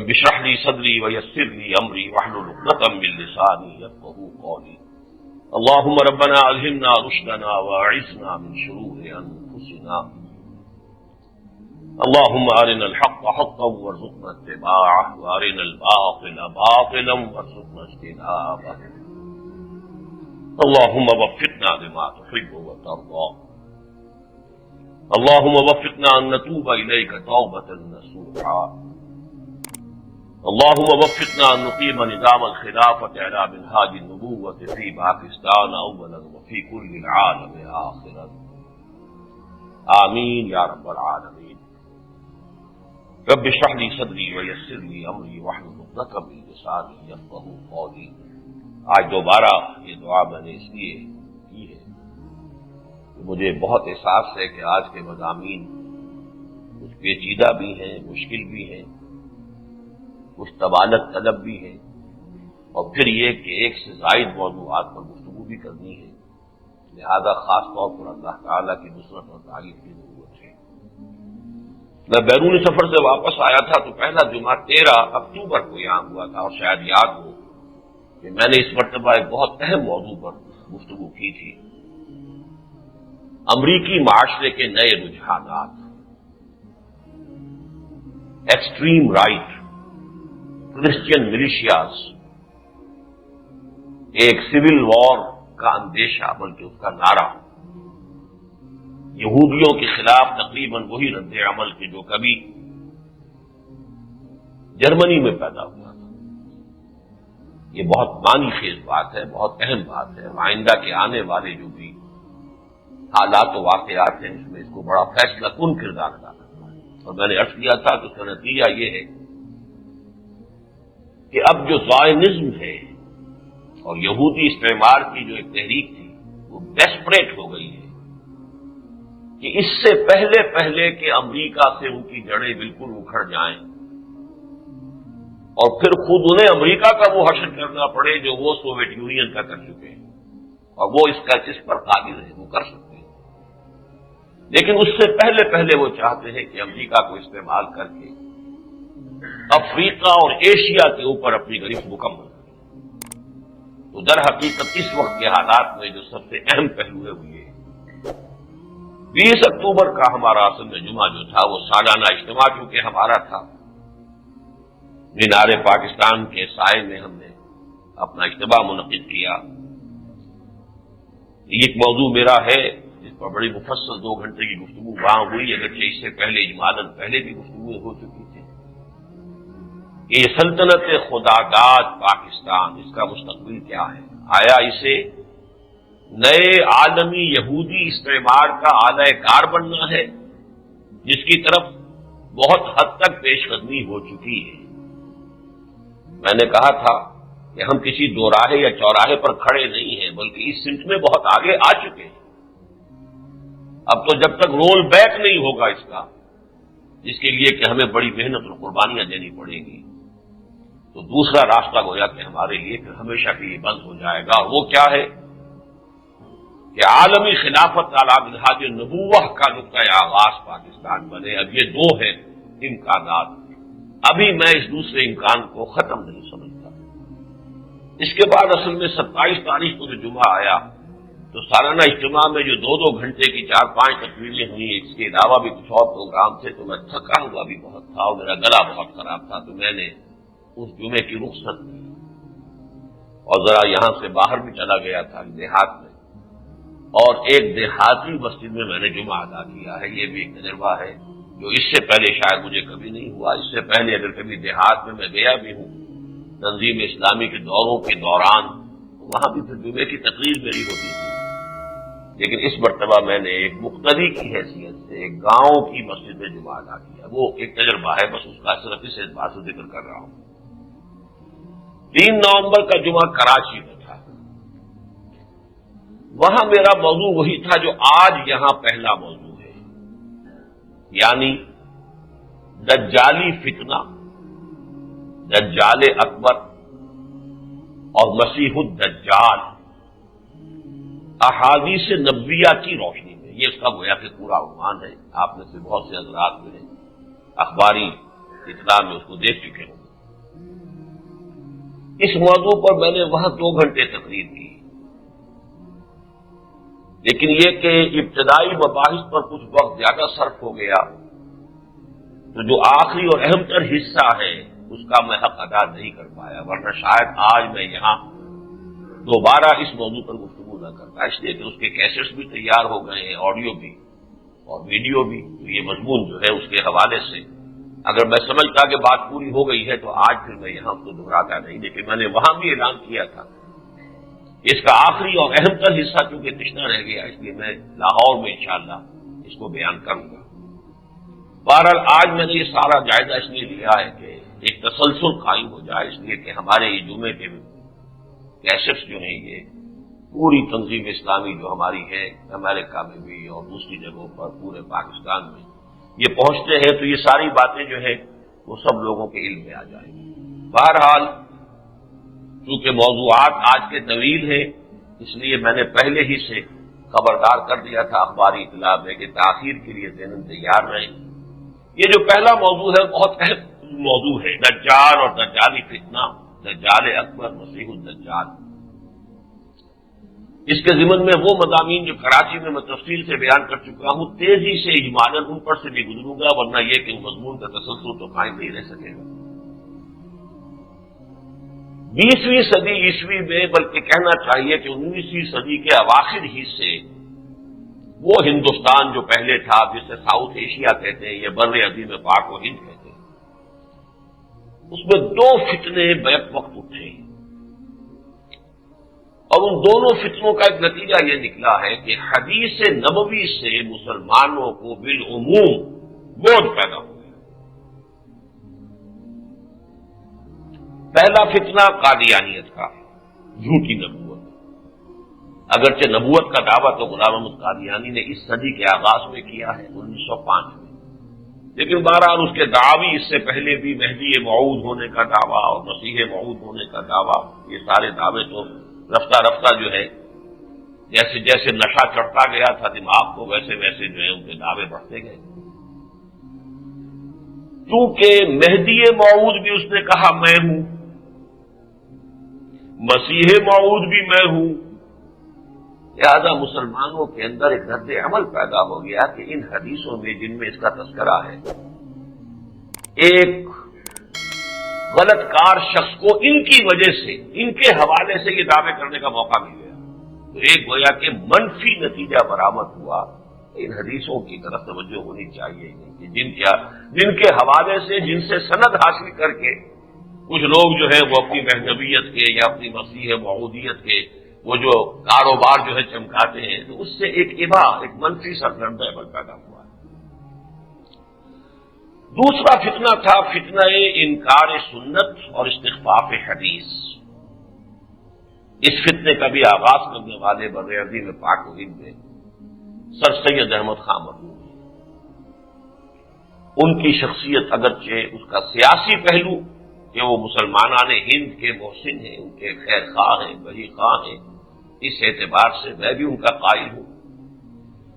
رب اشرح لي صدري ويسر لي امري واحلل عقدة من لساني يفقهوا قولي اللهم ربنا الهمنا رشدنا واعذنا من شرور انفسنا اللهم ارنا الحق حقا وارزقنا اتباعه وارنا الباطل باطلا وارزقنا اجتنابه اللهم وفقنا لما تحب وترضى اللهم وفقنا ان نتوب اليك توبة نصوحا اللهم وفقنا ان نقيم نظام الخلافة على منهاج النبوة في باكستان اولا وفي كل العالم آخرا آمين يا رب العالمين رب اشرح لي صدري ويسر لي امري واحلل عقدة من لساني يفقهوا قولي۔ آج دوبارہ یہ دعا میں نے اس لیے کی ہے کہ مجھے بہت احساس ہے کہ آج کے مضامین کچھ پیچیدہ بھی ہیں، مشکل بھی ہیں، کچھ طوالت طلب بھی ہے، اور پھر یہ کہ ایک سے زائد موضوعات پر گفتگو بھی کرنی ہے، لہذا خاص طور پر اللہ تعالیٰ کی نصرت اور تعریف کی ضرورت ہے۔ میں بیرون سفر سے واپس آیا تھا تو پہلا جمعہ 13 اکتوبر کو یہاں ہوا تھا، اور شاید یاد ہو کہ میں نے اس مرتبہ ایک بہت اہم موضوع پر گفتگو کی تھی، امریکی معاشرے کے نئے رجحانات، ایکسٹریم رائٹ، کرسچین ملیشیاز، ایک سول وار کا اندیشہ بلکہ اس کا نعرہ، یہودیوں کے خلاف تقریباً وہی رد عمل کے جو کبھی جرمنی میں پیدا ہوا تھا۔ یہ بہت معنی خیز بات ہے، بہت اہم بات ہے، آئندہ کے آنے والے جو بھی حالات و واقعات ہیں اس میں اس کو بڑا فیصلہ کن کردار ادا کرتا ہے، اور میں نے عرض کیا تھا کہ اس کا نتیجہ یہ ہے کہ اب جو زائنزم ہے اور یہودی استعمار کی جو ایک تحریک تھی وہ ڈیسپریٹ ہو گئی ہے کہ اس سے پہلے کہ امریکہ سے ان کی جڑیں بالکل اکھڑ جائیں اور پھر خود انہیں امریکہ کا وہ حشر کرنا پڑے جو وہ سوویت یونین کا کر چکے ہیں، اور وہ اس پر قادر ہے، وہ کر سکتے ہیں، لیکن اس سے پہلے وہ چاہتے ہیں کہ امریکہ کو استعمال کر کے افریقہ اور ایشیا کے اوپر اپنی گرفت مکمل کریں۔ تو در حقیقت اس وقت کے حالات میں جو سب سے اہم پہلو ہے وہ یہ ہے 20 اکتوبر کا ہمارا اصل میں جمعہ جو تھا وہ سالانہ اجتماع چونکہ ہمارا تھا، مینار پاکستان کے سائے میں ہم نے اپنا اجتماع منعقد کیا۔ ایک موضوع میرا ہے جس پر بڑی مفصل 2 گھنٹے کی گفتگو وہاں ہوئی، اگرچہ اس سے پہلے اجمالاً پہلے بھی گفتگو ہو چکی تھی، کہ یہ سلطنت خداداد پاکستان اس کا مستقبل کیا ہے؟ آیا اسے نئے عالمی یہودی استعمار کا اعلی کار بننا ہے جس کی طرف بہت حد تک پیش قدمی ہو چکی ہے؟ میں نے کہا تھا کہ ہم کسی دوراہے یا چوراہے پر کھڑے نہیں ہیں بلکہ اس سمت میں بہت آگے آ چکے ہیں۔ اب تو جب تک رول بیک نہیں ہوگا اس کا، جس کے لیے کہ ہمیں بڑی محنت اور قربانیاں دینی پڑیں گی، تو دوسرا راستہ گویا کہ ہمارے لیے پھر ہمیشہ کے لیے بند ہو جائے گا۔ وہ کیا ہے کہ عالمی خلافت علی منہاج النبوہ کا نقطۂ آغاز پاکستان بنے۔ اب یہ 2 ہیں امکانات، ابھی میں اس دوسرے امکان کو ختم نہیں سمجھتا۔ اس کے بعد اصل میں 27 تاریخ کو جو جمعہ آیا تو سالانہ اجتماع میں جو 2 گھنٹے کی 4-5 تقریریں ہوئی، اس کے علاوہ بھی کچھ اور پروگرام تھے، تو میں تھکا ہوا بھی بہت تھا اور میرا گلا بہت خراب تھا، تو میں نے اس جمعے کی رخصت کی اور ذرا یہاں سے باہر بھی چلا گیا تھا دیہات میں، اور ایک دیہاتی مسجد میں میں نے جمعہ ادا کیا ہے۔ یہ بھی ایک تجربہ ہے جو اس سے پہلے شاید مجھے کبھی نہیں ہوا۔ اس سے پہلے اگر کبھی دیہات میں گیا بھی ہوں تنظیم اسلامی کے دوروں کے دوران، تو وہاں بھی پھر جمعے کی تقریر میری ہوتی تھی، لیکن اس مرتبہ میں نے ایک مقتدی کی حیثیت سے ایک گاؤں کی مسجد میں جمعہ ادا کیا۔ وہ ایک تجربہ ہے، بس اس کا صرف اس اعتبار سے ذکر کر رہا ہوں۔ 3 نومبر کا جمعہ کراچی میں تھا، وہاں میرا موضوع وہی تھا جو آج یہاں پہلا موضوع ہے، یعنی دجالی فتنہ، دجال اکبر اور مسیح الدجال، احادیث نبویہ کی روشنی میں۔ یہ اس کا گویا کہ پورا عنوان ہے۔ آپ میں سے بہت سے حضرات جو ہیں اخباری اطلاع میں اس کو دیکھ چکے ہوں۔ اس موضوع پر میں نے وہاں 2 گھنٹے تقریر کی، لیکن یہ کہ ابتدائی مباحث پر کچھ وقت زیادہ صرف ہو گیا، تو جو آخری اور اہم تر حصہ ہے اس کا میں حق ادا نہیں کر پایا، ورنہ شاید آج میں یہاں دوبارہ اس موضوع پر گفتگو نہ کرتا، اس لیے کہ اس کے کیسٹس بھی تیار ہو گئے ہیں، آڈیو بھی اور ویڈیو بھی، تو یہ مضمون جو ہے اس کے حوالے سے اگر میں سمجھتا کہ بات پوری ہو گئی ہے تو آج پھر میں یہاں اس کو دہراتا نہیں، لیکن میں نے وہاں بھی اعلان کیا تھا اس کا آخری اور اہم تر حصہ چونکہ تشنا رہ گیا، اس لیے میں لاہور میں انشاءاللہ اس کو بیان کروں گا۔ بہرحال آج میں نے یہ سارا جائزہ اس لیے لیا ہے کہ ایک تسلسل قائم ہو جائے، اس لیے کہ ہمارے یہ جمعے کے کیسٹس جو ہیں یہ پوری تنظیم اسلامی جو ہماری ہے امریکہ میں بھی اور دوسری جگہوں پر پورے پاکستان میں یہ پہنچتے ہیں، تو یہ ساری باتیں جو ہیں وہ سب لوگوں کے علم میں آ جائیں گی۔ بہرحال چونکہ موضوعات آج کے طویل ہیں، اس لیے میں نے پہلے ہی سے خبردار کر دیا تھا اخباری اطلاع میں کہ تاخیر کے لیے ذہن تیار رہیں۔ یہ جو پہلا موضوع ہے بہت اہم موضوع ہے، دجال اور دجالی فتنہ، دجال اکبر مسیح الدجال۔ اس کے ضمن میں وہ مضامین جو کراچی میں تفصیل سے بیان کر چکا ہوں، تیزی سے اجمالاً ان پر سے بھی گزروں گا، ورنہ یہ کہ مضمون کا تسلسل تو قائم نہیں رہ سکے گا۔ 20ویں صدی عیسوی میں، بلکہ کہنا چاہیے کہ 19ویں صدی کے اواخر ہی سے وہ ہندوستان جو پہلے تھا، جسے ساؤتھ ایشیا کہتے ہیں یا بر عظیم پاک و ہند کہتے ہیں، اس میں 2 فتنے بیک وقت اٹھے، اور ان دونوں فتنوں کا ایک نتیجہ یہ نکلا ہے کہ حدیث نبوی سے مسلمانوں کو بالعموم بعد پیدا ہو گیا۔ پہلا فتنہ قادیانیت کا، جھوٹی نبوت، اگرچہ نبوت کا دعویٰ تو غلام احمد قادیانی نے اس صدی کے آغاز میں کیا ہے 1905 میں، لیکن بہرحال اس کے دعوی اس سے پہلے بھی مہدی موعود ہونے کا دعویٰ اور مسیح موعود ہونے کا دعویٰ، یہ سارے دعوے تو رفتہ رفتہ جو ہے جیسے جیسے نشہ چڑھتا گیا تھا دماغ کو، ویسے ویسے جو ہے ان کے دعوے بڑھتے گئے۔ چونکہ مہدی موعود بھی اس نے کہا میں ہوں، مسیح موعود بھی میں ہوں، لہذا مسلمانوں کے اندر ایک رد عمل پیدا ہو گیا کہ ان حدیثوں میں جن میں اس کا تذکرہ ہے، ایک غلط کار شخص کو ان کی وجہ سے، ان کے حوالے سے یہ دعوے کرنے کا موقع مل گیا، تو ایک گویا کہ منفی نتیجہ برآمد ہوا۔ ان حدیثوں کی طرف توجہ ہونی چاہیے کہ جن کے حوالے سے، جن سے سند حاصل کر کے کچھ لوگ جو ہے وہ اپنی مہذبیت کے یا اپنی مسیح موعودیت کے وہ جو کاروبار جو ہے چمکاتے ہیں، تو اس سے ایک ابا، ایک منفی سرگرم عمل پیدا ہوا۔ دوسرا فتنہ تھا فتنہ انکار سنت اور استخفاف حدیث۔ اس فتنے کا بھی آغاز کرنے والے بر عظیم پاک و ہند میں سر سید احمد خان مرحوم ہیں۔ ان کی شخصیت اگرچہ اس کا سیاسی پہلو کہ وہ مسلمانان ہند کے محسن ہیں، ان کے خیر خواہ ہیں، بری خواہ ہیں، اس اعتبار سے میں بھی ان کا قائل ہوں،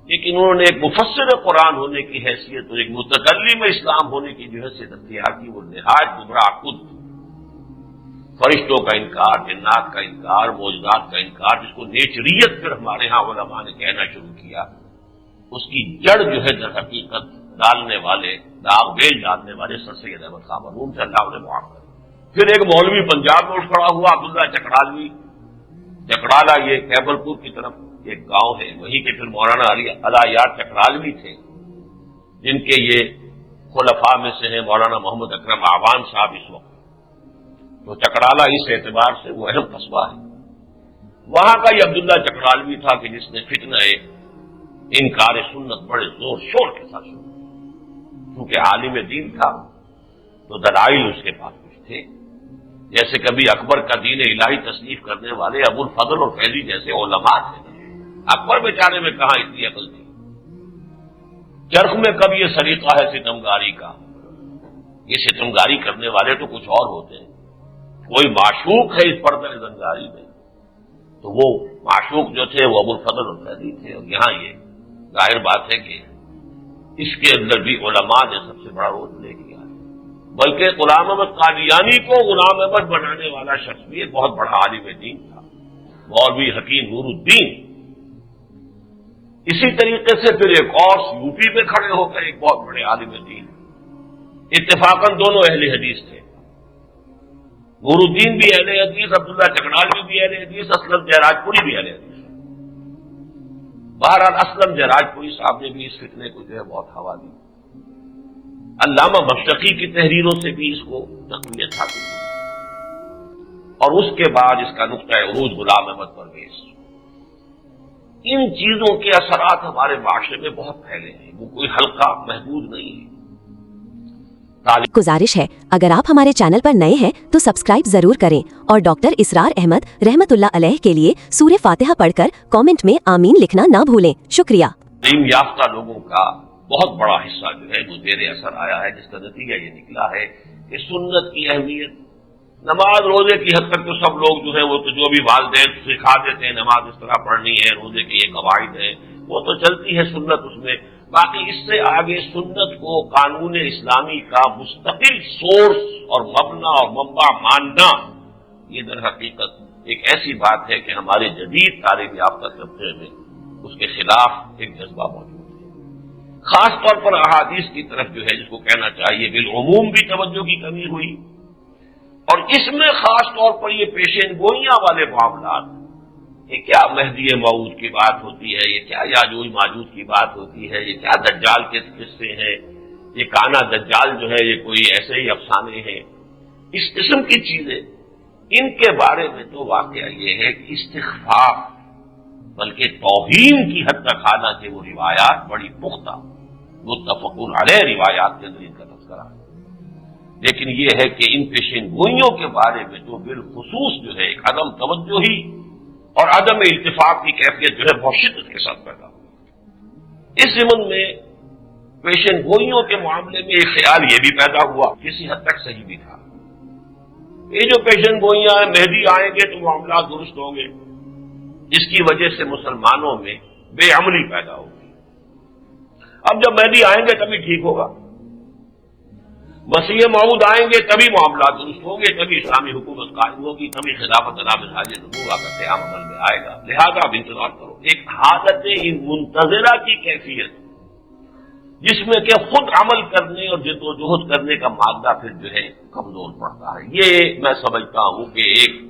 لیکن انہوں نے ایک مفسر قرآن ہونے کی حیثیت اور ایک متکلم اسلام ہونے کی جو حیثیت اختیار کی، وہ نہایت گمراہ کن، فرشتوں کا انکار، جنات کا انکار، معجزات کا انکار، جس کو نیچریت پھر ہمارے ہاں علماء نے کہنا شروع کیا، اس کی جڑ جو ہے در حقیقت ڈالنے والے، داغ بیل ڈالنے والے سر سید احمد خان مرحوم سے اللہ علیہ معاف کرے۔ پھر ایک مولوی پنجاب میں اٹھ کھڑا ہوا، عبداللہ چکڑالوی، چکڑالہ یہ کیبل پور کی طرف ایک گاؤں ہے، وہیں کے پھر مولانا علی یار چکڑالوی تھے، جن کے یہ خلفاء میں سے ہیں مولانا محمد اکرم آوان صاحب اس وقت، تو چکڑالہ اس اعتبار سے وہ اہم قصبہ ہے۔ وہاں کا یہ عبداللہ چکڑالوی تھا کہ جس نے فتنہ انکار سنت بڑے زور شور کے ساتھ شروع، کیونکہ عالم دین تھا تو دلائل اس کے پاس کچھ تھے، جیسے کبھی اکبر کا دین الہی تصنیف کرنے والے ابو الفضل اور فیضی جیسے علماء تھے۔ اکبر بیچارے میں کہاں اتنی عقل تھی؟ چرخ میں کب یہ سلیقہ ہے ستمگاری کا؟ یہ ستمگاری کرنے والے تو کچھ اور ہوتے ہیں، کوئی معشوق ہے اس پردہ زنگاری میں، تو وہ معشوق جو تھے وہ ابو الفضل اور فیضی تھے، اور یہاں یہ ظاہر بات ہے کہ اس کے اندر بھی علماء نے سب سے بڑا رول پلے کیا ہے۔ بلکہ غلام احمد قادیانی کو غلام احمد بنانے والا شخص بھی ایک بہت بڑا عالم دین تھا، مولوی حکیم نور الدین۔ اسی طریقے سے پھر ایک اور یوپی میں کھڑے ہو کر ایک بہت بڑے عالم دین، اتفاقاً دونوں اہل حدیث تھے، نور الدین بھی اہل حدیث، عبداللہ چکڑالوی بھی اہل حدیث، اسلم جیراج پوری بھی اہل حدیث۔ بہرحال اسلم جیراج پوری صاحب نے بھی اس فتنے کو جو ہے بہت ہوا دی، علامہ مشتقی کی تحریروں سے بھی اس کو تقویت حاصل ہوئی، اور اس کے بعد اس کا نقطہ عروج غلام احمد پرویز۔ ان چیزوں کے اثرات ہمارے معاشرے میں بہت پھیلے ہیں، وہ کوئی حلقہ محدود نہیں ہے۔ گزارش ہے اگر آپ ہمارے چینل پر نئے ہیں تو سبسکرائب ضرور کریں اور ڈاکٹر اسرار احمد رحمت اللہ علیہ کے لیے سورہ فاتحہ پڑھ کر کامنٹ میں آمین لکھنا نہ بھولیں۔ شکریہ۔ تعلیم یافتہ لوگوں کا بہت بڑا حصہ جو ہے وہ زیر اثر آیا ہے، جس کا نتیجہ یہ نکلا ہے کہ سنت کی اہمیت، نماز روزے کی حد تک تو سب لوگ جو ہے وہ تو جو بھی والدین سکھا دیتے ہیں نماز اس طرح پڑھنی ہے، روزے کے یہ قواعد ہیں، وہ تو چلتی ہے سنت اس میں، باقی اس سے آگے سنت کو قانون اسلامی کا مستقل سورس اور مبنا اور منبع ماننا، یہ در حقیقت ایک ایسی بات ہے کہ ہمارے جدید تعلیم یافتہ طبقے میں اس کے خلاف ایک جذبہ موجود ہے۔ خاص طور پر احادیث کی طرف جو ہے جس کو کہنا چاہیے بالعموم بھی توجہ کی کمی ہوئی، اور اس میں خاص طور پر یہ پیشین گوئیاں والے معاملات، یہ کیا مہدی موعود کی بات ہوتی ہے، یہ کیا یاجوج ماجوج کی بات ہوتی ہے، یہ کیا دجال کے قصے ہیں، یہ کانا دجال جو ہے یہ کوئی ایسے ہی افسانے ہیں، اس قسم کی چیزیں، ان کے بارے میں تو واقعہ یہ ہے کہ استخفاف بلکہ توہین کی حد تک حالانکہ وہ روایات بڑی پختہ متفق علیہ روایات کے اندر ان کا تذکرہ ہے، لیکن یہ ہے کہ ان پیشین گوئیوں کے بارے میں تو بالخصوص جو ہے ایک عدم توجہی اور عدم التفاق کی کیفیت جو ہے بہت شدت کے ساتھ پیدا ہوئی۔ اس ضمن میں پیشین گوئیوں کے معاملے میں ایک خیال یہ بھی پیدا ہوا، کسی حد تک صحیح بھی تھا، یہ جو پیشین گوئیاں ہیں مہدی آئیں گے تو معاملات درست ہوں گے، جس کی وجہ سے مسلمانوں میں بے عملی پیدا ہوگی۔ اب جب مہدی آئیں گے تبھی ٹھیک ہوگا، مسیح موعود آئیں گے تبھی معاملات درست ہوں گے، تبھی اسلامی حکومت قائم ہوگی، تبھی خلافت جناب حاجی نبوہ کا قیام عمل میں آئے گا، لہذا اب انتظار کرو۔ ایک حالت منتظرہ کی کیفیت جس میں کہ خود عمل کرنے اور جد و جہد کرنے کا مادہ پھر جو ہے کمزور پڑتا ہے، یہ میں سمجھتا ہوں کہ ایک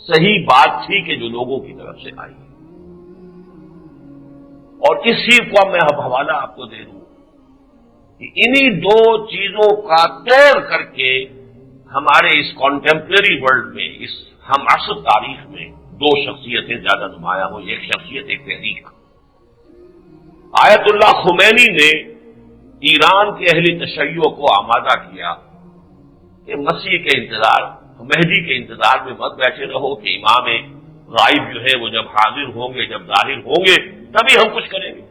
صحیح بات تھی کہ جو لوگوں کی طرف سے آئی، اور اسی کو میں اب حوالہ آپ کو دے دوں کہ انہی دو چیزوں کا توڑ کر کے ہمارے اس کانٹمپریری ورلڈ میں، اس ہم عصر تاریخ میں دو شخصیتیں زیادہ نمایاں ہوئی، ایک شخصیت ایک تحریک۔ آیت اللہ خمینی نے ایران کے اہل تشیع کو آمادہ کیا کہ مسیح کے انتظار، مہدی کے انتظار میں مت بیٹھے رہو کہ امام غائب جو ہے وہ جب حاضر ہوں گے، جب ظاہر ہوں گے تبھی ہم کچھ کریں گے،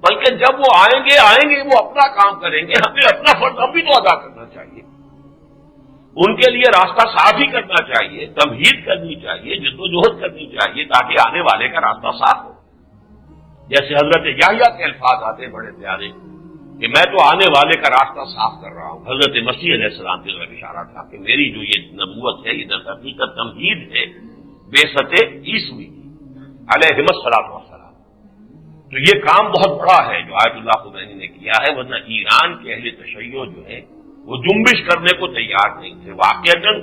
بلکہ جب وہ آئیں گے وہ اپنا کام کریں گے، ہمیں اپنا فرض ہم بھی تو ادا کرنا چاہیے، ان کے لیے راستہ صاف ہی کرنا چاہیے، تمہید کرنی چاہیے، جدوجہد کرنی چاہیے تاکہ آنے والے کا راستہ صاف ہو۔ جیسے حضرت یحییٰ کے الفاظ آتے ہیں بڑے پیارے کہ میں تو آنے والے کا راستہ صاف کر رہا ہوں، حضرت مسیح علیہ السلام کی طرف اشارہ تھا کہ میری جو یہ نبوت ہے یہ در حقیقت تمہید ہے بعثت عیسوی علیہ الصلوۃ والسلام۔ تو یہ کام بہت بڑا ہے جو آیت اللہ خمینی نے کیا ہے، ورنہ ایران کے اہل تشیع جو ہے وہ جنبش کرنے کو تیار نہیں تھے۔ واقعتاً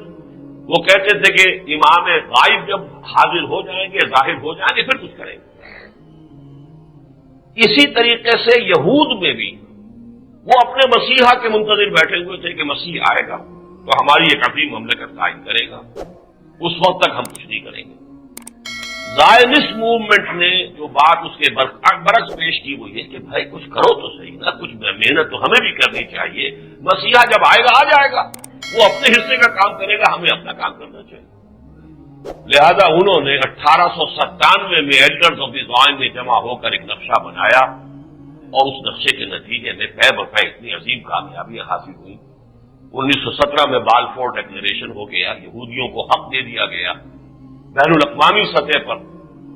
وہ کہتے تھے کہ امام غائب جب حاضر ہو جائیں گے، ظاہر ہو جائیں گے، پھر کچھ کریں گے۔ اسی طریقے سے یہود میں بھی وہ اپنے مسیحا کے منتظر بیٹھے ہوئے تھے کہ مسیح آئے گا تو ہماری ایک عظیم مملکت قائم کرے گا، اس وقت تک ہم کچھ نہیں کریں گے۔ زائنسٹ موومنٹ نے جو بات اس کے برعکس پیش کی وہ یہ کہ بھائی کچھ کرو تو صحیح نا، کچھ محنت تو ہمیں بھی کرنی چاہیے، مسیحا جب آئے گا آ جائے گا، وہ اپنے حصے کا کام کرے گا، ہمیں اپنا کام کرنا چاہیے۔ لہذا انہوں نے 1897 میں ایلڈرز آف دی زائن میں جمع ہو کر ایک نقشہ بنایا، اور اس نقشے کے نتیجے میں پے بپے اتنی عظیم کامیابی حاصل ہوئی۔ 1917 میں بالفور ڈکلریشن ہو گیا، یہودیوں کو حق دے دیا گیا بین الاقوامی سطح پر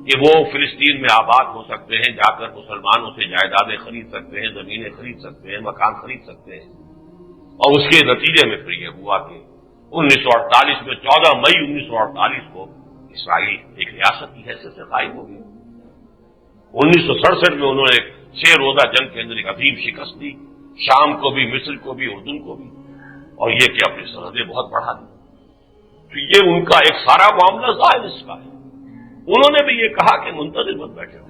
کہ وہ فلسطین میں آباد ہو سکتے ہیں، جا کر مسلمانوں سے جائیدادیں خرید سکتے ہیں، زمینیں خرید سکتے ہیں، مکان خرید سکتے ہیں۔ اور اس کے نتیجے میں پھر یہ ہوا کہ 1948 میں 14 مئی 1948 کو اسرائیل ایک ریاست کی حیثیت سے قائم ہو گئی۔ 1967 میں انہوں نے 6 روزہ جنگ کے اندر ایک عظیم شکست دی، شام کو بھی، مصر کو بھی، اردن کو بھی، اور یہ کہ اپنی سرحدیں بہت بڑھا دی۔ تو یہ ان کا ایک سارا معاملہ ظاہر اس کا ہے۔ انہوں نے بھی یہ کہا کہ منتظر مت بیٹھے ہو۔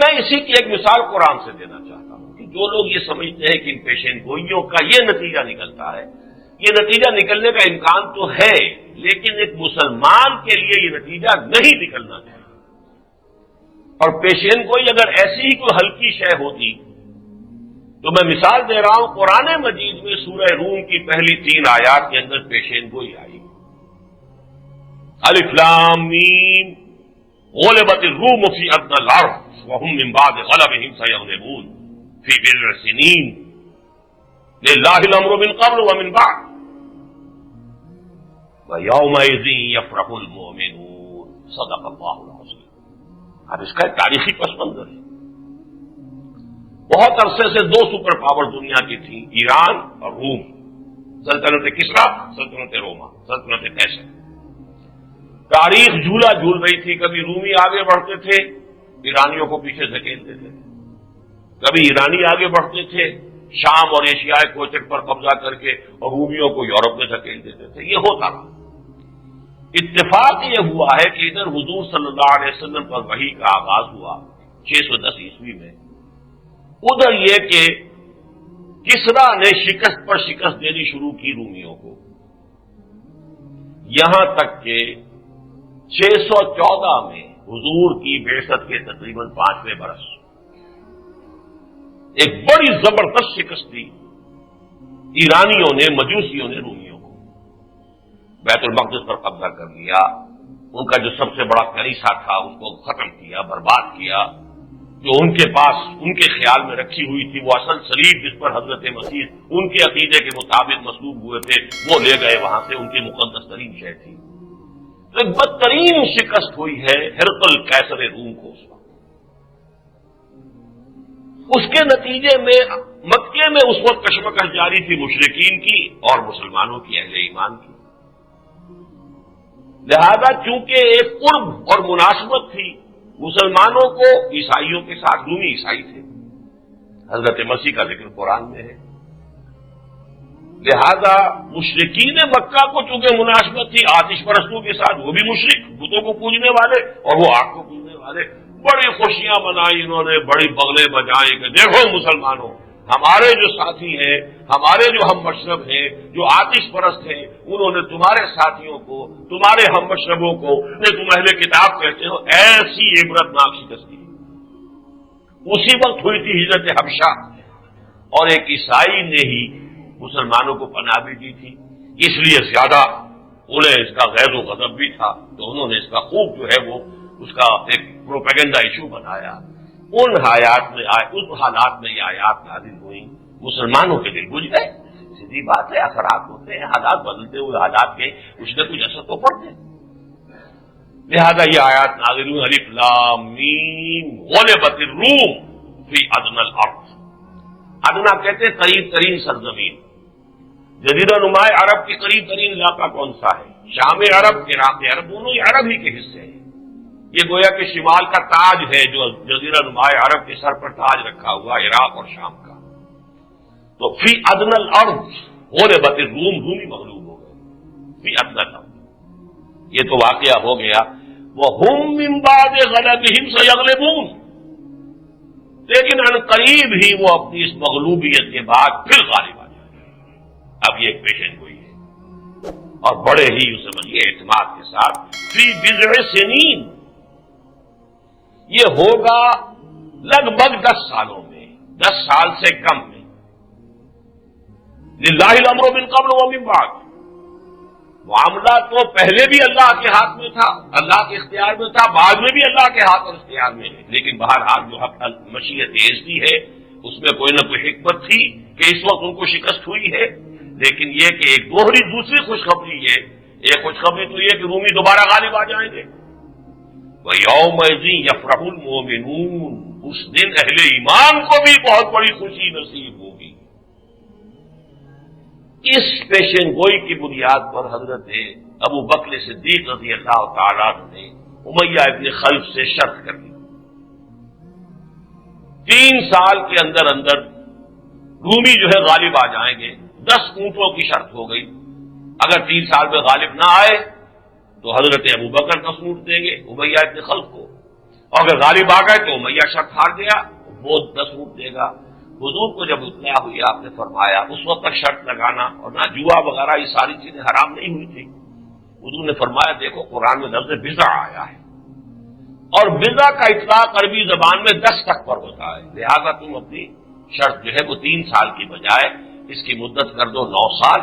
میں اسی کی ایک مثال قرآن سے دینا چاہتا ہوں کہ جو لوگ یہ سمجھتے ہیں کہ ان پیشین گوئیوں کا یہ نتیجہ نکلتا ہے، یہ نتیجہ نکلنے کا امکان تو ہے، لیکن ایک مسلمان کے لیے یہ نتیجہ نہیں نکلنا چاہیے۔ اور پیشین گوئی اگر ایسی ہی کوئی ہلکی شے ہوتی تو میں مثال دے رہا ہوں، قرآن مجید میں سورہ روم کی پہلی 3 آیات کے اندر پیشین گوئی آئی، الف لام میم غلبت الروم فی ادنی الارض وهم من بعد غلبهم سيغلبون في بضع سنين لله الامر من قبل ومن بعد ويومئذ يفرح المؤمنون صدق الله العظيم۔ اب اس کا ایک تاریخی پس منظر ہے۔ بہت عرصے سے 2 سپر پاور دنیا کی تھیں، ایران اور روم، سلطنت کسریٰ، سلطنت روما، سلطنت قیصر۔ تاریخ جھولا جھول رہی تھی، کبھی رومی آگے بڑھتے تھے، ایرانیوں کو پیچھے دھکیلتے تھے، کبھی ایرانی آگے بڑھتے تھے شام اور ایشیائی کوچک پر قبضہ کر کے، اور رومیوں کو یورپ میں دھکیل دیتے تھے۔ یہ ہوتا رہا۔ اتفاق یہ ہوا ہے کہ ادھر حضور صلی اللہ علیہ وسلم پر وحی کا آغاز ہوا 610 عیسوی میں، ادھر یہ کہ کسریٰ نے شکست پر شکست دینی شروع کی رومیوں کو، یہاں تک کہ 614 میں حضور کی بعثت کے تقریباً 5ویں برس ایک بڑی زبردست شکست دی ایرانیوں نے، مجوسیوں نے رومیوں کو، بیت المقدس پر قبضہ کر لیا، ان کا جو سب سے بڑا کنیسہ تھا اس کو ختم کیا، برباد کیا، جو ان کے پاس ان کے خیال میں رکھی ہوئی تھی وہ اصل صلیب جس پر حضرت مسیح ان کے عقیدے کے مطابق مصلوب ہوئے تھے وہ لے گئے وہاں سے، ان کی مقدس ترین شے تھی۔ ایک بدترین شکست ہوئی ہے ہرقل قیصر روم کو اس وقت۔ اس کے نتیجے میں مکے میں اس وقت کشمکش جاری تھی مشرکین کی اور مسلمانوں کی، اہل ایمان کی۔ لہذا چونکہ ایک قرب اور مناسبت تھی مسلمانوں کو عیسائیوں کے ساتھ، رومی عیسائی تھے، حضرت مسیح کا ذکر قرآن میں ہے، لہذا مشرکین مکہ کو چونکہ مناسبت تھی آتش پرستوں کے ساتھ، وہ بھی مشرک، بتوں کو پوجنے والے اور وہ آگ کو پوجنے والے، بڑی خوشیاں منائی انہوں نے، بڑی بغلے بجائیں کہ دیکھو مسلمانوں، ہمارے جو ساتھی ہیں، ہمارے جو ہم مشرب ہیں، جو آتش پرست ہیں، انہوں نے تمہارے ساتھیوں کو، تمہارے ہم مشربوں کو، تم اہل کتاب کہتے ہو، ایسی عبرتناک شکست دی۔ اسی وقت ہوئی تھی ہجرت حبشہ، اور ایک عیسائی نے ہی مسلمانوں کو پناہ بھی دی تھی، اس لیے زیادہ انہیں اس کا غیظ و غضب بھی تھا، تو انہوں نے اس کا خوب جو ہے وہ اس کا ایک پروپیگنڈا ایشو بنایا۔ ان حالات میں یہ آیات نازل ہوئی، مسلمانوں کے دل بجھ گئے، سیدھی بات ہے، اثرات ہوتے ہیں، حالات بدلتے ہوئے حالات کے کچھ نہ کچھ اثر تو پڑتے ہیں۔ لہذا یہ آیات نازل ہوئی، الف لام میم غلبت الروم فی ادنی الارض۔ ادنا کہتے ہیں قریب ترین سرزمین۔ جزیرہ نما عرب کے قریب ترین علاقہ کون سا ہے؟ شام عرب، عراق عرب، دونوں ہی عرب ہی کے حصے ہیں۔ یہ گویا کہ شمال کا تاج ہے جو جزیرہ نما عرب کے سر پر تاج رکھا ہوا، عراق اور شام کا۔ تو فی ادنی الارض غلبت الروم، رومی مغلوب ہو گئے فی ادنی الارض۔ یہ تو واقعہ ہو گیا، وَهُمْ مِنْ بَعْدِ غَلَبِهِمْ سَيَغْلِبُونَ، لیکن ان قریب ہی وہ اپنی اس مغلوبیت کے بعد پھر غالب آ جائیں گے۔ اب یہ ایک پیشن گوئی ہے، اور بڑے ہی سمجھیے اعتماد کے ساتھ، فی بضع سنین، یہ ہوگا لگ بھگ 10 سالوں میں، 10 سال سے کم میں۔ للہ الامر من قبل ومن بعد، معاملہ تو پہلے بھی اللہ کے ہاتھ میں تھا، اللہ کے اختیار میں تھا، بعد میں بھی اللہ کے ہاتھ اور اختیار میں ہے، لیکن بہرحال جو حق مشیت ایزدی ہے اس میں کوئی نہ کوئی حکمت تھی کہ اس وقت ان کو شکست ہوئی ہے۔ لیکن یہ کہ ایک دوسری خوشخبری ہے، ایک خوشخبری تو یہ کہ رومی دوبارہ غالب آ جائیں گے۔ وَيَوْمَئِذٍ يَفْرَحُ الْمُؤْمِنُونَ، اس دن اہل ایمان کو بھی بہت بڑی خوشی نصیب ہوگی۔ اس پیشن گوئی کی بنیاد پر حضرت ابو بکر صدیق رضی اللہ تعالیٰ نے امیہ ابن خلف سے شرط کر دی 3 سال کے اندر اندر رومی جو ہے غالب آ جائیں گے. 10 اونٹوں کی شرط ہو گئی. اگر 3 سال میں غالب نہ آئے تو حضرت ابو بکر 10 اونٹ دیں گے امیہ ابن خلف کو, اور اگر غالب آ گئے تو امیہ شرط ہار گیا, وہ 10 اونٹ دے گا. حضور کو جب اطلاع ہوئی آپ نے فرمایا, اس وقت تک شرط لگانا اور نہ جوا وغیرہ یہ ساری چیزیں حرام نہیں ہوئی تھی. حضور نے فرمایا دیکھو قرآن میں لفظ بضع آیا ہے, اور بضع کا اطلاق عربی زبان میں 10 تک پر ہوتا ہے, لہذا تم اپنی شرط جو ہے وہ 3 سال کی بجائے اس کی مدت کر دو 9 سال,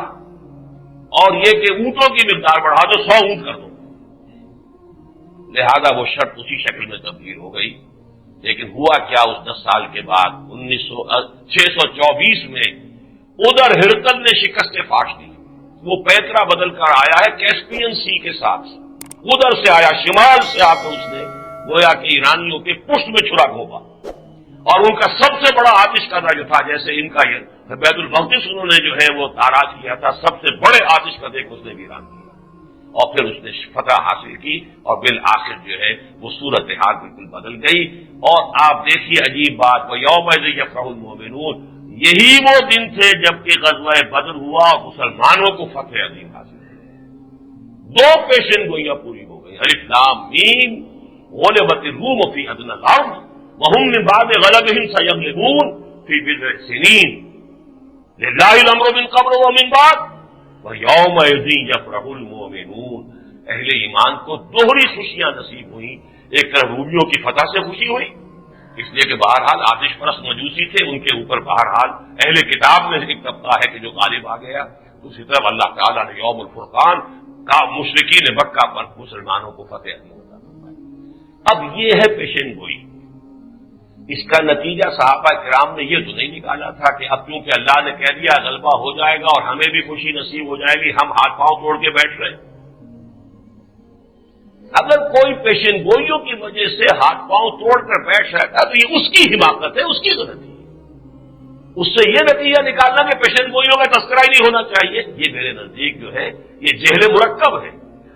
اور یہ کہ اونٹوں کی مقدار بڑھا دو 100 اونٹ کر دو. لہذا وہ شرط اسی شکل میں تبدیل ہو گئی. لیکن ہوا کیا, اس 10 سال کے بعد 624 میں ادھر ہرقل نے شکست فاش دی. وہ پیترا بدل کر آیا ہے کیسپین سی کے ساتھ, ادھر سے آیا, شمال سے آ کر اس نے گویا کہ ایرانیوں کے پشت میں چھرا گھونپا, اور ان کا سب سے بڑا آتش قدہ جو تھا, جیسے ان کا یہ بیت المقدس انہوں نے جو ہے وہ تاراج کیا تھا, سب سے بڑے آتش قدے کو اس نے ویران کیا, اور پھر اس نے فتح حاصل کی, اور بالآخر جو ہے وہ صورتحال بالکل بدل گئی. اور آپ دیکھیے عجیب بات, وہ یومئذ یفرح المؤمنون, یہی وہ دن تھے جب کہ غزوہ بدر ہوا اور مسلمانوں کو فتح عظیم حاصل ہوئی. 2 پیشن گوئیاں پوری ہو گئی. الف لام میم غلبت الروم فی ادنی الارض وهم من بعد غلبهم سيغلبون في بضع سنين لله الامر من قبل ومن بعد وَيَوْمَئِذٍ يَفْرَحُ الْمُؤْمِنُونَ. اہل ایمان کو دوہری خوشیاں نصیب ہوئیں. ایک طرف رومیوں کی فتح سے خوشی ہوئی, اس لیے کہ بہرحال آتش پرست مجوسی تھے, ان کے اوپر بہرحال اہل کتاب میں ایک طبقہ ہے کہ جو غالب آ گیا. دوسری طرف اللہ تعالیٰ نے یوم الفرقان کا مشرکین مکہ پر مسلمانوں کو فتح عظیم عطا فرمائی. اب یہ ہے پیشن گوئی. اس کا نتیجہ صحابہ کرام نے یہ تو نہیں نکالا تھا کہ اب چونکہ اللہ نے کہہ دیا غلبہ ہو جائے گا اور ہمیں بھی خوشی نصیب ہو جائے گی, ہم ہاتھ پاؤں توڑ کے بیٹھ رہے. اگر کوئی پیشن گوئیوں کی وجہ سے ہاتھ پاؤں توڑ کر بیٹھ رہتا تو یہ اس کی حماقت ہے, اس کی غلطی ہے. اس سے یہ نتیجہ نکالنا کہ پیشن گوئیوں کا تذکرہ ہی نہیں ہونا چاہیے, یہ میرے نزدیک جو ہے یہ جہل مرکب ہے.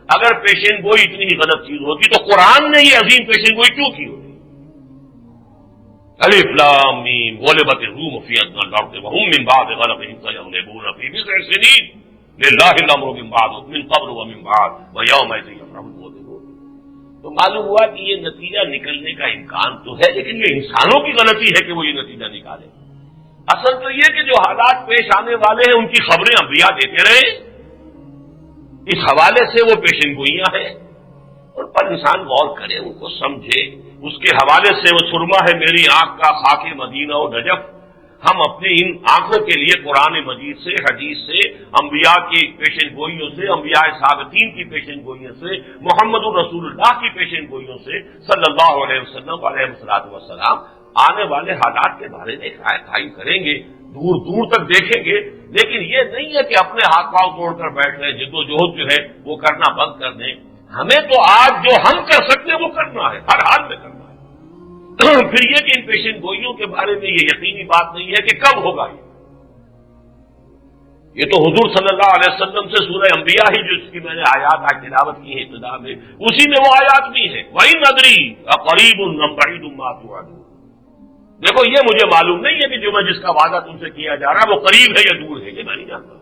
اگر پیشن گوئی اتنی غلط چیز ہوتی تو قرآن نے یہ عظیم پیشن گوئی کیوں کی ہوتی؟ الف لام میم غلبت الروم فی ادنی الارض وهم من بعد غلبهم سيغلبون في بضع سنين لله الامر من قبل ومن بعد ويومئذ يفرح المؤمنون. تو معلوم ہوا کہ یہ نتیجہ نکلنے کا امکان تو ہے, لیکن یہ انسانوں کی غلطی ہے کہ وہ یہ نتیجہ نکالے. اصل تو یہ کہ جو حالات پیش آنے والے ہیں ان کی خبریں انبیاء دیتے رہے, اس حوالے سے وہ پیشن گوئیاں ہیں. اور پر انسان غور کرے, ان کو سمجھے. اس کے حوالے سے وہ سرما ہے میری آنکھ کا خاک مدینہ و نجف. ہم اپنی ان آنکھوں کے لیے قرآن مجید سے, حدیث سے, انبیاء کی پیشن گوئیوں سے, انبیاء سابقین کی پیشن گوئیوں سے, محمد الرسول اللہ کی پیشن گوئیوں سے صلی اللہ علیہ وسلم علیہ السلام آنے والے حالات کے بارے میں خواہی کریں گے, دور دور تک دیکھیں گے. لیکن یہ نہیں ہے کہ اپنے ہاتھ پاؤں توڑ کر بیٹھ رہے, جدوجہد جو ہے وہ کرنا بند کر دیں. ہمیں تو آج جو ہم کر سکتے ہیں وہ کرنا ہے, ہر حال میں کرنا ہے. پھر یہ کہ ان پیشن گوئیوں کے بارے میں یہ یقینی بات نہیں ہے کہ کب ہوگا. یہ تو حضور صلی اللہ علیہ وسلم سے سورہ انبیاء ہی جو اس کی میں نے آیات تلاوت کی ہے ابتدا میں, اسی میں وہ آیات بھی ہے. وَإِنْ أَدْرِي أَقَرِيبٌ أَمْ بَعِيدٌ مَا تُوعَدُونَ. دیکھو یہ مجھے معلوم نہیں ہے کہ جو میں جس کا وعدہ تم سے کیا جا رہا ہے وہ قریب ہے یا دور ہے, یہ میں نہیں جانتا.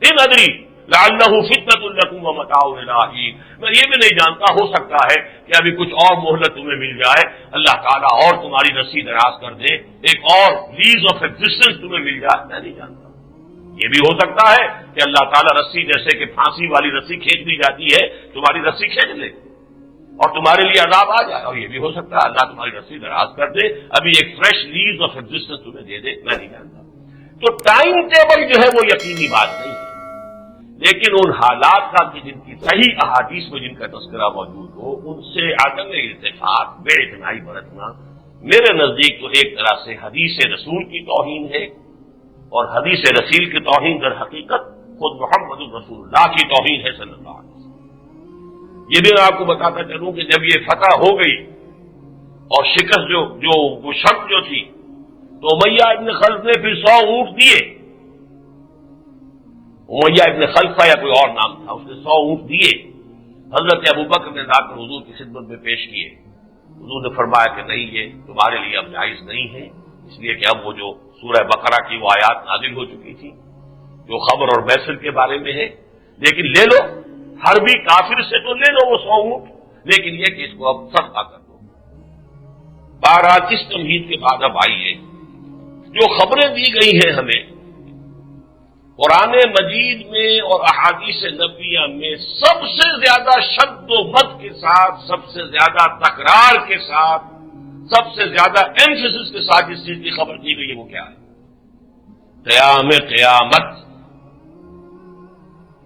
إِنْ أَدْرِي لَعَلَّهُ فِتْنَةٌ لَكُمْ وَمَتَاعٌ إِلَىٰ حِينٍ. میں یہ بھی نہیں جانتا, ہو سکتا ہے کہ ابھی کچھ اور مہلت تمہیں مل جائے, اللہ تعالیٰ اور تمہاری رسی دراز کر دے, ایک اور لیز آف ایگزسٹنس تمہیں مل جائے, میں نہیں جانتا. یہ بھی ہو سکتا ہے کہ اللہ تعالیٰ رسی جیسے کہ پھانسی والی رسی کھینچ دی جاتی ہے, تمہاری رسی کھینچ لے اور تمہارے لیے عذاب آ جائے. اور یہ بھی ہو سکتا ہے اللہ تمہاری رسی دراز کر دے, ابھی ایک فریش لیز آف ایگزسٹنس تمہیں دے دے, میں نہیں جانتا. تو ٹائم ٹیبل جو ہے وہ یقینی بات نہیں ہے, لیکن ان حالات کا کہ جن کی صحیح احادیث میں جن کا تذکرہ موجود ہو, ان سے عدم اتفاق, بے اعتنائی برتنا میرے نزدیک تو ایک طرح سے حدیث رسول کی توہین ہے, اور حدیث رسول کی توہین در حقیقت خود محمد الرسول اللہ کی توہین ہے صلی اللہ علیہ وسلم. یہ بھی میں آپ کو بتاتا چلوں کہ جب یہ فتح ہو گئی اور شکست جو وہ شرط جو تھی, تو امیہ ابن خلف نے پھر 100 اونٹ دیے, امیہ ابن خلفہ یا کوئی اور نام تھا، اس نے 100 اونٹ دیے، حضرت ابوبکر نے لا کر حضور کی خدمت میں پیش کیے. حضور نے فرمایا کہ نہیں، یہ تمہارے لیے اب جائز نہیں ہے، اس لیے کہ اب وہ جو سورہ بقرہ کی وہ آیات نازل ہو چکی تھی جو خبر اور میسر کے بارے میں ہے، لیکن لے لو، حربی کافر سے تو لے لو وہ 100 اونٹ، لیکن یہ کہ اس کو اب صدقہ کر دو. بہرحال اس تمہید کے بعد اب آئیے جو خبریں دی گئی ہیں ہمیں قرآن مجید میں اور احادیث نبویہ میں، سب سے زیادہ شد و مد کے ساتھ، سب سے زیادہ تکرار کے ساتھ، سب سے زیادہ ایمفیسس کے ساتھ جس چیز کی خبر دی گئی ہے وہ کیا ہے؟ قیامت.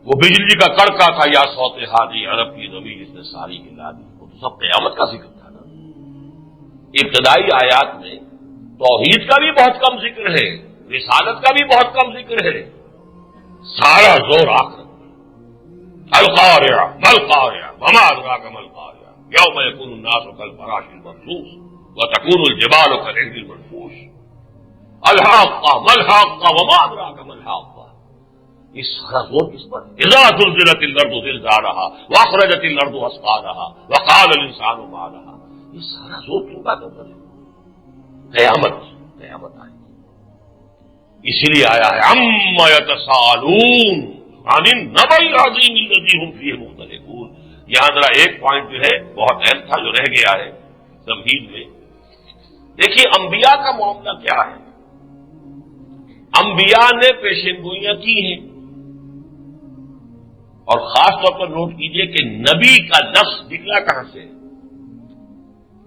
وہ بجلی کا کڑکا تھا یا صوت ہادی عرب کی نبی جس نے ساری ہلا دی، وہ تو سب قیامت کا ذکر تھا نا. ابتدائی آیات میں توحید کا بھی بہت کم ذکر ہے، رسالت کا بھی بہت کم ذکر ہے، سارا زور آخر القارعہ مالقارعہ وما ادراک مالقارعہ یوم یکون الناس کالفراش المبثوث وتکون الجبال کالعہن المنفوش الحاقہ مالحاقہ وما ادراک مالحاقہ. یہ سارا زور کس پر ہے؟ اذا زلزلت الارض زلزالہا واخرجت الارض اثقالہا وقال الانسان ما لہا. یہ سارا زور کیوں کا ہے؟ قیامت آئی، اسی لیے آیا ہے عما یتساءلون عن النبأ العظیم الذی هم فیہ مختلفون. یہاں ذرا ایک پوائنٹ جو ہے بہت اہم تھا جو رہ گیا ہے تمہید میں. دیکھیے انبیاء کا معاملہ کیا ہے؟ انبیاء نے پیشنگوئیاں کی ہیں، اور خاص طور پر نوٹ کیجئے کہ نبی کا لفظ نکلا کہاں سے؟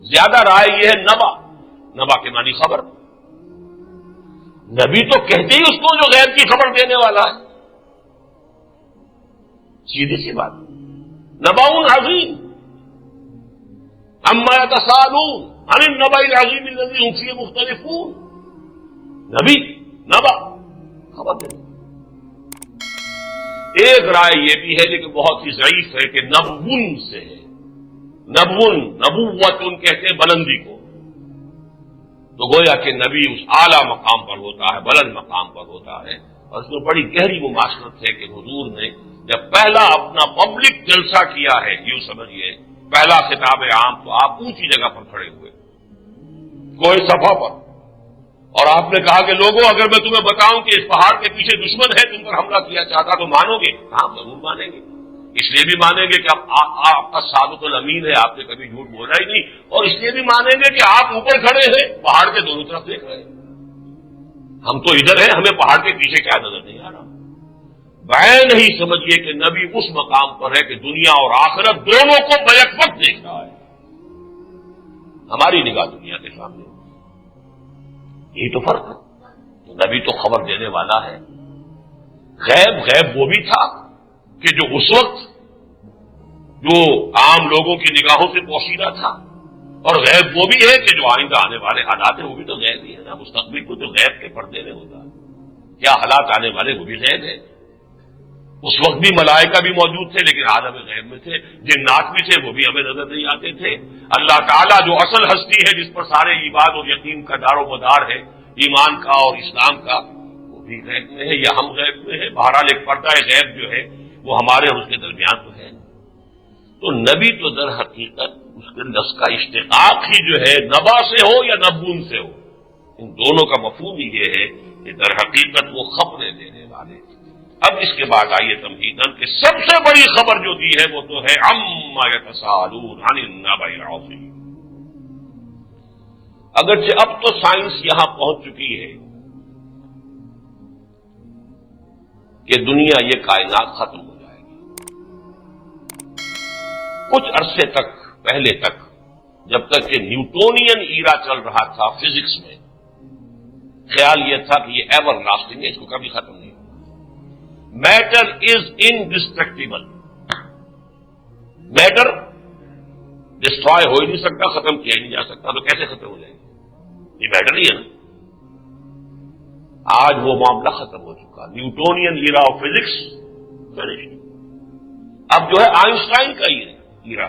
زیادہ رائے یہ ہے نبا کے معنی خبر. نبی تو کہتے ہی اس کو جو غیب کی خبر دینے والا ہے، سیدھی سی بات. نبأ عظیم عما یتساءلون عن النبأ العظیم الذی هم فیہ مختلفون. نبی نبا خبر دینے. ایک رائے یہ بھی ہے لیکن بہت ہی ضعیف ہے کہ نبون سے ہے. نبوت کہتے ہیں بلندی کو، تو گویا کہ نبی اس اعلیٰ مقام پر ہوتا ہے، بلند مقام پر ہوتا ہے. اور اس میں بڑی گہری مماثلت ہے کہ حضور نے جب پہلا اپنا پبلک جلسہ کیا ہے، یوں سمجھیے پہلا خطاب عام، تو آپ اونچی جگہ پر کھڑے ہوئے کوئی صفحہ پر، اور آپ نے کہا کہ لوگوں اگر میں تمہیں بتاؤں کہ اس پہاڑ کے پیچھے دشمن ہے تم پر حملہ کیا چاہتا تو مانو گے؟ ہاں ضرور مانیں گے. اس لیے بھی مانیں گے کہ آپ کا صادق الامین ہے، آپ نے کبھی جھوٹ بولا ہی نہیں، اور اس لیے بھی مانیں گے کہ آپ اوپر کھڑے ہیں پہاڑ کے دونوں طرف دیکھ رہے ہیں. ہم تو ادھر ہیں، ہمیں پہاڑ کے پیچھے کیا نظر نہیں آ رہا. بعین ہی سمجھیے کہ نبی اس مقام پر ہے کہ دنیا اور آخرت دونوں کو بیک وقت دیکھ رہا ہے. ہماری نگاہ دنیا کے سامنے، یہی تو فرق ہے. نبی تو خبر دینے والا ہے. غیب وہ بھی تھا کہ جو اس وقت جو عام لوگوں کی نگاہوں سے پوشیدہ تھا، اور غیب وہ بھی ہے کہ جو آئندہ آنے والے حالات ہیں وہ بھی تو غیب ہی ہے نا. مستقبل کو تو غیب کے پردے میں ہوتا ہے، کیا حالات آنے والے وہ بھی غیب ہے. اس وقت بھی ملائکہ بھی موجود تھے لیکن عالم غیب میں تھے، جنات بھی تھے وہ بھی ہمیں نظر نہیں آتے تھے. اللہ تعالیٰ جو اصل ہستی ہے جس پر سارے ایمان اور یقین کا دار و مدار ہے، ایمان کا اور اسلام کا، وہ بھی غیب میں ہے یا ہم غیب میں ہے. بہرحال ایک پردہ غیب جو ہے وہ ہمارے اور اس کے درمیان تو ہے. تو نبی تو در حقیقت اس کے لفظ کا اشتقاق ہی جو ہے نبا سے ہو یا نبون سے ہو، ان دونوں کا مفہوم ہی یہ ہے کہ در حقیقت وہ خبریں دینے والے. اب اس کے بعد آئیے تمہیداً کہ سب سے بڑی خبر جو دی ہے وہ تو ہے عما یتساءلون عن النبأ العظیم. اگرچہ اب تو سائنس یہاں پہنچ چکی ہے کہ دنیا یہ کائنات ختم ہو جائے گی. کچھ عرصے تک پہلے تک جب تک کہ نیوٹونین ایرا چل رہا تھا فزکس میں، خیال یہ تھا کہ یہ ایور لاسٹنگ ہے، اس کو کبھی ختم نہیں. Matter is indestructible. Matter destroy ہو ہی نہیں سکتا، ختم کیا ہی نہیں جا سکتا، تو کیسے ختم ہو جائے گی؟ یہ میٹر ہی ہے نا. آج وہ معاملہ ختم ہو چکا. Newtonian era of physics finish. اب جو ہے آئنسٹائن کا era.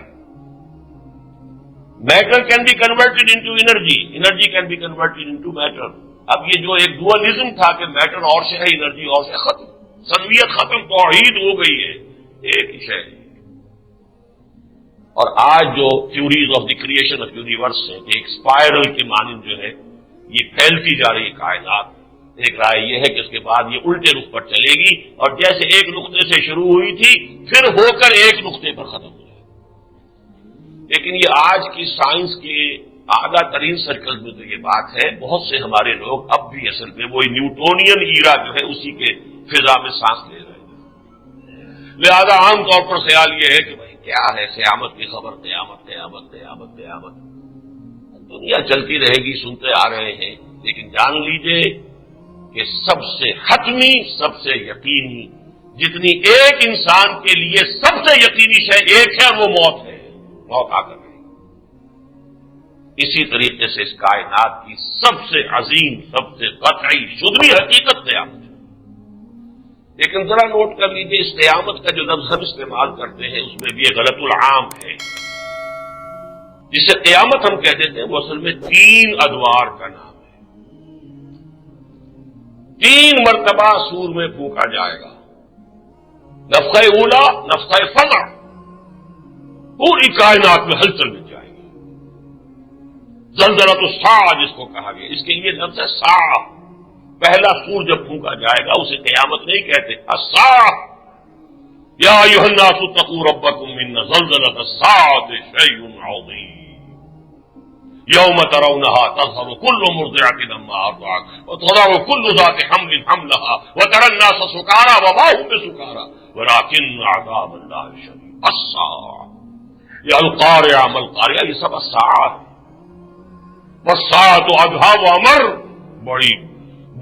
Matter can be converted into energy, energy can be converted into matter. اب یہ جو ایک ڈوئلزم تھا کہ میٹر اور سے ہے انرجی اور سے، ختم. سنویت ختم، توحید ہو گئی ہے، ایک ہی شے ہے۔ اور آج جو theories of the creation of universe ہے کہ ایک اسپائرل کی مانند جو ہے یہ پھیلتی جا رہی ہے کائنات، ایک رائے یہ ہے کہ اس کے بعد یہ الٹے رخ پر چلے گی اور جیسے ایک نقطے سے شروع ہوئی تھی پھر ہو کر ایک نقطے پر ختم ہو جائے۔ لیکن یہ آج کی سائنس کے اعلیٰ ترین سرکل میں تو یہ بات ہے، بہت سے ہمارے لوگ اب بھی اصل میں وہی نیوٹونین ایرا جو ہے اسی کے فضا میں سانس لے رہے ہیں۔ لہذا عام طور پر خیال یہ ہے کہ بھائی کیا ہے قیامت کی خبر، قیامت قیامت قیامت قیامت، دنیا چلتی رہے گی، سنتے آ رہے ہیں، لیکن جان لیجئے کہ سب سے حتمی، سب سے یقینی، جتنی ایک انسان کے لیے سب سے یقینی شے ایک ہے وہ موت ہے، موت آ کر رہے گی۔ اسی طریقے سے اس کائنات کی سب سے عظیم، سب سے قطعی شدوی حقیقت قیامت ہے۔ لیکن ذرا نوٹ کر لیجیے اس قیامت کا جو لفظ ہم استعمال کرتے ہیں اس میں بھی ایک غلط العام ہے۔ جسے قیامت ہم کہہ دیتے ہیں وہ اصل میں 3 ادوار کا نام ہے۔ 3 مرتبہ سور میں پھونکا جائے گا، نفخہ اولا، نفخہ فزع، پوری کائنات میں ہلچل مچ جائے گی۔ زلزلۃ الساعہ جس کو کہا گیا، اس کے لیے لفظ ہے ساعہ۔ پہلا سور جب پھونکا جائے گا اسے قیامت نہیں کہتے، الساعہ۔ یا ایھا الناس اتقوا ربکم ان زلزلۃ الساعۃ شیء عظیم یوم ترونها تظہر کل مرضعۃ عما ارضعت وتضع کل ذات حمل حملها وترى الناس سکارى وما هم بسکارى ولكن عذاب اللہ شدید۔ الساعہ یا القارعہ ما القارعہ، یہ سب الساعہ ہے۔ والساعۃ ادھیٰ وامر،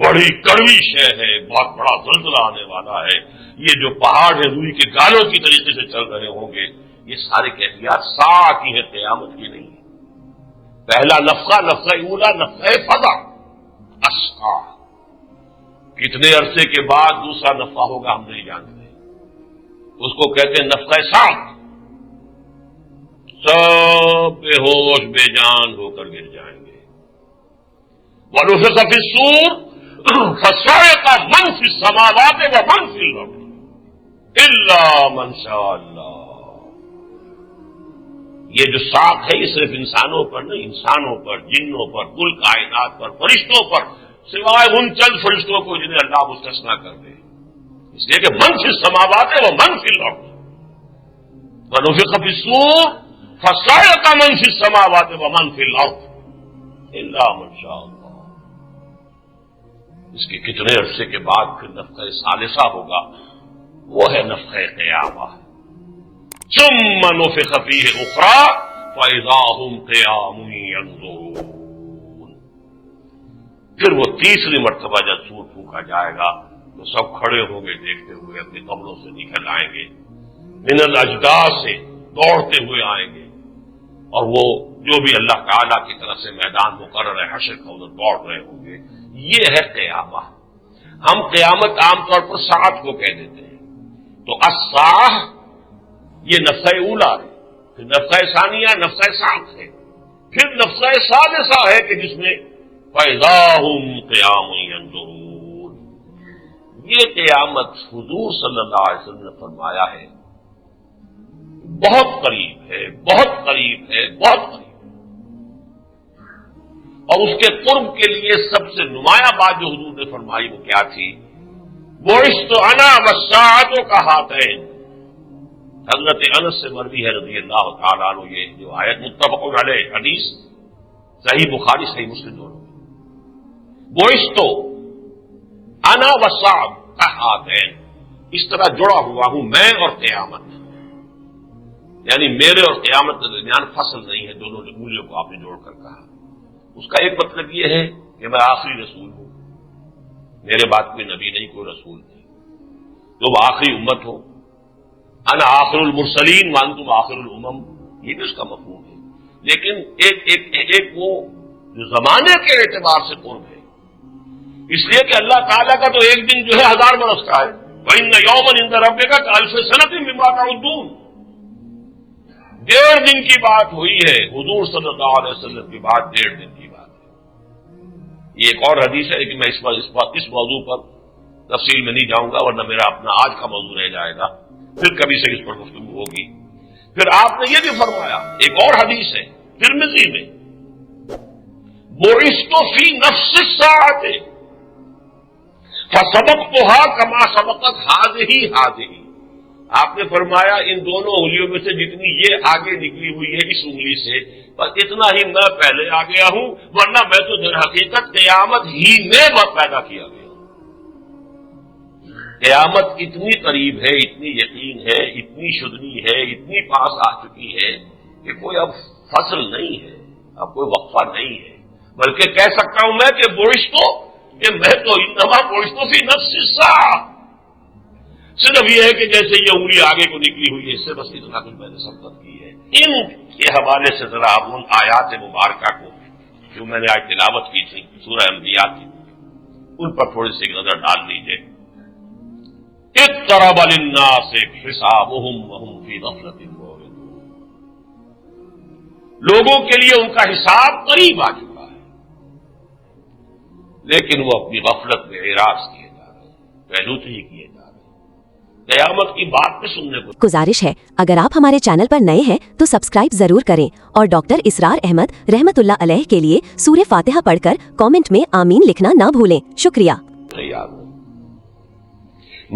بڑی کڑوی شے ہے، بہت بڑا زلزلہ آنے والا ہے۔ یہ جو پہاڑ ہے روئی کے گالوں کی طریقے سے چل رہے ہوں گے، یہ سارے کیفیات ساعہ کی ہے، قیامت کی نہیں ہے۔ پہلا نفخہ، نفخہ اولا، نفخہ فزع، الساعہ۔ کتنے عرصے کے بعد دوسرا نفخہ ہوگا ہم نہیں جانتے، اس کو کہتے ہیں نفخہ صعق۔ سب بے ہوش بے جان ہو کر گر جائیں گے۔ وَنُفِخَ فِي الصُّورِ فَصَعِقَ مَن فِي السَّمَاوَاتِ وَمَن فِي الْأَرْضِ إِلَّا مَن شَاءَ اللَّهُ۔ یہ جو صعق ہے یہ صرف انسانوں پر نہیں، انسانوں پر، جنوں پر، کل کائنات پر، فرشتوں پر، سوائے ان چند فرشتوں کو جنہیں اللہ مستثنیٰ کر دے، اس لیے کہ من فی السماوات ومن فی الارض۔ وَنُفِخَ فِي الصُّورِ فَصَعِقَ مَن فِي السَّمَاوَاتِ وَمَن فِي الْأَرْضِ إِلَّا مَن شَاءَ اللَّهُ۔ اس کے کتنے عرصے کے بعد پھر نفخہ ثالثہ ہوگا، وہ ہے نفخہ قیامہ۔ ثم نفخ فیہ اخری فاذا هم قیام ینظرون۔ پھر وہ تیسری مرتبہ جب سور پھونکا جائے گا تو سب کھڑے ہوں گے دیکھتے ہوئے، اپنی قبروں سے نکل آئیں گے، من الاجداث سے دوڑتے ہوئے آئیں گے، اور وہ جو بھی اللہ تعالیٰ کی طرف سے میدان مقرر ہے حشر کا ادھر دوڑ رہے ہوں گے۔ یہ ہے قیامہ۔ ہم قیامت عام طور پر ساعت کو کہہ دیتے ہیں، تو الساعہ یہ نفخہ اولا ہے، پھر نفخہ ثانیہ نفخہ صعق ہے، پھر نفخہ ثالثہ ہے کہ جس میں فاذا هم قیام ینظرون۔ یہ قیامت حضور صلی اللہ علیہ وسلم نے فرمایا ہے بہت قریب ہے، بہت قریب ہے، بہت قریب۔ اور اس کے قرب کے لیے سب سے نمایاں بات جو حضور نے فرمائی وہ کیا تھی؟ بعثت انا والساعۃ کہاتین۔ حضرت انس سے مروی ہے رضی اللہ تعالیٰ عنہ، یہ جو آیت متفق علیہ حدیث، صحیح بخاری صحیح مسلم دونوں۔ بعثت انا والساعۃ کہاتین، اس طرح جڑا ہوا ہوں میں اور قیامت، یعنی میرے اور قیامت کے درمیان فصل نہیں ہے، دونوں جملوں کو آپ نے جوڑ کر کہا۔ اس کا ایک مطلب یہ ہے کہ میں آخری رسول ہوں، میرے بعد کوئی نبی نہیں، کوئی رسول نہیں، تم آخری امت ہو، انا آخر المرسلین وانتم آخر الامم، یہ بھی اس کا مفہوم ہے۔ لیکن ایک وہ جو زمانے کے اعتبار سے قرب ہے، اس لیے کہ اللہ تعالیٰ کا تو ایک دن جو ہے 1000 برس کا ہے، وَإِنَّ يَوْمًا عِندَ رَبِّكَ كَأَلْفِ سَنَةٍ مِّمَّا تَعُدُّونَ۔ 1.5 دن کی بات ہوئی ہے، حضور صلی اللہ علیہ وسلم کی بات 1.5 دن کی بات ہے۔ یہ ایک اور حدیث ہے کہ میں اس موضوع پر تفصیل میں نہیں جاؤں گا ورنہ میرا اپنا آج کا موضوع رہ جائے گا، پھر کبھی سے اس پر گفتگو ہوگی۔ پھر آپ نے یہ بھی فرمایا، ایک اور حدیث ہے ترمذی میں، بعثت فی نفس الساعۃ فسبقتها کما سبقت هذه، آپ نے فرمایا ان دونوں انگلیوں میں سے جتنی یہ آگے نکلی ہوئی ہے اس انگلی سے، بس اتنا ہی میں پہلے آ گیا ہوں، ورنہ میں تو در حقیقت قیامت ہی میں پیدا کیا گیا ہوں۔ قیامت اتنی قریب ہے، اتنی یقین ہے، اتنی شدنی ہے، اتنی پاس آ چکی ہے کہ کوئی اب فصل نہیں ہے، اب کوئی وقفہ نہیں ہے، بلکہ کہہ سکتا ہوں میں کہ بعثت، کہ میں تو انما بعثت فی نفس الساعۃ، صرف یہ ہے کہ جیسے یہ انگلی آگے کو نکلی ہوئی ہے، اس سے بس اتنا کچھ میں نے سبقت کی ہے۔ ان کے حوالے سے ذرا آپ ان آیات مبارکہ کو جو میں نے آج تلاوت کی تھی سورہ انبیاء کی، ان پر تھوڑی سی نظر ڈال لیجیے۔ اقترب للناس حسابهم وهم فی غفلۃ معرضون، لوگوں کے لیے ان کا حساب قریب آ چکا ہے، لیکن وہ اپنی غفلت میں اعراض کیے جا رہے ہیں، پہلوتے ہی کیے جا رہے ہیں، قیامت کی بات پہ سننے کو۔ گزارش ہے اگر آپ ہمارے چینل پر نئے ہیں تو سبسکرائب ضرور کریں اور ڈاکٹر اسرار احمد رحمت اللہ علیہ کے لیے سورہ فاتحہ پڑھ کر کامنٹ میں آمین لکھنا نہ بھولیں۔ شکریہ۔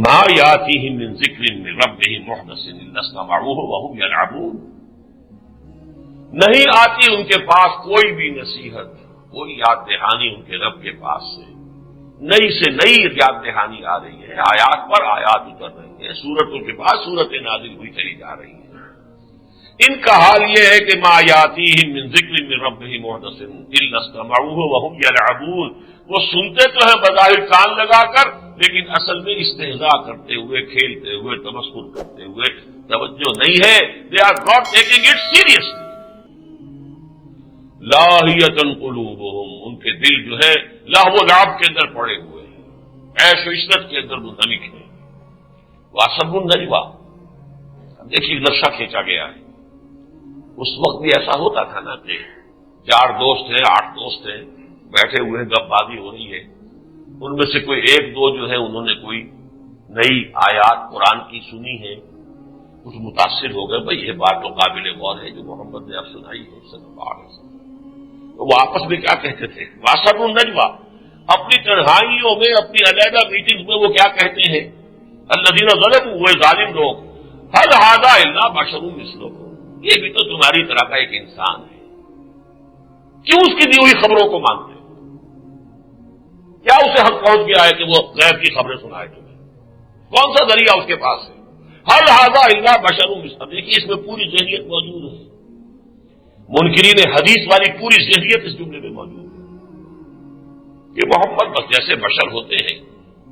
ما یاتیہم من ذکر من ربہم محدث الا استمعوہ وہم یلعبون، نہیں آتی ان کے پاس کوئی بھی نصیحت، کوئی یاد دہانی ان کے رب کے پاس سے، نئی سے نئی یاد دہانی آ رہی ہے، آیات پر آیات اتر رہی ہیں، سورتوں کے بعد سورتیں نازل ہوئی چلی جا رہی ہیں۔ ان کا حال یہ ہے کہ ما یاتیہم من ذکر من ربہم محدث الا استمعوہ وہم یلعبون، وہ سنتے تو ہیں بظاہر کان لگا کر، لیکن اصل میں استہزاء کرتے ہوئے، کھیلتے ہوئے، تمسخر کرتے ہوئے، توجہ نہیں ہے، they are not taking it seriously. لاہیۃ قلوبہم، ان کے دل جو ہے لہو و لعب کے اندر پڑے ہوئے ہیں، عیش و عشرت کے اندر منہمک ہیں۔ واسب النجویٰ، دیکھیے نقشہ کھینچا گیا ہے، اس وقت بھی ایسا ہوتا تھا نا کہ 4 دوست ہیں، 8 دوست ہیں، بیٹھے ہوئے ہیں، گپ بازی ہو رہی ہے، ان میں سے کوئی 1-2 جو ہے انہوں نے کوئی نئی آیات قرآن کی سنی ہے، کچھ متاثر ہو گئے، بھئی یہ بات تو قابل غور ہے جو محمد نے اب سنائی ہے صلی اللہ علیہ وسلم۔ تو وہ آپس میں کیا کہتے تھے؟ واسر النجویٰ، اپنی تنہائیوں میں، اپنی علیحدہ میٹنگ میں وہ کیا کہتے ہیں؟ الذین ظلموا، وہ ظالم لوگ، هل هذا الا بشر مثلکم، یہ بھی تو تمہاری طرح کا ایک انسان ہے، کیوں اس کی دی ہوئی خبروں کو مانتے؟ کیا اسے حق پہنچ گیا ہے کہ وہ غیب کی خبریں سنائے تمہیں؟ کون سا ذریعہ اس کے پاس ہے؟ هل هذا الا بشر مثلکم، دیکھیے اس میں پوری ذہنیت موجود ہے، منکرین حدیث والی پوری ذہنیت اس جملے میں موجود ہے کہ محمد بس جیسے بشر ہوتے ہیں،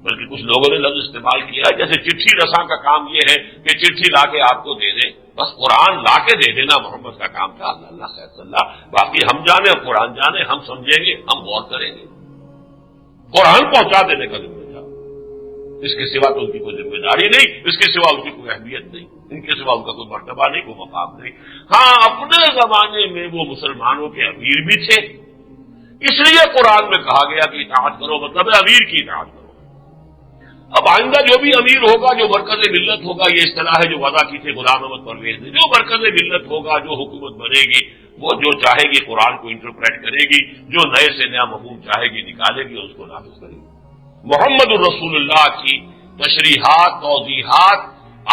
بلکہ کچھ لوگوں نے لفظ استعمال کیا ہے جیسے چٹھی رساں کا کام یہ ہے کہ چٹھی لا کے آپ کو دے دیں، بس قرآن لا کے دے دینا محمد کا کام تھا، اللہ خیر اللہ، باقی ہم جانے قرآن جانے، ہم سمجھیں گے، ہم غور کریں گے، قرآن پہنچا دینے کا ذمہ تھا، اس کے سوا تو ان کی کوئی ذمہ داری نہیں، اس کے سوا ان کی کوئی اہمیت نہیں، ان کے سوا ان کا کوئی مرتبہ نہیں، کوئی مقام نہیں۔ ہاں اپنے زمانے میں وہ مسلمانوں کے امیر بھی تھے، اس لیے قرآن میں کہا گیا کہ اطاعت کرو، مطلب ہے امیر کی اطاعت کرو۔ اب آئندہ جو بھی امیر ہوگا، جو مرکز ملت ہوگا، یہ اصطلاح ہے جو وضع کی تھی غلام احمد پرویز نے، جو مرکز ملت ہوگا، جو حکومت بنے گی، وہ جو چاہے گی قرآن کو انٹرپریٹ کرے گی، جو نئے سے نیا مفہوم چاہے گی نکالے گی اور اس کو نافذ کرے گی۔ محمد الرسول اللہ کی تشریحات، توضیحات،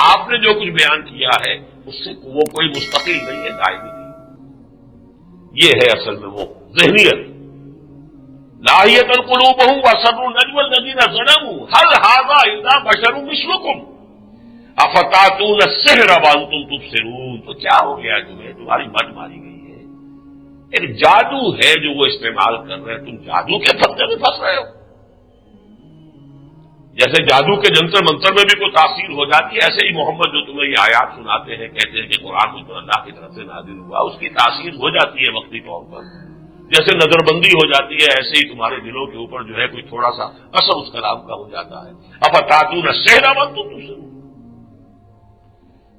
آپ نے جو کچھ بیان کیا ہے اس سے وہ کوئی مستقل نہیں ہے، دائمی نہیں، یہ ہے اصل میں وہ ذہنیت۔ لاہیۃ قلوبہم واسروا النجوى الذین ظلموا هل هذا الا بشر مثلکم افتاتون السحر وانتم تبصرون، تو کیا ہو گیا تمہیں؟ تمہاری مت ماری گئی ہے، ایک جادو ہے جو وہ استعمال کر رہے ہیں، تم جادو کے پھندے میں پھنس رہے ہو۔ جیسے جادو کے جنتر منتر میں بھی کوئی تاثیر ہو جاتی ہے، ایسے ہی محمد جو تمہیں یہ آیات سناتے ہیں، کہتے ہیں کہ قرآن تو اللہ کی طرف سے نازل ہوا، اس کی تاثیر ہو جاتی ہے وقتی طور پر، جیسے نظر بندی ہو جاتی ہے، ایسے ہی تمہارے دلوں کے اوپر جو ہے کوئی تھوڑا سا اثر اس کلام کا ہو جاتا ہے۔ افتاتون السحر وانتم تبصرون،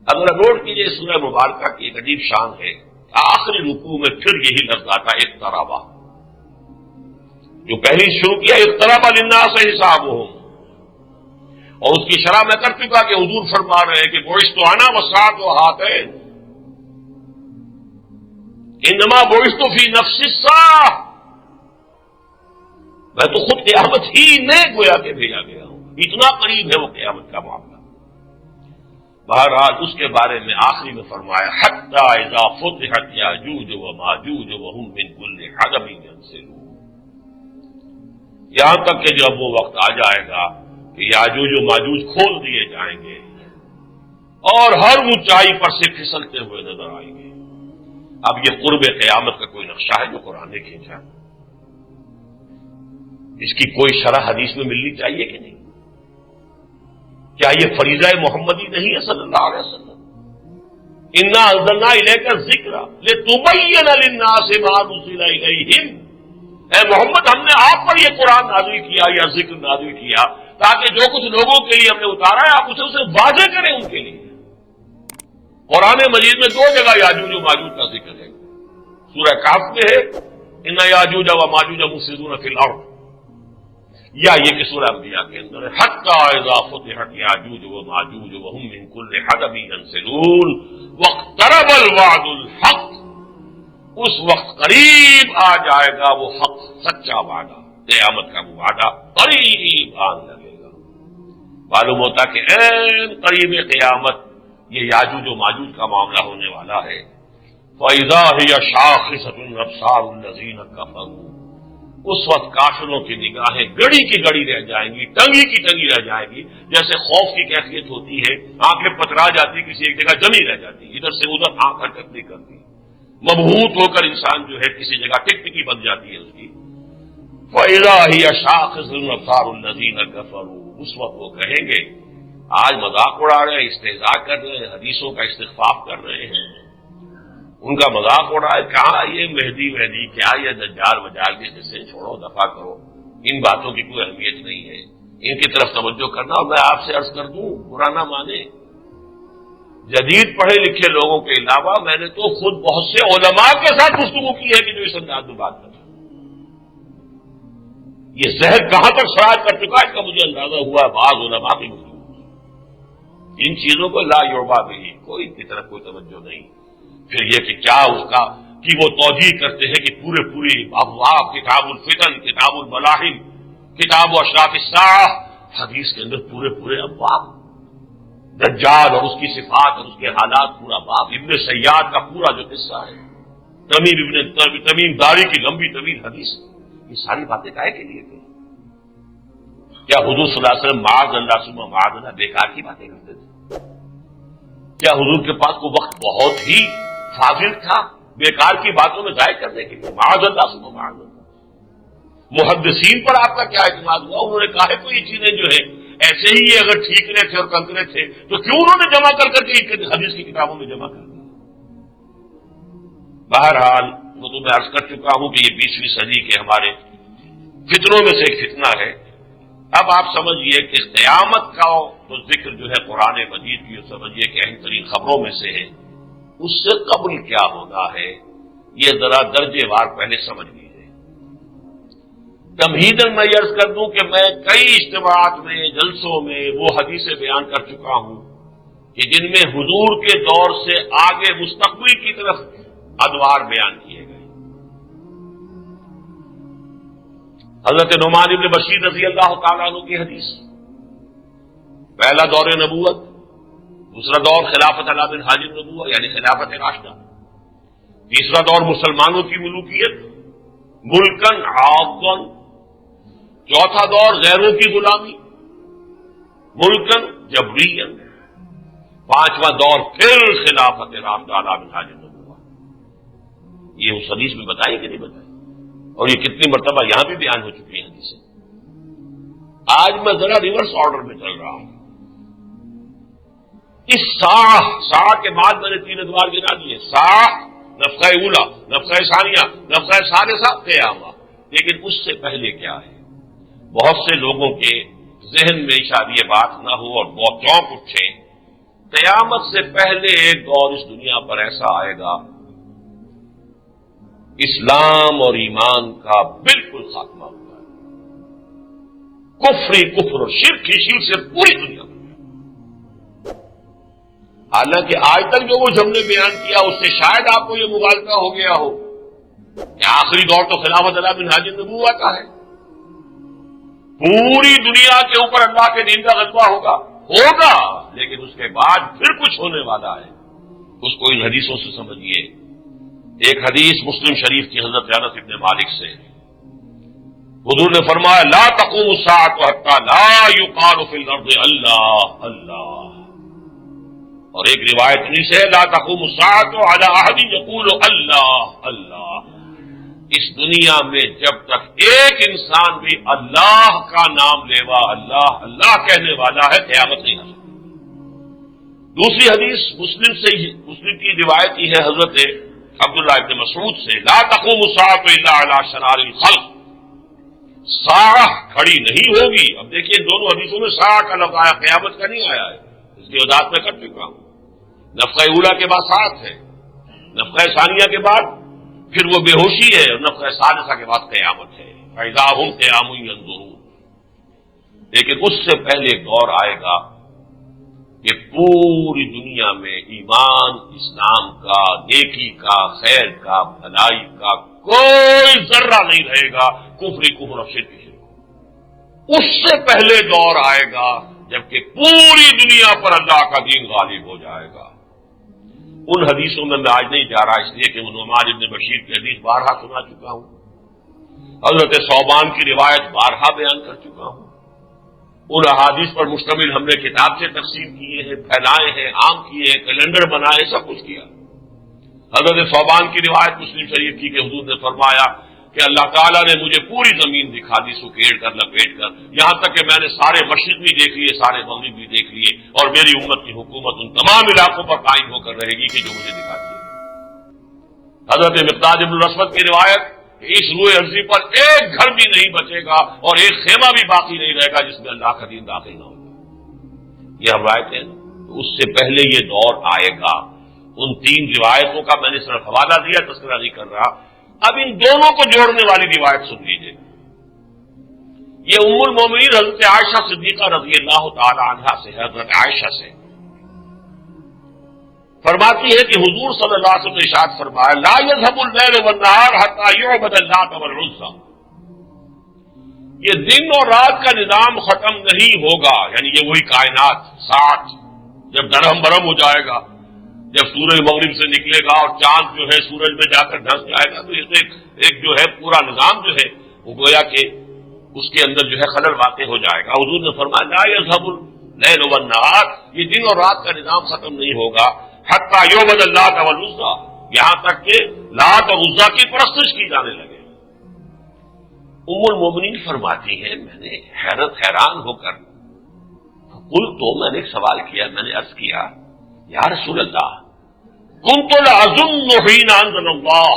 اگر نوٹ کیجیے سورہ مبارکہ کی ایک عجیب شان ہے، آخری رکوع میں پھر یہی لفظ آتا ہے اقتربا، جو پہلی شروع کیا اقترب للناس حسابہم، اور اس کی شرح میں کر چکا کہ حضور فرما رہے ہیں کہ بعثت انا والساعۃ ہاتین، انما بعثت فی نفس الساعۃ، میں تو خود قیامت ہی میں گویا کہ بھیجا گیا ہوں، اتنا قریب ہے وہ قیامت کا معاملہ۔ بہرحال اس کے بارے میں آخری میں فرمایا حتی اذا فتحت یاجوج و ماجوج وهم من کل حدب ینسلون، یہاں تک کہ جب وہ وقت آ جائے گا کہ یاجوج و ماجوج کھول دیے جائیں گے اور ہر اونچائی پر سے پھسلتے ہوئے نظر آئیں گے۔ اب یہ قرب قیامت کا کوئی نقشہ ہے جو قرآن نے کھینچا، اس کی کوئی شرح حدیث میں ملنی چاہیے کہ نہیں؟ کیا یہ فریضہ محمدی نہیں ہے صلی اللہ علیہ وسلم؟ انا انزلنا الیک الذکر لتبین للناس ما نزل الیہم، اے محمد ہم نے آپ پر یہ قرآن نازل کیا یا ذکر نازل کیا تاکہ جو کچھ لوگوں کے لیے ہم نے اتارا ہے آپ اسے واضح کریں ان کے لیے۔ قرآن مجید میں 2 جگہ یاجوج و ماجوج کا ذکر ہے، سورہ کہف میں ہے ان یاجوج و ماجوج مفسدون فی الارض، یا یہ کہ سورہ انبیاء کے اندر ہے حتی اذا فتحت یاجوج و ماجوج وهم من کل حدب ینسلون واقترب الوعد الحق، اس وقت قریب آ جائے گا وہ حق سچا وعدہ، قیامت کا وہ وعدہ قریب آنے لگے گا۔ معلوم ہوتا کہ عین قریب قیامت یہ یاجوج و ماجوج کا معاملہ ہونے والا ہے۔ فَإِذَا هِيَ شَاخِصَةٌ أَبْصَارُ الَّذِينَ كَفَرُوا، اس وقت کافروں کی نگاہیں گڑی کی گڑی رہ جائیں گی، ٹنگی کی ٹنگی رہ جائیں گی، جیسے خوف کی کیفیت ہوتی ہے، آنکھیں پترا جاتی، کسی ایک جگہ جمی رہ جاتی، ادھر سے ادھر آنکھ حرکت نہیں کرتی، مبہوت ہو کر انسان جو ہے کسی جگہ ٹکٹکی بن جاتی ہے اس کی۔ فَإِذَا هِيَ شَاخِصَةٌ أَبْصَارُ الَّذِينَ كَفَرُوا، اس وقت وہ کہیں گے، آج مذاق اڑا رہے ہیں، استہزاء کر رہے ہیں، حدیثوں کا استخفاف کر رہے ہیں، ان کا مذاق اڑا ہے، کہاں یہ مہدی کیا یہ دجال وجال کے قصے چھوڑو، دفع کرو، ان باتوں کی کوئی اہمیت نہیں ہے، ان کی طرف توجہ کرنا۔ اور میں آپ سے عرض کر دوں، برا نہ مانے، جدید پڑھے لکھے لوگوں کے علاوہ میں نے تو خود بہت سے علماء کے ساتھ گفتگو کی ہے کہ جو اس انداز میں بات کرتے ہیں، یہ زہر کہاں تک سرایت کر چکا ہے اس کا مجھے اندازہ ہوا ہے بعض علماء کی گفتگو، ان چیزوں کو لا یعبا بھی، کوئی کی طرف کوئی توجہ نہیں۔ پھر یہ کہ کیا اس کا کہ وہ توجیہ کرتے ہیں کہ پوری ابواب، کتاب الفتن، کتاب الملاحم، کتاب اشراط الساعہ، حدیث کے اندر پورے ابواب، دجال اور اس کی صفات اور اس کے حالات پورا باب، ابن سیاد کا پورا جو قصہ ہے، تمیم داری کی لمبی طویل حدیث، یہ ساری باتیں کاہے کے لیے تھیں؟ کیا حضور صلی اللہ علیہ وسلم معاذ اللہ ثم معاذ اللہ بیکار کی باتیں کرتے تھے؟ کیا حضور کے پاس کو وقت بہت ہی فاضل تھا بیکار کی باتوں میں ضائع کرنے کے لیے؟ معاذ اللہ ثم معاذ اللہ۔ محدثین پر آپ کا کیا اعتماد ہوا؟ انہوں نے کہا ہے کوئی یہ چیزیں جو ہے ایسے ہی یہ اگر ٹھیکرے تھے اور کنکرے تھے تو کیوں انہوں نے جمع کر کے حدیث کی کتابوں میں جمع کر دیا؟ بہرحال وہ تو میں عرض کر چکا ہوں کہ یہ 20ویں صدی کے ہمارے فتنوں میں سے ایک فتنہ ہے۔ اب آپ سمجھیے کہ قیامت کا تو ذکر جو ہے قرآن مجید کی، سمجھیے کہ اہم ترین خبروں میں سے ہے، اس سے قبل کیا ہونا ہے یہ ذرا درجے وار پہلے سمجھ لیجیے۔ تمہیداً میں یہ عرض کر دوں کہ میں کئی اجتماعات میں، جلسوں میں وہ حدیثیں بیان کر چکا ہوں کہ جن میں حضور کے دور سے آگے مستقبل کی طرف ادوار بیان کیے گئے۔ حضرت نعمان بن بشیر رضی اللہ تعالیٰ عنہ کی حدیث، پہلا دور نبوت، دوسرا دور خلافت علی بن حاج النبوہ یعنی خلافت راشدہ، تیسرا دور مسلمانوں کی ملوکیت ملکن عاضن، چوتھا دور غیروں کی غلامی ملکن جبرین، پانچواں دور پھر خلافت راشدہ علی بن حاج النبوہ۔ یہ اس حدیث میں بتائی کہ نہیں بتائی؟ اور یہ کتنی مرتبہ یہاں بھی بیان ہو چکی ہیں حدیثیں۔ آج میں ذرا ریورس آرڈر میں چل رہا ہوں۔ اس سا کے بعد میں نے 3 ادوار گنا دیے، سا، نفخہ اولا، نفخہ ثانیہ، نفخہ ثالثہ، قیامہ۔ لیکن اس سے پہلے کیا ہے؟ بہت سے لوگوں کے ذہن میں شاید یہ بات نہ ہو اور بہت چونک اٹھے، قیامت سے پہلے ایک دور اس دنیا پر ایسا آئے گا اسلام اور ایمان کا بالکل خاتمہ ہوگا، کفر کفر اور شرک ہی شرک سے پوری دنیا میں. حالانکہ آج تک جو کچھ ہم نے بیان کیا اس سے شاید آپ کو یہ مغالطہ ہو گیا ہو کہ آخری دور تو خلافت علی منہاج النبوہ کا ہے، پوری دنیا کے اوپر اللہ کے دین کا غلبہ ہوگا، لیکن اس کے بعد پھر کچھ ہونے والا ہے. اس کو ان حدیثوں سے سمجھیے. ایک حدیث مسلم شریف کی حضرت انس بن مالک سے، حضور نے فرمایا لا تقوم الساعة حتى لا يقال في الارض اللہ اللہ. اور ایک روایت انہی سے لا تقوم الساعة على احد يقول اللہ اللہ. اس دنیا میں جب تک ایک انسان بھی اللہ کا نام لیوا، اللہ اللہ کہنے والا ہے، قیامت نہیں آ سکتی. دوسری حدیث مسلم کی روایت ہی ہے حضرت عبداللہ ابن مسعود سے لا تقوم الساعة الا على شرار الخلق. ساعہ کھڑی نہیں ہوگی. اب دیکھیے دونوں حدیثوں میں ساعہ کا لفظ آیا، قیامت کا نہیں آیا ہے. اس کی وضاحت میں کر چکا ہوں. نفخہ اولیٰ کے بعد ساعت ہے، نفخہ ثانیہ کے بعد پھر وہ بے ہوشی ہے، اور نفخہ ثالثہ کے بعد قیامت ہے. فإذا هم قیام ينظرون. لیکن اس سے پہلے ایک دور آئے گا کہ پوری دنیا میں ایمان اسلام کا، نیکی کا، خیر کا، بھلائی کا کوئی ذرہ نہیں رہے گا، کفر کفر اور شرک شرک. اس سے پہلے دور آئے گا جبکہ پوری دنیا پر اللہ کا دین غالب ہو جائے گا. ان حدیثوں میں آج نہیں جا رہا، اس لیے کہ نعمان ابن بشیر کی حدیث بارہا سنا چکا ہوں، حضرت ثوبان کی روایت بارہا بیان کر چکا ہوں. ان احادیث پر مشتمل ہم نے کتاب سے تقسیم کیے ہیں، پھیلائے ہیں، عام کیے ہیں، کیلنڈر بنائے، سب کچھ کیا. حضرت ثوبان کی روایت مسلم شریف کی کہ حضور نے فرمایا کہ اللہ تعالیٰ نے مجھے پوری زمین دکھا دی سکیڑ کر، لپیٹ کر، یہاں تک کہ میں نے سارے مشرق بھی دیکھ لیے، سارے مغرب بھی دیکھ لیے، اور میری امت کی حکومت ان تمام علاقوں پر قائم ہو کر رہے گی کہ جو مجھے دکھا دیے. حضرت مقداد بن الاسود کی روایت، اس روئے ارضی پر ایک گھر بھی نہیں بچے گا اور ایک خیمہ بھی باقی نہیں رہے گا جس میں اللہ کا دین داخل نہ ہوگا. یہ روایتیں اس سے پہلے یہ دور آئے گا. ان تین روایتوں کا میں نے صرف حوالہ دیا، تذکرہ نہیں کر رہا. اب ان دونوں کو جوڑنے والی روایت سن لیجیے. یہ ام المومنین حضرت عائشہ صدیقہ رضی اللہ تعالی عنہا سے، حضرت عائشہ سے فرماتی ہے کہ حضور صلی اللہ علیہ وسلم نے ارشاد فرمایا لا يذهب الليل والنهار حتى يعبد اللات والعزى. یہ دن اور رات کا نظام ختم نہیں ہوگا، یعنی یہ وہی کائنات ساتھ جب درہم برہم ہو جائے گا، جب سورج مغرب سے نکلے گا اور چاند جو ہے سورج میں جا کر ڈھس جائے گا، تو اس ایک جو ہے پورا نظام جو ہے وہ گویا کہ اس کے اندر جو ہے خلل واقع ہو جائے گا. حضور نے فرمایا لا يذهب الليل والنهار، یہ دن اور رات کا نظام ختم نہیں ہوگا حتی یعبد اللات والعزى، یہاں تک کہ لات اور عزیٰ کی پرستش کی جانے لگے. ام المومنین فرماتی ہے میں نے حیران ہو کر میں نے ایک سوال کیا، میں نے عرض کیا یا رسول اللہ كنت لأظن حين أنزل الله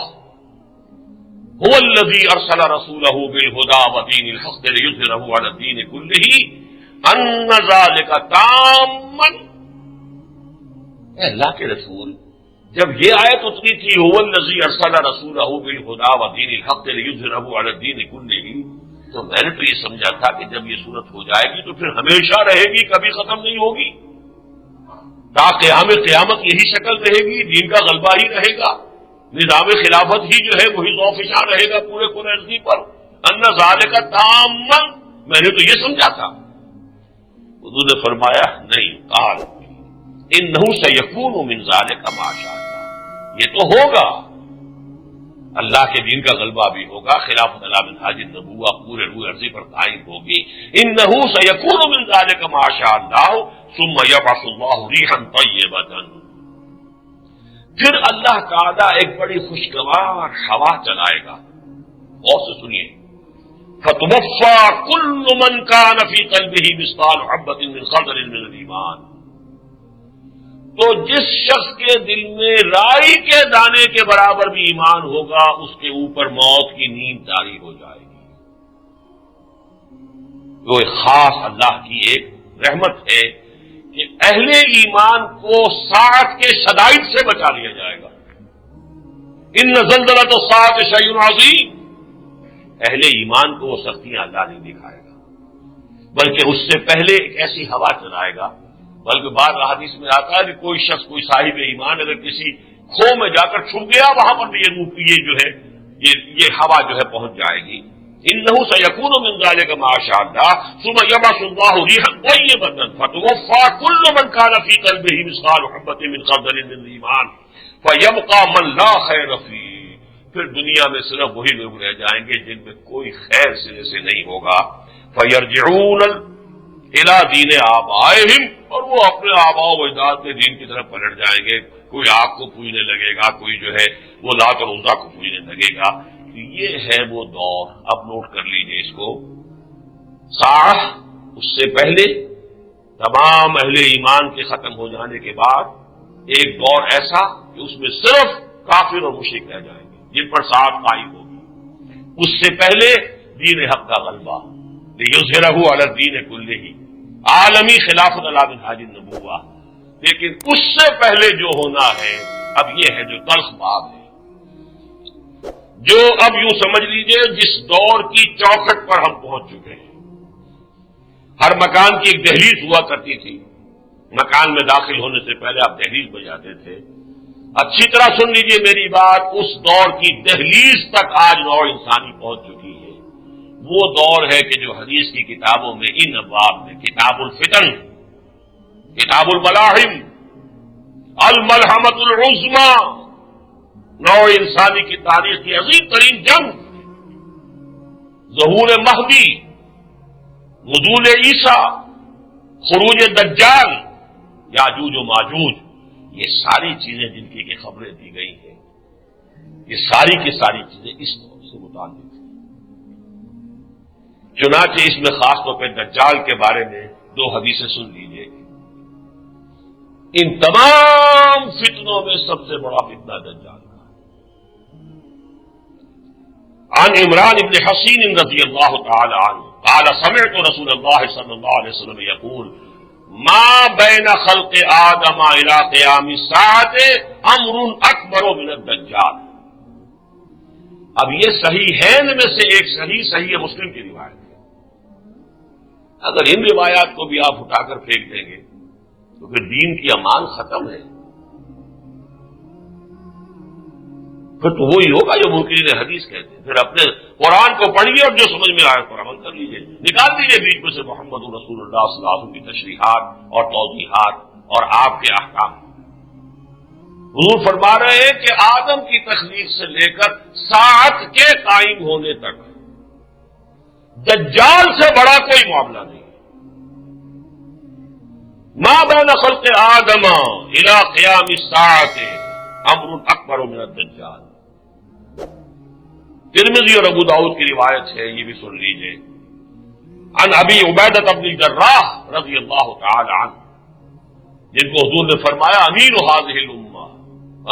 هو الذي أرسل رسوله بالهدى ودين الحق ليظهره على الدين كله أن ذلك تاما. اے اللہ کے رسول، جب یہ آیت اتری تھی هو الذي أرسل رسوله بالهدى ودين الحق ليظهره على الدين كله، تو میں نے تو یہ سمجھا تھا کہ جب یہ صورت ہو جائے گی تو پھر ہمیشہ رہے گی، کبھی ختم نہیں ہوگی، تا قیامت یہی شکل رہے گی، دین کا غلبہ ہی رہے گا، نظام خلافت ہی جو ہے وہی ذوفشان رہے گا پورے ارضی پر. ان ذالک تاما، میں نے تو یہ سمجھا تھا. حضور نے فرمایا نہیں، قال انہ سیکون من ذالک ما شاء اللہ، یہ تو ہوگا، اللہ کے دین کا غلبہ بھی ہوگا، خلافت علی منہاج النبوہ پورے روئے ارضی پر قائم ہوگی. انہ سیکون من ذالک ما شاء اللہ ثم یبعث اللہ ریحا طیبۃ، پھر اللہ تعالیٰ ایک بڑی خوشگوار ہوا چلائے گا. غور سے سنیے، فتوفی کل من کان فی قلبہ مثقال حبۃ من خردل من الایمان، تو جس شخص کے دل میں رائی کے دانے کے برابر بھی ایمان ہوگا اس کے اوپر موت کی نیند طاری ہو جائے گی. وہ ایک خاص اللہ کی ایک رحمت ہے کہ اہل ایمان کو ساعت کے شدائد سے بچا لیا جائے گا. ان زلزلۃ الساعۃ شیء عظیم، اہل ایمان کو وہ سختیاں اللہ نہیں دکھائے گا. بلکہ اس سے پہلے ایک ایسی ہوا چلائے گا، بلکہ بعض احادیث میں آتا ہے کہ کوئی شخص، کوئی صاحب ایمان اگر کسی کھو میں جا کر چھپ گیا، وہاں پر بھی یہ جو ہے یہ ہوا جو ہے پہنچ جائے گی۔ انه سيكون من ذلك ما شاء الله ثم يبعث الله ريحا طيبة فتوفى كل من كان في قلبه مثقال حبة من خردل من ایمان فيبقى من لا خير فيه، پھر دنیا میں صرف وہی لوگ رہ جائیں گے جن میں کوئی خیر سرے سے نہیں ہوگا۔ فيرجعون الى دین آبائهم، اور وہ اپنے آباء و اجداد کے دین کی طرف پلٹ جائیں گے۔ کوئی آگ کو پوجنے لگے گا، کوئی جو ہے وہ لات اور عزا کو پوجنے لگے گا۔ یہ ہے وہ دور، اب نوٹ کر لیجئے اس کو۔ ساعہ، اس سے پہلے تمام اہل ایمان کے ختم ہو جانے کے بعد ایک دور ایسا کہ اس میں صرف کافر اور مشرک رہ جائیں گے جن پر ساعت قائم ہوگی۔ اس سے پہلے دین حق کا غلبہ، لیظہرہ علی الدین کلہ، عالمی خلافت علی منہاج النبوہ۔ لیکن اس سے پہلے جو ہونا ہے اب یہ ہے جو تلخ بات ہے، جو اب یوں سمجھ لیجئے جس دور کی چوکھٹ پر ہم پہنچ چکے ہیں۔ ہر مکان کی ایک دہلیز ہوا کرتی تھی، مکان میں داخل ہونے سے پہلے آپ دہلیز پہ جاتے تھے۔ اچھی طرح سن لیجئے میری بات، اس دور کی دہلیز تک آج نوع انسانی پہنچ چکی ہے۔ وہ دور ہے کہ جو حدیث کی کتابوں میں ان ابواب میں کتاب الفتن، کتاب الملاحم، الملحمۃ العظمی، نوع انسانی کی تاریخ کی عظیم ترین جنگ، ظہور مہدی، نزول عیسیٰ، خروج دجال، یاجوج و ماجوج، یہ ساری چیزیں جن کی کہ خبریں دی گئی ہیں، یہ ساری کی ساری چیزیں اس دور سے متعلق ہیں۔ چنانچہ اس میں خاص طور پہ دجال کے بارے میں 2 حدیثیں سن لیجیے۔ ان تمام فتنوں میں سب سے بڑا فتنہ دجال کا۔ عن عمران بن حسین رضی اللہ تعالی عنہ قال سمعت رسول اللہ صلی اللہ علیہ وسلم یقول ما بین خلق آدم الى قیام الساعۃ امر اکبر من الدجال۔ اب یہ صحیحین میں سے ایک صحیح مسلم کی روایت ہے۔ اگر ان روایات کو بھی آپ اٹھا کر پھینک دیں گے تو پھر دین کی امان ختم ہے، پھر تو وہی ہوگا جو منکرین حدیث کہتے ہیں۔ پھر اپنے قرآن کو پڑھیے اور جو سمجھ میں آئے پر عمل کر لیجیے، نکال دیجیے بیچ میں سے محمد رسول اللہ صلی اللہ علیہ وسلم کی تشریحات اور توضیحات اور آپ کے احکام۔ حضور فرما رہے ہیں کہ آدم کی تخلیق سے لے کر ساعت کے قائم ہونے تک دجال سے بڑا کوئی معاملہ نہیں۔ ما بین خلق آدم الى قیام الساعۃ امر اکبر من الدجال۔ ترمذی اور ابو داؤد کی روایت ہے، یہ بھی سن لیجئے۔ عن ابی عبیدہ بن الجراح رضی اللہ تعالی عنہ، جن کو حضور نے فرمایا امیر هذه الامہ،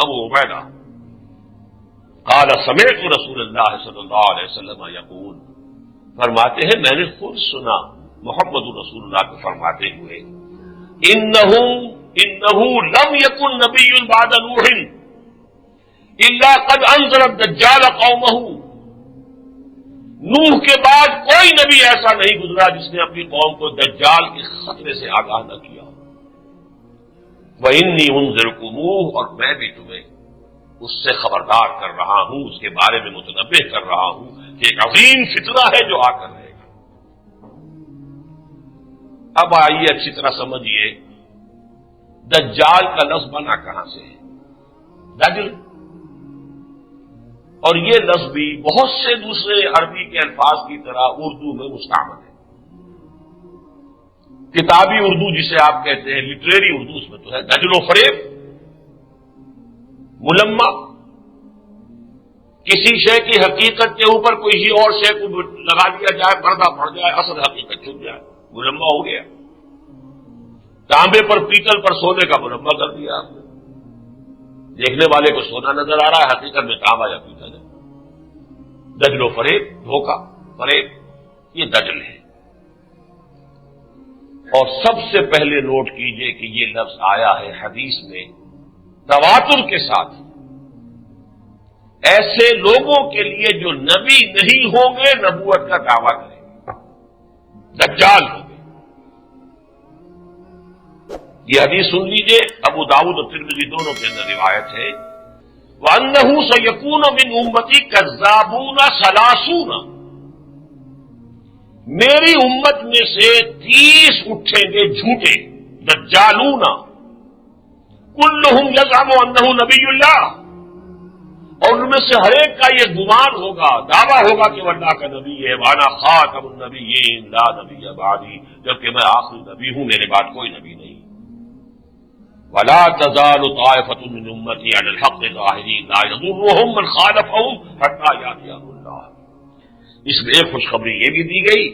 ابو عبیدہ، قال سمعت رسول اللہ صلی اللہ علیہ وسلم یقول، فرماتے ہیں میں نے خود سنا محمد رسول اللہ کو فرماتے ہوئے انه لم يكن نبي بعد نوح الا قد انذر الدجال قومه۔ نوح کے بعد کوئی نبی ایسا نہیں گزرا جس نے اپنی قوم کو دجال کے خطرے سے آگاہ نہ کیا۔ وَإِنِّي أُنذِرُكُمُوهُ، اور میں بھی تمہیں اس سے خبردار کر رہا ہوں، اس کے بارے میں متنبہ کر رہا ہوں کہ ایک عظیم فتنہ ہے جو آ کر رہے گا۔ اب آئیے اچھی طرح سمجھیے دجال کا لفظ بنا کہاں سے ہے؟ دجل، اور یہ لفظ بھی بہت سے دوسرے عربی کے الفاظ کی طرح اردو میں مستعمل ہے۔ کتابی اردو جسے آپ کہتے ہیں، لٹریری اردو، اس میں تو ہے دجل و فریب، ملمہ، کسی شے کی حقیقت کے اوپر کوئی اور شے کو لگا دیا جائے، پردہ پڑ جائے، اصل حقیقت چھپ جائے، ملمہ ہو گیا۔ تانبے پر پیتل پر سونے کا ملمہ کر دیا آپ نے، دیکھنے والے کو سونا نظر آ رہا ہے، حقیقت میں تانبا یا پیتل ہے۔ دجل و فریب، دھوکہ، فریب، یہ دجل ہے۔ اور سب سے پہلے نوٹ کیجئے کہ یہ لفظ آیا ہے حدیث میں تواتر کے ساتھ، ایسے لوگوں کے لیے جو نبی نہیں ہوں گے، نبوت کا دعویٰ کریں گے، دجال ہوں گے۔ یہ حدیث سن لیجئے، ابو داؤد اور ترمذی دونوں کے اندر روایت ہے، وَأَنَّهُ سَيَكُونُ مِنْ أُمَّتِي كَذَّابُونَ ثَلَاثُونَ، میری امت میں سے 30 اٹھیں گے جھوٹے، دجالون، كلهم يزعم أنه نبي اللہ، اور ان میں سے ہر ایک کا یہ گمان ہوگا، دعویٰ ہوگا کہ وہ اللہ کا نبی ہے، وانا خاتم النبیین لا نبی بعدی، جبکہ میں آخری نبی ہوں، میرے بعد کوئی نبی نہیں۔ ولا تزال طائفة من امتی علی الحق ظاہرین لا یضرهم من خالفهم حتی یأتی امر اللہ۔ اس میں ایک خوشخبری یہ بھی دی گئی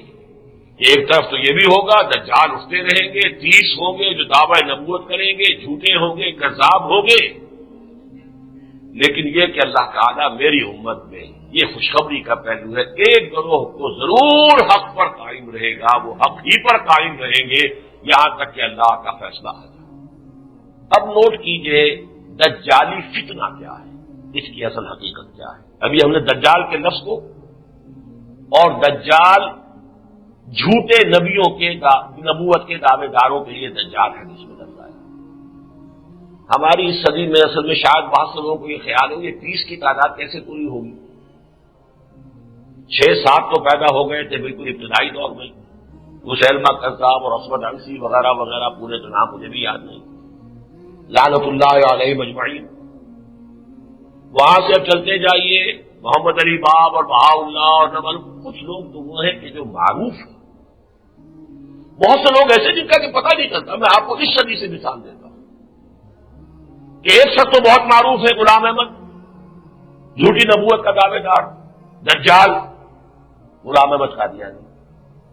کہ ایک طرف تو یہ بھی ہوگا، دجال اٹھتے رہیں گے، 30 ہوں گے جو دعوی نبوت کریں گے، جھوٹے ہوں گے، کذاب ہوں گے، لیکن یہ کہ اللہ تعالیٰ میری امت میں یہ خوشخبری کا پہلو ہے، ایک گروہ تو ضرور حق پر قائم رہے گا، وہ حق ہی پر قائم رہیں گے یہاں تک کہ اللہ کا فیصلہ ہے۔ اب نوٹ کیجئے دجالی فتنہ کیا ہے، اس کی اصل حقیقت کیا ہے۔ ابھی ہم نے دجال کے لفظ کو اور دجال جھوٹے نبیوں کے نبوت کے دعوے داروں کے لیے دجال ہے، اس میں لفظ آیا۔ ہماری اس صدی میں اصل میں شاید بہت سے لوگوں کو یہ خیال ہے یہ 30 کی تعداد کیسے پوری ہوگی؟ 6-7 تو پیدا ہو گئے تھے بالکل ابتدائی دور میں، مسیلمہ کذاب اور عصمت عنسی وغیرہ وغیرہ، پورے تو نام مجھے بھی یاد نہیں، لعنت اللہ علیہ مجمعین۔ وہاں سے اب چلتے جائیے، محمد علی باب اور بہاء اللہ اور نمل، کچھ لوگ تو وہ ہیں کہ جو معروف ہیں، بہت سے لوگ ایسے جن کا کہ پتہ نہیں چلتا۔ میں آپ کو اس صدی سے مثال دیتا ہوں کہ ایک شخص تو بہت معروف ہے، غلام احمد، جھوٹی نبوت کا دعوے دار، دجال غلام احمد قادیانی،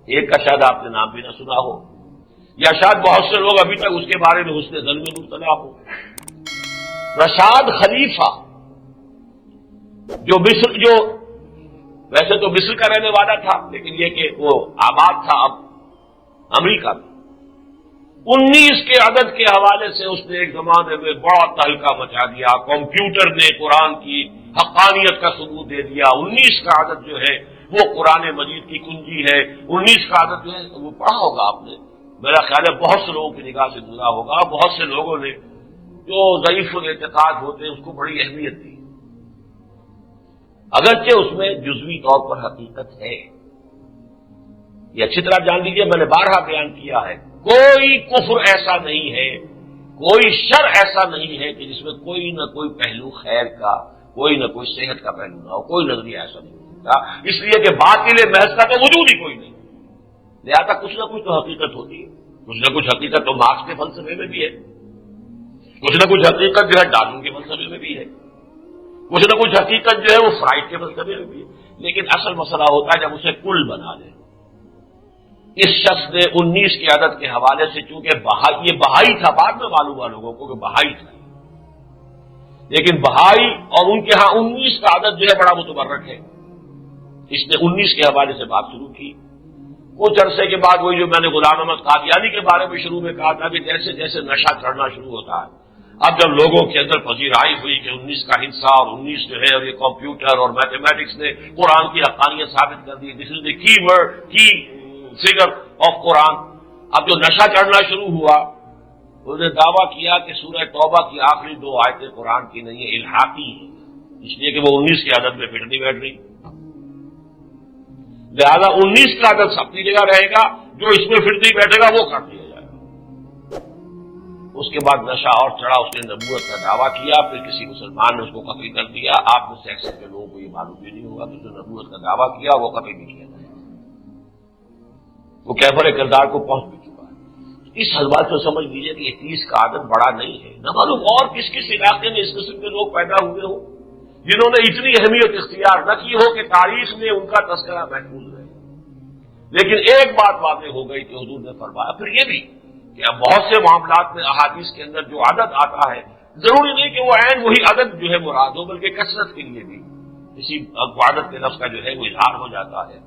ایک کا شاید آپ نے نام بھی نہ سنا ہو، یا شاید بہت سے لوگ ابھی تک اس کے بارے میں حسن ظن میں مبتلا ہو۔ رشاد خلیفہ جو ویسے تو مصر کا رہنے والا تھا، لیکن یہ کہ وہ آباد تھا اب امریکہ میں، 19 کے عدد کے حوالے سے اس نے ایک زمانے میں بڑا تہلکہ مچا دیا، کمپیوٹر نے قرآن کی حقانیت کا ثبوت دے دیا۔ 19 کا عدد جو ہے وہ قرآن مجید کی کنجی ہے، 19 کا عدد جو ہے وہ پڑھا ہوگا آپ نے، میرا خیال ہے بہت سے لوگوں کی نگاہ سے گزرا ہوگا، بہت سے لوگوں نے جو ضعیف الاعتقاد ہوتے ہیں اس کو بڑی اہمیت دی، اگرچہ اس میں جزوی طور پر حقیقت ہے۔ یہ اچھی طرح جان لیجیے، میں نے بارہا بیان کیا ہے، کوئی کفر ایسا نہیں ہے، کوئی شر ایسا نہیں ہے کہ جس میں کوئی نہ کوئی پہلو خیر کا، کوئی نہ کوئی صحت کا پہلو نہ ہو، کوئی نظریہ ایسا نہیں ہوتا، اس لیے کہ باطل محض کا تو وجود ہی کوئی نہیں، لہذا کچھ نہ کچھ تو حقیقت ہوتی ہے، کچھ نہ کچھ حقیقت تو مارکس کے فلسفے میں بھی ہے، کچھ نہ کچھ حقیقت جو ہے ڈارون کے فلسفے میں بھی ہے، کچھ نہ کچھ حقیقت جو ہے وہ فرائڈ کے فلسفے میں بھی ہے، لیکن اصل مسئلہ ہوتا ہے جب اسے کل بنا دیں۔ اس شخص نے 19 کے عدد کے حوالے سے، چونکہ یہ بہائی تھا، بعد میں معلوم ہوا لوگوں کو کہ بہائی تھا، لیکن بہائی اور ان کے ہاں 19 کا عدد جو ہے بڑا متبرک ہے، اس نے 19 کے حوالے سے بات شروع کی۔ کچھ عرصے کے بعد وہی جو میں نے غلام احمد قادیانی کے بارے میں شروع میں کہا تھا کہ جیسے جیسے نشہ چڑھنا شروع ہوتا ہے، اب جب لوگوں کے اندر پذیرائی ہوئی کہ 19 کا ہنسا اور 19 جو ہے اور یہ کمپیوٹر اور میتھمیٹکس نے قرآن کی حقانیت ثابت کر دی، دس از دی کی ورڈ، کی فگر آف قرآن، اب جو نشہ چڑھنا شروع ہوا، انہوں نے دعویٰ کیا کہ سورہ توبہ کی آخری 2 آیتیں قرآن کی نہیں ہیں، الحاقی ہیں، اس لیے کہ وہ 19 کے عدد میں فٹ نہیں بیٹھ رہی، لہذا 19 کا عدد اپنی جگہ رہے گا، جو اس میں فٹ نہیں بیٹھے گا وہ کر دیا جائے گا۔ اس کے بعد نشہ اور چڑھا، اس نے نبوت کا دعویٰ کیا، پھر کسی مسلمان نے اس کو قتل کر دیا۔ آپ میں سے اکثر کے لوگوں کو یہ معلوم بھی نہیں ہوگا کہ جو نبوت کا دعویٰ کیا وہ قتل بھی کیا جائے، وہ کیفر کردار کو پہنچ بھی چکا ہے۔ اس حوالے سے سمجھ لیجیے کہ یہ 30 کا عدد بڑا نہیں ہے، نہ معلوم اور کس کس علاقے میں اس قسم کے لوگ پیدا ہوئے ہوں جنہوں نے اتنی اہمیت اختیار نہ کی ہو کہ تاریخ میں ان کا تذکرہ محفوظ رہے، لیکن ایک بات واضح ہو گئی کہ حضور نے فرمایا، پھر یہ بھی کہ اب بہت سے معاملات میں احادیث کے اندر جو عدد آتا ہے ضروری نہیں کہ وہ عین وہی عدد جو ہے مراد ہو، بلکہ کثرت کے لیے بھی اسی عدد کے لفظ کا جو ہے وہ اظہار ہو جاتا ہے۔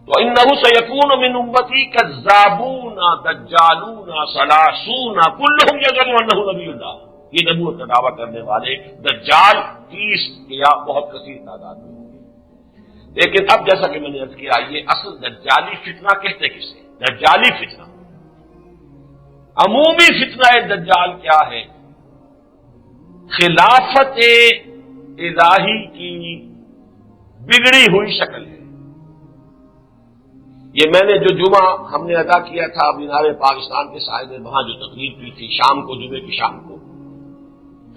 تو انه سيكون من امتی كذابون دجالون ثلاثون كلهم يزعم انه نبی اللہ، یہ نبوت کا دعویٰ کرنے والے دجال 30 یا بہت کثیر تعداد میں ہوں گے۔ لیکن اب جیسا کہ میں نے عرض کیا، یہ اصل دجالی فتنہ کہتے کسے؟ دجالی فتنہ عمومی فتنہ دجال کیا ہے؟ خلافت الہی کی بگڑی ہوئی شکل ہے۔ یہ میں نے جو جمعہ ہم نے ادا کیا تھا مینار پاکستان کے سائے میں، وہاں جو تقریر کی تھی شام کو، جمعے کی شام کو،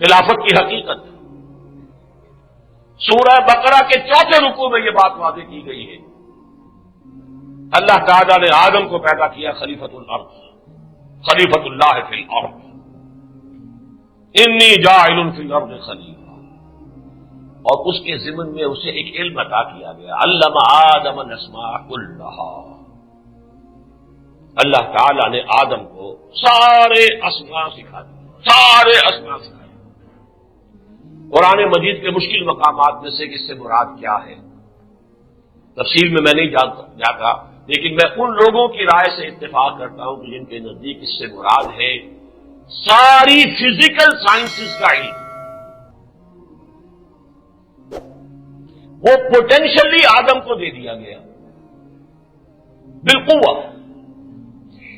خلافت کی حقیقت، سورہ بقرہ کے 4 رکوع میں یہ بات واضح کی گئی ہے۔ اللہ تعالیٰ نے آدم کو پیدا کیا خلیفۃ الارض، خلیفۃ اللہ فی الارض، انی جاعل فی الارض خلیفہ، اور اس کے ضمن میں اسے ایک علم عطا کیا گیا، علم آدم الاسماء کلھا۔ اللہ تعالیٰ نے آدم کو سارے اسماء سکھا دیے، سارے اسماء سکھا دیے۔ قرآن مجید کے مشکل مقامات میں سے اس سے مراد کیا ہے تفصیل میں نہیں جاتا، لیکن میں ان لوگوں کی رائے سے اتفاق کرتا ہوں کہ جن کے نزدیک اس سے مراد ہے ساری فزیکل سائنسز کا علم۔ وہ پوٹینشلی آدم کو دے دیا گیا بالقوہ،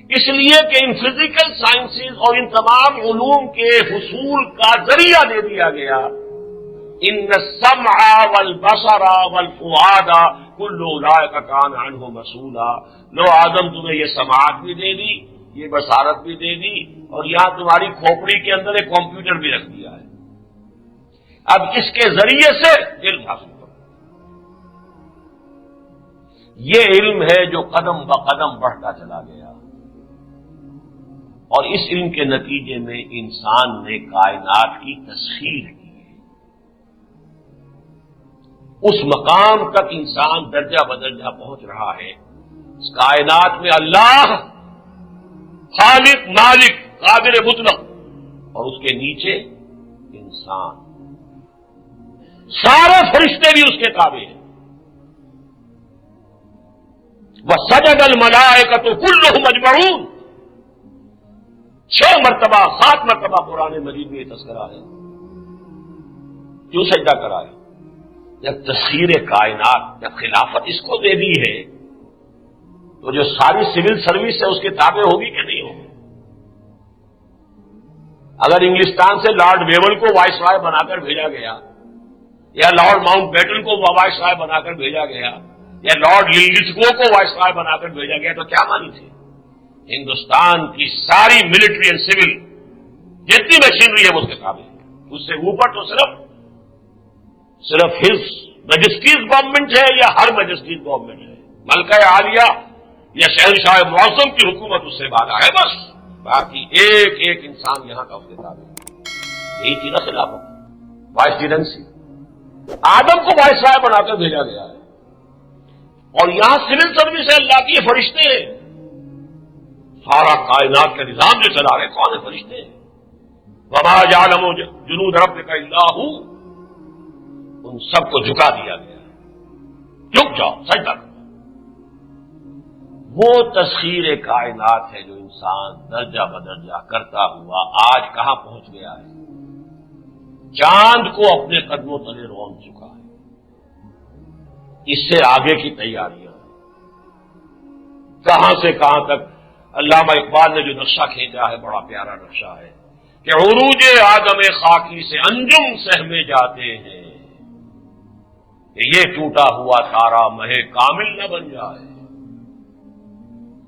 اس لیے کہ ان فزیکل سائنسز اور ان تمام علوم کے حصول کا ذریعہ دے دیا گیا۔ ان السمع والبصر والفؤاد کل اولئک کان عنہ مسئولا۔ لو آدم تمہیں یہ سماعت بھی دے دی، یہ بصارت بھی دے دی، اور یہاں تمہاری کھوپڑی کے اندر ایک کمپیوٹر بھی رکھ دیا ہے، اب اس کے ذریعے سے علم حاصل کرو۔ یہ علم ہے جو قدم بقدم بڑھتا چلا گیا، اور اس علم کے نتیجے میں انسان نے کائنات کی تسخیر کی۔ اس مقام تک انسان درجہ بدرجہ پہنچ رہا ہے، اس کائنات میں اللہ خالق، مالک، قادر مطلق، اور اس کے نیچے انسان، سارے فرشتے بھی اس کے تابع ہیں۔ وَسَجَدَ الْمَلَائِكَةُ كُلُّهُمْ أَجْمَعُونَ، 6 مرتبہ 7 مرتبہ قرآن مجید میں یہ تذکرہ ہے۔ کیوں سجدہ کرا ہے؟ جب تسخیر کائنات، جب خلافت اس کو دے دی ہے تو جو ساری سول سروس ہے اس کے تابع ہوگی کہ نہیں ہوگی؟ اگر انگلستان سے لارڈ ویول کو وائس رائے بنا کر بھیجا گیا، یا لارڈ ماؤنٹ بیٹن کو وائس رائے بنا کر بھیجا گیا، یا لارڈ للتھگو کو وائس رائے بنا کر بھیجا گیا، تو کیا مانی تھی؟ ہندوستان کی ساری ملٹری اینڈ سول جتنی مشینری ہے وہ اس کے تابع ہے، اس سے اوپر تو صرف ہز میجسٹریز گورنمنٹ ہے، یا ہر میجسٹریز گورنمنٹ ہے، ملکہ عالیہ یا شہنشاہ معظم کی حکومت اس سے بالا ہے، بس باقی ایک ایک انسان یہاں کا اس کے تابع ہے۔ یہی تھی نا خلافت، وائس ریجنسی۔ آدم کو وائس رائے بنا کر بھیجا گیا ہے، اور یہاں سول سروس ہے اللہ کی، فرشتے ہیں، سارا کائنات کا نظام جو چلا رہے کون ہے؟ فرشتے ہیں۔ وما یعلم جنود ربک الا ھو، ان سب کو جھکا دیا گیا، جھک جاؤ، سجدہ کرو۔ وہ تسخیر کائنات ہے جو انسان درجہ بدرجہ کرتا ہوا آج کہاں پہنچ گیا ہے؟ چاند کو اپنے قدموں تلے رون چکا ہے۔ اس سے آگے کی تیاریاں کہاں سے کہاں تک۔ علامہ اقبال نے جو نقشہ کھینچا ہے بڑا پیارا نقشہ ہے کہ عروج آدم خاکی سے انجم سہمے جاتے ہیں، کہ یہ ٹوٹا ہوا تارا مہ کامل نہ بن جائے۔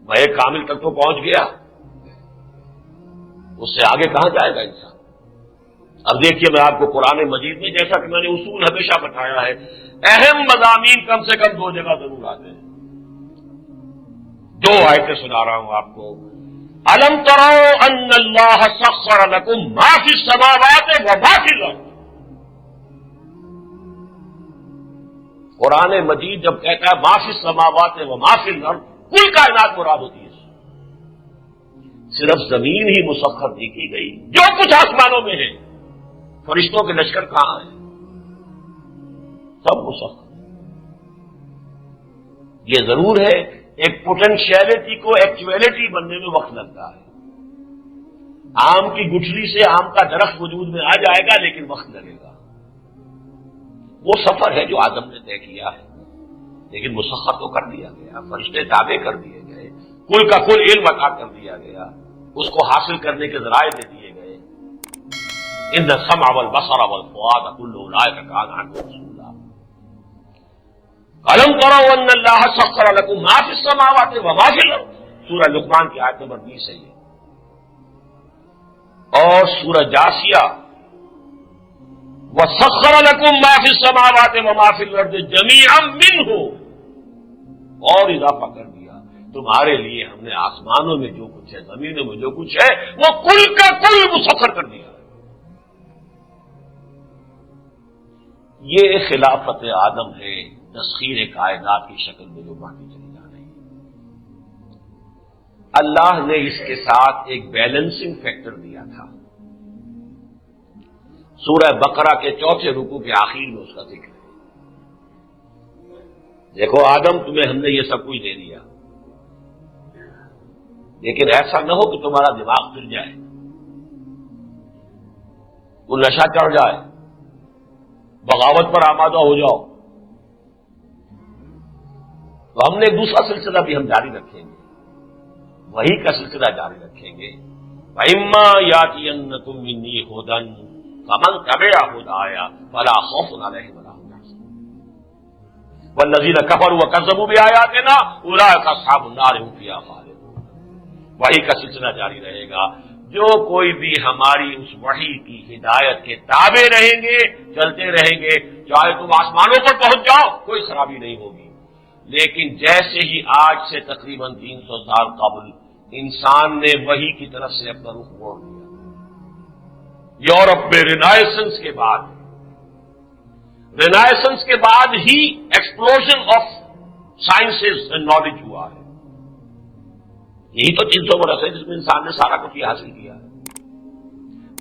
مہ کامل تک تو پہنچ گیا، اس سے آگے کہاں جائے گا انسان؟ اب دیکھیے، میں آپ کو قرآن مجید میں، جیسا کہ میں نے اصول ہمیشہ بتایا ہے، اہم مضامین کم سے کم 2 جگہ ضرور آتے ہیں۔ 2 آیتیں سنا رہا ہوں آپ کو۔ الم تروا ان اللہ سخر لکم ما فی السماوات وما فی الارض۔ قرآن مجید جب کہتا ہے ما فی السماوات وما فی الارض، کل کائنات مراد ہوتی ہے، صرف زمین ہی مسخر نہیں کی گئی، جو کچھ آسمانوں میں ہے، فرشتوں کے لشکر کہاں ہیں، سب مسخر۔ یہ ضرور ہے ایک پوٹینشیلٹی کو ایکچویلٹی بننے میں وقت لگتا ہے۔ آم کی گٹھلی سے آم کا درخت وجود میں آ جائے گا، لیکن وقت لگے گا۔ وہ سفر ہے جو آدم نے طے کیا ہے، لیکن مسخر تو کر دیا گیا، فرشتے تابع کر دیے گئے، کل کا کل علم عطا کر دیا گیا، اس کو حاصل کرنے کے ذرائع دے دیے گئے. ان السمع والبصر والفؤاد كل اولئک کان عنہ مسئولا. الم تروا ان اللہ سخر لكم ما فی السماوات وما فی الارض. سورہ لقمان کی آیت نمبر 20 ہے یہ. اور سورہ جاسیہ وَسَخَّرَ لَكُم مَّا فِي السَّمَاوَاتِ وَمَا فِي الْأَرْضِ جَمِيعًا مِّنْهُ. اور اضافہ کر دیا تمہارے لیے ہم نے آسمانوں میں جو کچھ ہے زمینوں میں جو کچھ ہے وہ کل کا کل مسخر کر دیا. یہ خلافت آدم ہے تسخیر کائنات کی شکل میں جو باتیں چلی جا رہی ہیں. اللہ نے اس کے ساتھ ایک بیلنسنگ فیکٹر دیا تھا. سورہ بقرہ کے 4 رکوع کے آخر میں اس کا ذکر ہے. دیکھو آدم تمہیں ہم نے یہ سب کچھ دے دیا، لیکن ایسا نہ ہو کہ تمہارا دماغ پھر جائے، وہ نشہ چڑھ جائے، بغاوت پر آمادہ ہو جاؤ. تو ہم نے ایک دوسرا سلسلہ بھی ہم جاری رکھیں گے، وہی کا سلسلہ جاری رکھیں گے. وَإِمَّا يَأْتِيَنَّكُم مِّنِّي هُدًى فمن تبع هدايا فلا خوف عليهم ولا هم يحزنون والذين كفروا وكذبوا بآياتنا اولئك اصحاب النار هم فيها خالدون. وحی کا سلسلہ جاری رہے گا. جو کوئی بھی ہماری اس وحی کی ہدایت کے تابع رہیں گے، چلتے رہیں گے، چاہے تم آسمانوں پر پہنچ جاؤ کوئی خرابی نہیں ہوگی. لیکن جیسے ہی آج سے تقریباً 300 سال قبل انسان نے وحی کی طرف سے اپنا رخ موڑ دیا، یورپ میں رینائسنس کے بعد ہی explosion of sciences and knowledge ہوا ہے. یہی تو 300 برس ہے جس میں انسان نے سارا کچھ حاصل کیا ہے.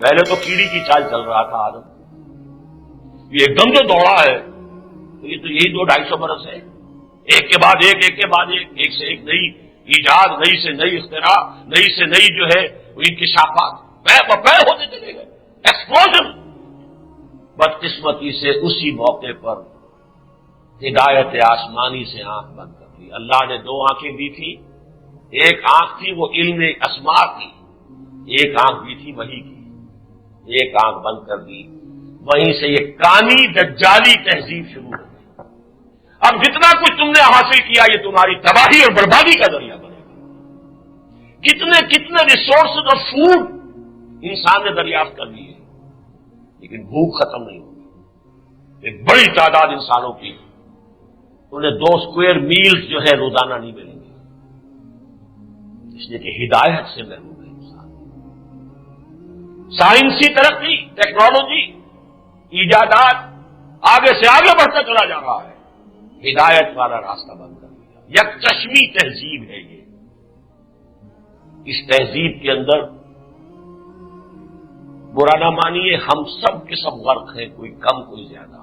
پہلے تو کیڑی کی چال چل رہا تھا آدم، یہ ایک دم جو دوڑا ہے یہ تو یہی 200-250 برس ہے. ایک کے بعد ایک، ایک کے بعد ایک سے ایک نئی ایجاد، نئی سے نئی اختراع، نئی سے نئی جو ہے انکشافات پہ ہوتے چلے گئے. ایکسپلوژن. بدقسمتی سے اسی موقع پر ہدایت آسمانی سے آنکھ بند کر دی. اللہ نے 2 آنکھیں دی تھی. ایک آنکھ تھی وہ علم اسماء کی، ایک آنکھ دی تھی وحی کی. ایک آنکھ بند کر دی، وہیں سے یہ کانی دجالی تہذیب شروع ہو گئی. اب جتنا کچھ تم نے حاصل کیا یہ تمہاری تباہی اور بربادی کا ذریعہ بنے گا. کتنے ریسورسز آف فوڈ انسان نے دریافت کر لیے، لیکن بھوک ختم نہیں ہوگی. ایک بڑی تعداد انسانوں کی انہیں 2 اسکوائر میلز جو ہے روزانہ نہیں ملیں گے، اس لیے کہ ہدایت سے محروم ہے انسان. سائنسی ترقی، ٹیکنالوجی، ایجادات آگے سے آگے بڑھتا چلا جا رہا ہے، ہدایت والا راستہ بند کر دیا. یک چشمی تہذیب ہے یہ. اس تہذیب کے اندر برا نہ مانیے، ہم سب کے سب غرق ہیں، کوئی کم کوئی زیادہ.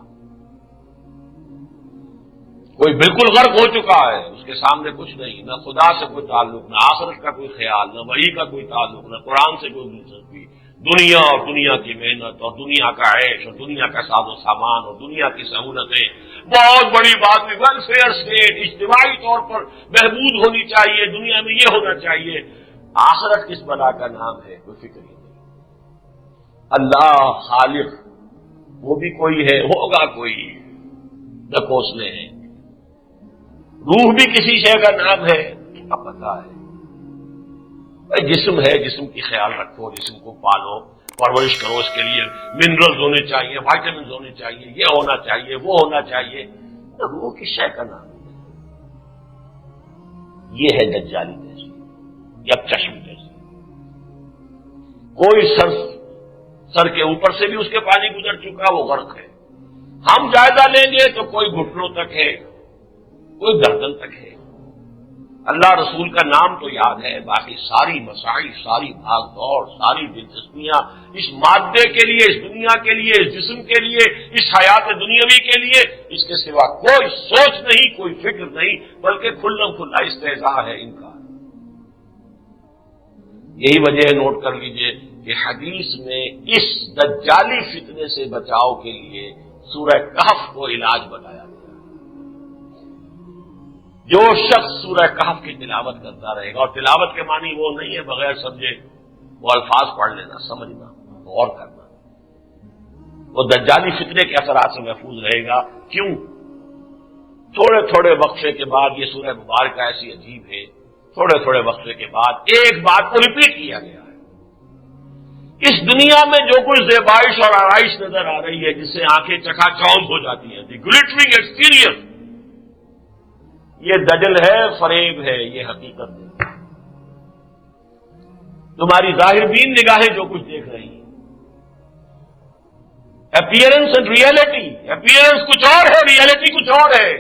کوئی بالکل غرق ہو چکا ہے، اس کے سامنے کچھ نہیں، نہ خدا سے کوئی تعلق، نہ آخرت کا کوئی خیال، نہ وحی کا کوئی تعلق، نہ قرآن سے کوئی دلچسپی. دنیا اور دنیا کی محنت اور دنیا کا عیش اور دنیا کا ساز و سامان اور دنیا کی سہولتیں. بہت بڑی بات ہے، ویلفیئر اسٹیٹ، اجتماعی طور پر بہبود ہونی چاہیے، دنیا میں یہ ہونا چاہیے. آخرت کس بلا کا نام ہے، کوئی فکر نہیں. اللہ خالق وہ بھی کوئی ہے، ہوگا کوئی، نہ کوسنے ہیں. روح بھی کسی شے کا نام ہے، کیا پتا ہے. جسم ہے، جسم کی خیال رکھو، جسم کو پالو، پرورش کرو. اس کے لیے منرلز ہونے چاہیے، وائٹامنز ہونے چاہیے، یہ ہونا چاہیے، وہ ہونا چاہیے. روح کس شے کا نام ہے. یہ ہے دجالی جیسی، یک چشم جیسی. کوئی سر کے اوپر سے بھی اس کے پانی گزر چکا، وہ غرق ہے. ہم جائزہ لیں گے تو کوئی گھٹنوں تک ہے، کوئی گردن تک ہے. اللہ رسول کا نام تو یاد ہے، باقی ساری مسائل، ساری بھاگ دوڑ، ساری دلچسپیاں اس مادے کے لیے، اس دنیا کے لیے، اس جسم کے لیے، اس حیات دنیاوی کے لیے، اس کے سوا کوئی سوچ نہیں، کوئی فکر نہیں، بلکہ کھلم کھلا استہزاء ہے ان کا. یہی وجہ ہے، نوٹ کر لیجئے کہ حدیث میں اس دجالی فتنے سے بچاؤ کے لیے سورہ کہف کو علاج بتایا گیا. جو شخص سورہ کہف کی تلاوت کرتا رہے گا، اور تلاوت کے معنی وہ نہیں ہے بغیر سمجھے وہ الفاظ پڑھ لینا، سمجھنا، غور کرنا، وہ دجالی فتنے کے اثرات سے محفوظ رہے گا۔ کیوں؟ تھوڑے تھوڑے وقفے کے بعد، یہ سورہ مبارکہ ایسی عجیب ہے، تھوڑے تھوڑے وقفے کے بعد ایک بات کو ریپیٹ کیا گیا ہے۔ اس دنیا میں جو کچھ زیبائش اور آرائش نظر آ رہی ہے، جس سے آنکھیں چکا چوند ہو جاتی ہیں، دی گلٹرنگ ایکسپیرئنس، یہ دجل ہے، فریب ہے، یہ حقیقت ہے۔ تمہاری ظاہر بین نگاہیں جو کچھ دیکھ رہی ہیں، اپیئرنس اینڈ ریئلٹی، اپیئرنس کچھ اور ہے، ریئلٹی کچھ اور ہے۔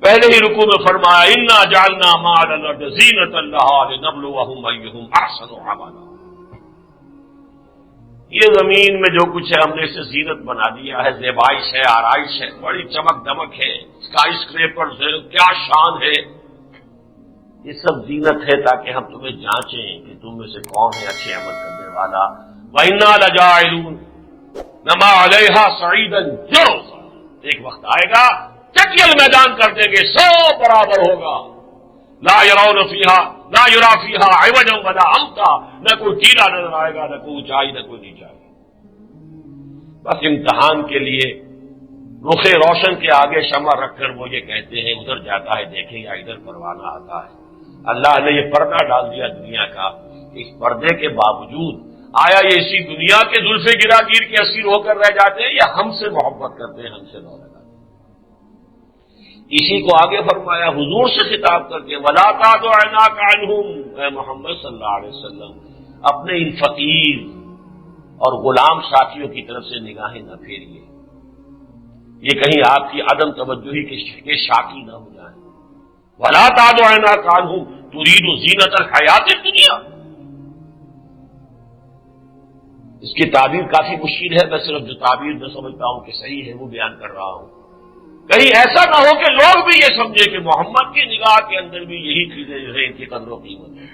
پہلے ہی رکوع میں فرمایا انا جعلنا ما علی الارض زینۃ لها لنبلوہم ایہم احسن عملا۔ یہ زمین میں جو کچھ ہے ہم نے اسے زینت بنا دیا ہے، زیبائش ہے، آرائش ہے، بڑی چمک دمک ہے، اسکائی اسکریپرز ہے، کیا شان ہے، یہ سب زینت ہے تاکہ ہم تمہیں جانچیں کہ تم میں سے کون ہے اچھے عمل کرنے والا۔ وَإِنَّا لَجَاعِلُونَ مَا عَلَيْهَا صَعِيدًا جُرُزًا، ایک وقت آئے گا چکیل میدان کر دیں گے، سب برابر ہوگا، لا يرون فيها لا يرى فيها عوجا ولا امتا، نہ کوئی ٹیلا نظر آئے گا، نہ کوئی اونچائی، نہ کوئی نیچائی۔ بس امتحان کے لیے رخ روشن کے آگے شمع رکھ کر وہ یہ کہتے ہیں ادھر جاتا ہے دیکھیں یا ادھر پروانہ آتا ہے۔ اللہ نے یہ پردہ ڈال دیا دنیا کا، اس پردے کے باوجود آیا یہ اسی دنیا کے زلف گراگیر کے اسیر ہو کر رہ جاتے ہیں یا ہم سے محبت کرتے ہیں، ہم سے لو لگاتے ہیں؟ اسی کو آگے فرمایا حضور سے خطاب کر کے وَلَا تَعْدُ عَيْنَاكَ عَنْهُمْ، اے محمد صلی اللہ علیہ وسلم اپنے ان فقیر اور غلام ساتھیوں کی طرف سے نگاہیں نہ پھیریے، یہ کہیں آپ کی عدم توجہی کے شاکی نہ ہو جائیں۔ وَلَا تَعْدُ عَيْنَاكَ عَنْهُمْ تُرِيدُ زِينَةَ الْحَيَاةِ الدُّنْيَا۔ اس کی تعبیر کافی مشکل ہے، میں صرف جو تعبیر میں سمجھتا ہوں کہ صحیح ہے وہ بیان کر رہا ہوں۔ کہیں ایسا نہ ہو کہ لوگ بھی یہ سمجھے کہ محمد کی نگاہ کے اندر بھی یہی چیزیں جو ہے ان کی قدر و قیمت ہے،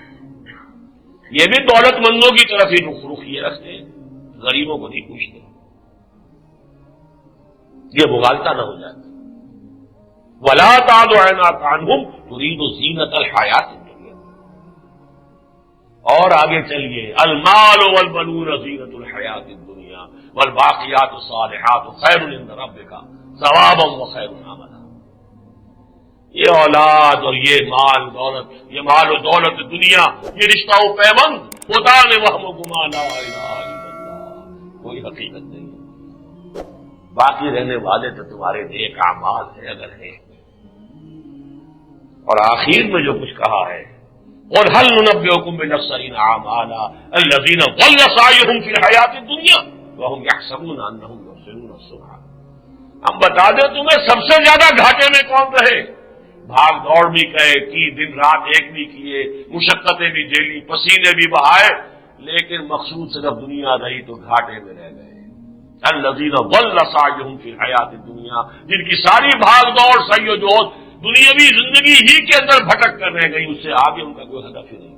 یہ بھی دولت مندوں کی طرف ہی رخ یہ رکھتے ہیں، غریبوں کو نہیں پوچھتے، یہ مغالطہ نہ ہو جائے۔ وَلَا تَعْدُ عَيْنَاكَ عَنْهُمْ تُرِيدُ زِينَةَ الْحَيَاةِ الدُّنْيَا۔ اور آگے چلیے المال والبنون زینۃ الحیاۃ الدنیا والباقیات الصالحات خیر عند ربک ثوابا وخیر عملا۔ یہ اولاد اور یہ مال دولت، یہ مال و دولت دنیا، یہ رشتہ و پیوند خدا نے وہم و گمان لا الہ الا اللہ، کوئی حقیقت نہیں ہے، باقی رہنے والے تو تمہارے نیک اعمال ہے اگر ہے۔ اور آخر میں جو کچھ کہا ہے اور هل ننبئكم بالاخسرین اعمالا الذین ضل سعیهم فی الحیاۃ الدنیا وهم یحسبون انهم یحسنون صنعا۔ ہم بتا دیں تمہیں سب سے زیادہ گھاٹے میں کون رہے؟ بھاگ دوڑ بھی کی، دن رات ایک بھی کیے، مشقتیں بھی جھیلی، پسینے بھی بہائے، لیکن مقصود صرف دنیا رہی تو گھاٹے میں رہ گئے۔ الذین ضل سعیهم فی الحیاۃ الدنیا، جن کی ساری بھاگ دوڑ سعی و جہد دنیاوی زندگی ہی کے اندر بھٹک کر رہ گئی، اس سے آگے ان کا کوئی ہدف ہی نہیں۔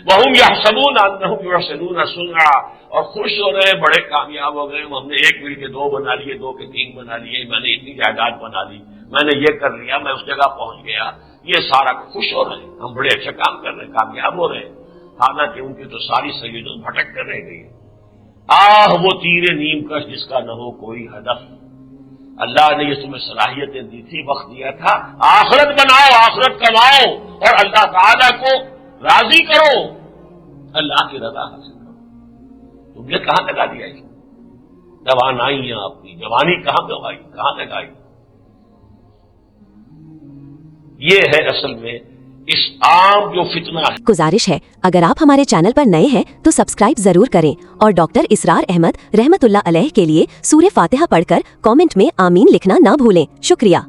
وَهُمْ يَحْسَبُونَ أَنَّهُمْ يُحْسِنُونَ صُنْعًا، اور خوش ہو رہے ہیں، بڑے کامیاب ہو گئے، ہم نے ایک مل کے دو بنا لیے، دو کے تین بنا لیے، میں نے اتنی جائیداد بنا لی، میں نے یہ کر لیا، میں اس جگہ پہنچ گیا، یہ سارا خوش ہو رہے ہیں، ہم بڑے اچھے کام کر رہے ہیں، کامیاب ہو رہے ہیں، حالانکہ ان کی تو ساری سیدت بھٹک کر رہ گئی۔ وہ تیر نیم کش جس کا نہ ہو کوئی ہدف۔ اللہ نے یہ تمہیں صلاحیتیں دی تھی، وقت دیا تھا، آخرت بناؤ، آخرت کماؤ اور اللہ تعالیٰ کو راضی کرو، اللہ کی رضا حاصل کرو۔ تم نے کہاں لگا دیا اس توانائیاں، اپنی جوانی کہاں گوائی، کہاں لگائی؟ یہ ہے اصل میں اس عام جو فتنہ ہے۔ گزارش ہے اگر آپ ہمارے چینل پر نئے ہیں تو سبسکرائب ضرور کریں اور ڈاکٹر اسرار احمد رحمت اللہ علیہ کے لیے سورہ فاتحہ پڑھ کر کامنٹ میں آمین لکھنا نہ بھولیں۔ شکریہ۔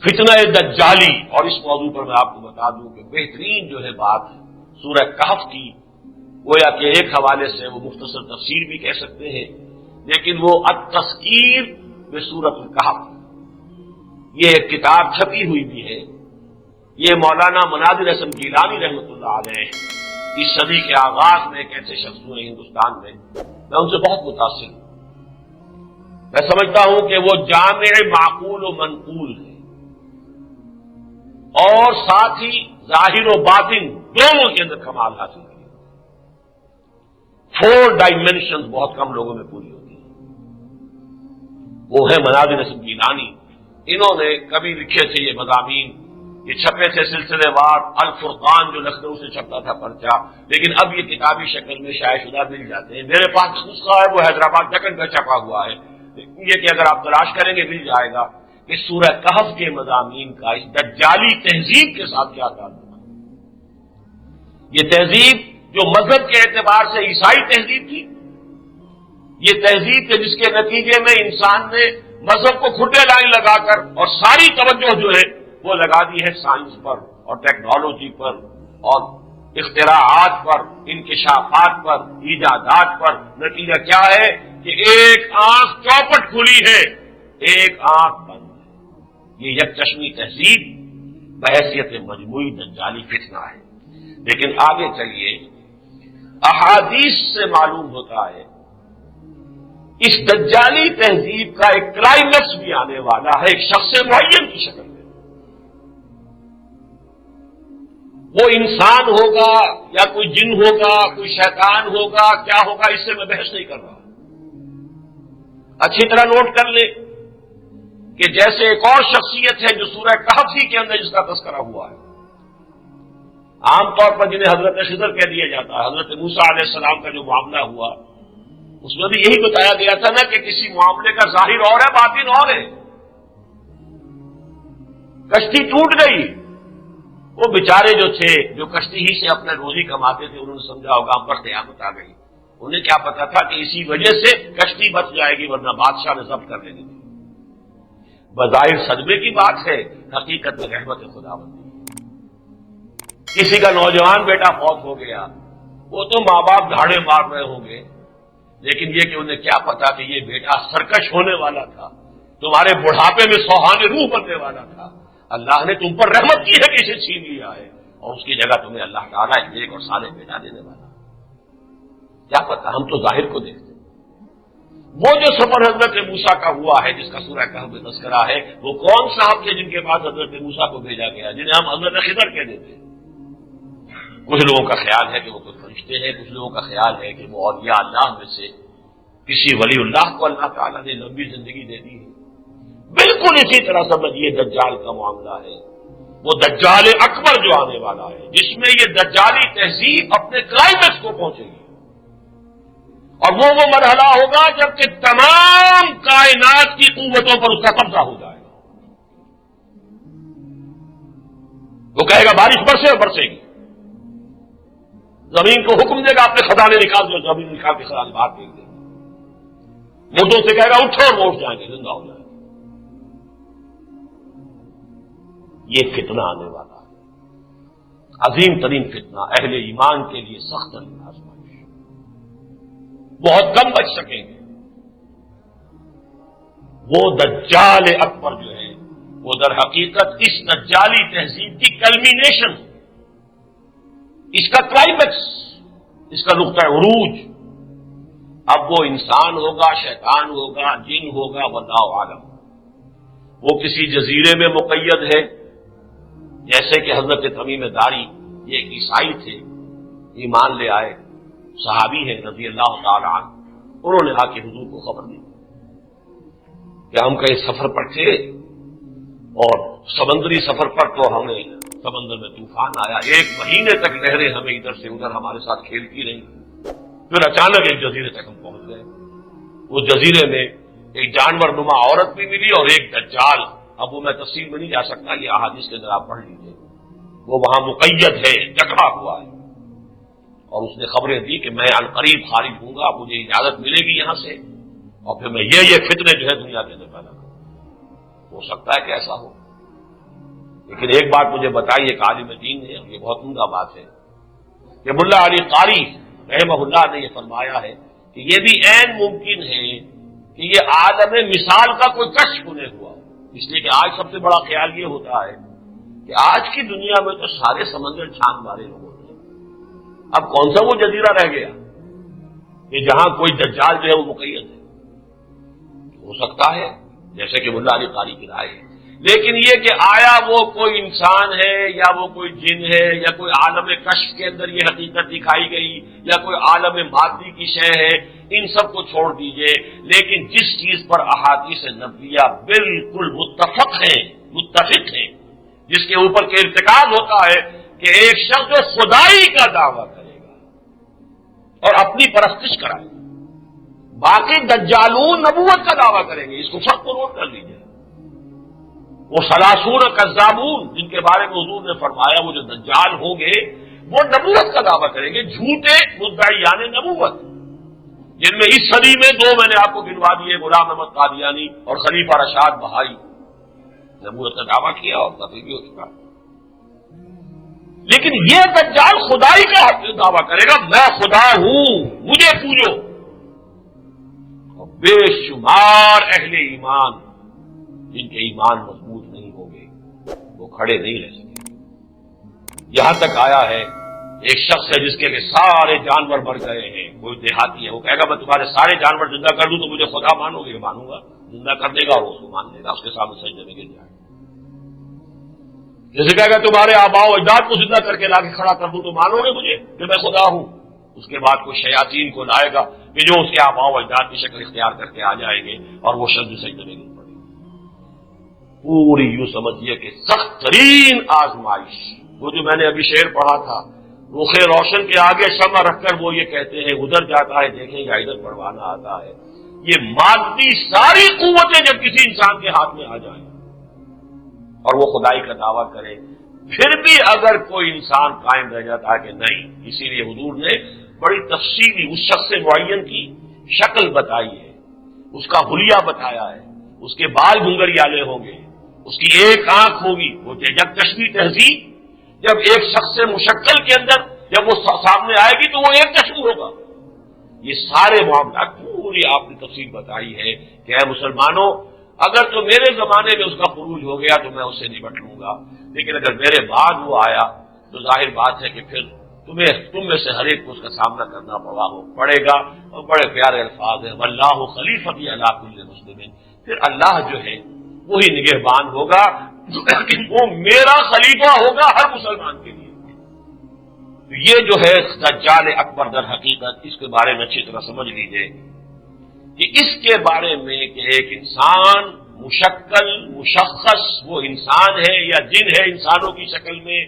فتنہ دجالی، اور اس موضوع پر میں آپ کو بتا دوں کہ بہترین جو ہے بات سورہ کہف کی، گویا کہ ایک حوالے سے وہ مختصر تفسیر بھی کہہ سکتے ہیں، لیکن وہ التذکیر بسورۃ الکہف، یہ ایک کتاب چھپی ہوئی بھی ہے، یہ مولانا مناظر حسن گیلانی رحمۃ اللہ علیہ اس صدی کے آغاز میں ایک ایسے شخص ہوئے ہندوستان میں ان سے بہت متاثر ہوں۔ میں سمجھتا ہوں کہ وہ جامع معقول و منقول ہے، اور ساتھ ہی ظاہر و باطن دونوں کے اندر کمال حاصل کیا. 4 ڈائمینشنز بہت کم لوگوں میں پوری ہوتی ہیں. وہ ہے مناظر نسب گیلانی. انہوں نے کبھی لکھے تھے یہ مضامین، یہ چھپے تھے سلسلے وار. الفرقان جو لکھنؤ سے چھپتا تھا پرچہ، لیکن اب یہ کتابی شکل میں شائع شدہ مل جاتے ہیں. میرے پاس نسخہ ہے، وہ حیدرآباد دکن کا چھپا ہوا ہے. یہ کہ اگر آپ تلاش کریں گے مل جائے گا کہ سورہ کہف کے مضامین کا اس دجالی تہذیب کے ساتھ کیا تعلق ہے. یہ تہذیب جو مذہب کے اعتبار سے عیسائی تہذیب تھی، یہ تہذیب کے جس کے نتیجے میں انسان نے مذہب کو کھٹے لائن لگا کر اور ساری توجہ جو ہے وہ لگا دی ہے سائنس پر اور ٹیکنالوجی پر اور اختراعات پر، انکشافات پر، ایجادات پر. نتیجہ کیا ہے کہ ایک آنکھ چوپٹ کھلی ہے، ایک آنکھ بند ہے. یہ یک چشمی تہذیب بحیثیت مجموعی دجالی فتنہ ہے. لیکن آگے چلیے، احادیث سے معلوم ہوتا ہے اس دجالی تہذیب کا ایک کلائمیکس بھی آنے والا ہے، ایک شخص معین کی شکل میں. وہ انسان ہوگا یا کوئی جن ہوگا، کوئی شیطان ہوگا، کیا ہوگا، اس سے میں بحث نہیں کر رہا. اچھی طرح نوٹ کر لیں کہ جیسے ایک اور شخصیت ہے جو سورہ کہف ہی کے اندر جس کا تذکرہ ہوا ہے. عام طور پر جنہیں حضرت خضر کہہ دیا جاتا ہے، حضرت موسیٰ علیہ السلام کا جو معاملہ ہوا اس میں بھی یہی بتایا گیا تھا نا کہ کسی معاملے کا ظاہر اور ہے، باطن اور ہے. کشتی ٹوٹ گئی. وہ بیچارے جو تھے جو کشتی ہی سے اپنے روزی کماتے تھے، انہوں نے سمجھا ہوگا ہم پر قیامت آ گئی. انہیں کیا پتا تھا کہ اسی وجہ سے کشتی بچ جائے گی، ورنہ بادشاہ نے ضبط کر لینی تھی. بظاہر صدمے کی بات ہے، حقیقت میں رحمت خداوندی. کسی کا نوجوان بیٹا فوت ہو گیا، وہ تو ماں باپ دھاڑے مار رہے ہوں گے، لیکن یہ کہ انہیں کیا پتا کہ یہ بیٹا سرکش ہونے والا تھا، تمہارے بڑھاپے میں سوہانے روح بننے والا تھا. اللہ نے تم پر رحمت کی ہے کہ اسے چھین لیا ہے، اور اس کی جگہ تمہیں اللہ تعالیٰ ایک اور صالح بیٹا دینے والا. کیا پتا، ہم تو ظاہر کو دیکھتے. وہ جو سفر حضرت موسیٰ کا ہوا ہے جس کا سورہ کہف میں تذکرہ ہے، وہ کون صاحب تھے جن کے پاس حضرت موسیٰ کو بھیجا گیا، جنہیں ہم حضرت خضر کہہ دیتے ہیں. کچھ لوگوں کا خیال ہے کہ وہ کوئی فرشتے ہیں، کچھ لوگوں کا خیال ہے کہ وہ اولیاء اللہ میں سے کسی ولی اللہ کو اللہ تعالیٰ نے لمبی زندگی دے دی ہے. بالکل اسی طرح سمجھیے دجال کا معاملہ ہے. وہ دجال اکبر جو آنے والا ہے، جس میں یہ دجالی تہذیب اپنے کلائمیکس کو پہنچے گی، اور وہ مرحلہ ہوگا جبکہ تمام کائنات کی قوتوں پر اس کا قبضہ ہو جائے گا. وہ کہے گا بارش برسے اور برسے گی. زمین کو حکم دے گا اپنے خزانے نکال دو، زمین نکال کے خزانے باہر پھینک دے گا. مردوں سے کہے گا اٹھو اور وہ اٹھ جائیں گے، زندہ ہو جائیں گے. یہ فتنہ آنے والا ہے، عظیم ترین فتنہ، اہل ایمان کے لیے سخت ترین آزمائش. بہت کم بچ سکیں گے. وہ دجال اکبر جو ہے وہ در حقیقت اس دجالی تہذیب کی کلمینیشن، اس کا کلائمیکس، اس کا نقطہ عروج. اب وہ انسان ہوگا، شیطان ہوگا، جن ہوگا، واللہ عالم. وہ کسی جزیرے میں مقید ہے، جیسے کہ حضرت تمیم داری، یہ ایک عیسائی تھے، ایمان لے آئے، صحابی ہیں رضی اللہ تعالی عنہ. انہوں نے آ کے حضور کو خبر دی کہ ہم کہیں سفر پر تھے اور سمندری سفر پر تو ہمیں سمندر میں طوفان آیا، 1 مہینے تک لہریں ہمیں ادھر سے ادھر ہمارے ساتھ کھیلتی رہی. پھر اچانک ایک جزیرے تک ہم پہنچ گئے. اس جزیرے میں ایک جانور نما عورت بھی ملی اور ایک دجال. اب وہ میں تفصیل میں نہیں جا سکتا، یہ احادیث کے اندر آپ پڑھ لیجیے. وہ وہاں مقید ہے، جگہ ہوا ہے، اور اس نے خبریں دی کہ میں عنقریب خارج ہوں گا، مجھے اجازت ملے گی یہاں سے، اور پھر میں یہ فتنے جو ہے دنیا کے اندر پیدا کروں. ہو سکتا ہے کہ ایسا ہو، لیکن ایک بات مجھے بتائیے، ایک عالم دین نے، یہ بہت عمدہ بات ہے کہ ملا علی قاری رحمہ اللہ نے یہ فرمایا ہے کہ یہ بھی عین ممکن ہے کہ یہ عالم مثال کا کوئی کشف انہیں ہوا، اس لیے کہ آج سب سے بڑا خیال یہ ہوتا ہے کہ آج کی دنیا میں تو سارے سمندر چھان مارے لوگ ہوتے ہیں. اب کون سا وہ جزیرہ رہ گیا کہ جہاں کوئی دجال جو ہے وہ مقید ہے؟ ہو سکتا ہے جیسے کہ ملا علی قاری کی رائے ہے، لیکن یہ کہ آیا وہ کوئی انسان ہے یا وہ کوئی جن ہے یا کوئی عالم کشف کے اندر یہ حقیقت دکھائی گئی یا کوئی عالم مادی کی شے ہے، ان سب کو چھوڑ دیجئے، لیکن جس چیز پر احادیث نبویہ بالکل متفق ہیں، جس کے اوپر کے ارتکاز ہوتا ہے کہ ایک شخص جو خدائی کا دعویٰ کرے گا اور اپنی پرستش کرائے گا، باقی دجالون نبوت کا دعویٰ کریں گے، اس کو سب کو نوٹ کر لیجیے۔ وہ سلاسون کذابون جن کے بارے میں حضور نے فرمایا وہ جو دجال ہوں گے وہ نبوت کا دعویٰ کریں گے، جھوٹے مدعیان نبوت، جن میں اس صدی میں دو میں نے آپ کو گنوا دیے، غلام احمد قادیانی اور خلیفہ رشاد بہائی، نبوت کا دعویٰ کیا اور تقریر بھی ہو چکا۔ لیکن یہ دجال خدائی کا دعویٰ کرے گا، میں خدا ہوں مجھے پوجو، اور بے شمار اہل ایمان جن کے ایمان مضبوط نہیں ہوں گے وہ کھڑے نہیں رہ سکیں۔ یہاں تک آیا ہے ایک شخص ہے جس کے لیے سارے جانور مر گئے ہیں، کوئی دیہاتی ہے، وہ کہے گا میں تمہارے سارے جانور زندہ کر دوں تو مجھے خدا مانو گے؟ مانوں گا، زندہ کر دے گا اور اس کو مان لے گا، اس کے سامنے سجدے میں گر جائے گا۔ جیسے کہے گا تمہارے آباء و اجداد کو زندہ کر کے لا کے کھڑا کر دوں تو مانو گے مجھے کہ میں خدا ہوں؟ اس کے بعد کوئی شیاطین کو لائے گا کہ جو اس کے آباء و اجداد کی شکل اختیار کر کے آ جائیں گے اور وہ شخص سجدے میں گر پڑے گا۔ پوری یوں سمجھیے کہ سخت ترین آزمائش، وہ جو میں نے ابھی شعر پڑھا تھا، رخ روشن کے آگے شمع رکھ کر وہ یہ کہتے ہیں ادھر جاتا ہے دیکھیں یا ادھر پروانہ آتا ہے، یہ مادی ساری قوتیں جب کسی انسان کے ہاتھ میں آ جائیں اور وہ خدائی کا دعویٰ کرے، پھر بھی اگر کوئی انسان قائم رہ جاتا ہے کہ نہیں، اسی لیے حضور نے بڑی تفصیلی اس شخص معین کی شکل بتائی ہے، اس کا حلیہ بتایا ہے، اس کے بال گھنگریالے ہوں گے، اس کی ایک آنکھ ہوگی، وہ جب تشبیہ تہذیب جب ایک شخص سے مشکل کے اندر جب وہ سامنے آئے گی تو وہ ایک تشبیہ ہوگا۔ یہ سارے معاملات پوری آپ نے تفصیل بتائی ہے کہ اے مسلمانوں، اگر تو میرے زمانے میں اس کا خروج ہو گیا تو میں اس سے نمٹ لوں گا، لیکن اگر میرے بعد وہ آیا تو ظاہر بات ہے کہ پھر تم میں سے ہر ایک کو اس کا سامنا کرنا پڑے گا۔ اور بڑے پیارے الفاظ ہیں، واللہ خلیفتی علی کل مسلم، پھر اللہ جو ہے وہی نگہبان ہوگا، وہ میرا خلیفہ ہوگا ہر مسلمان کے لیے۔ تو یہ جو ہے دجال اکبر در حقیقت، اس کے بارے میں اچھی طرح سمجھ لیجئے کہ اس کے بارے میں کہ ایک انسان مشکل مشخص وہ انسان ہے یا جن ہے انسانوں کی شکل میں،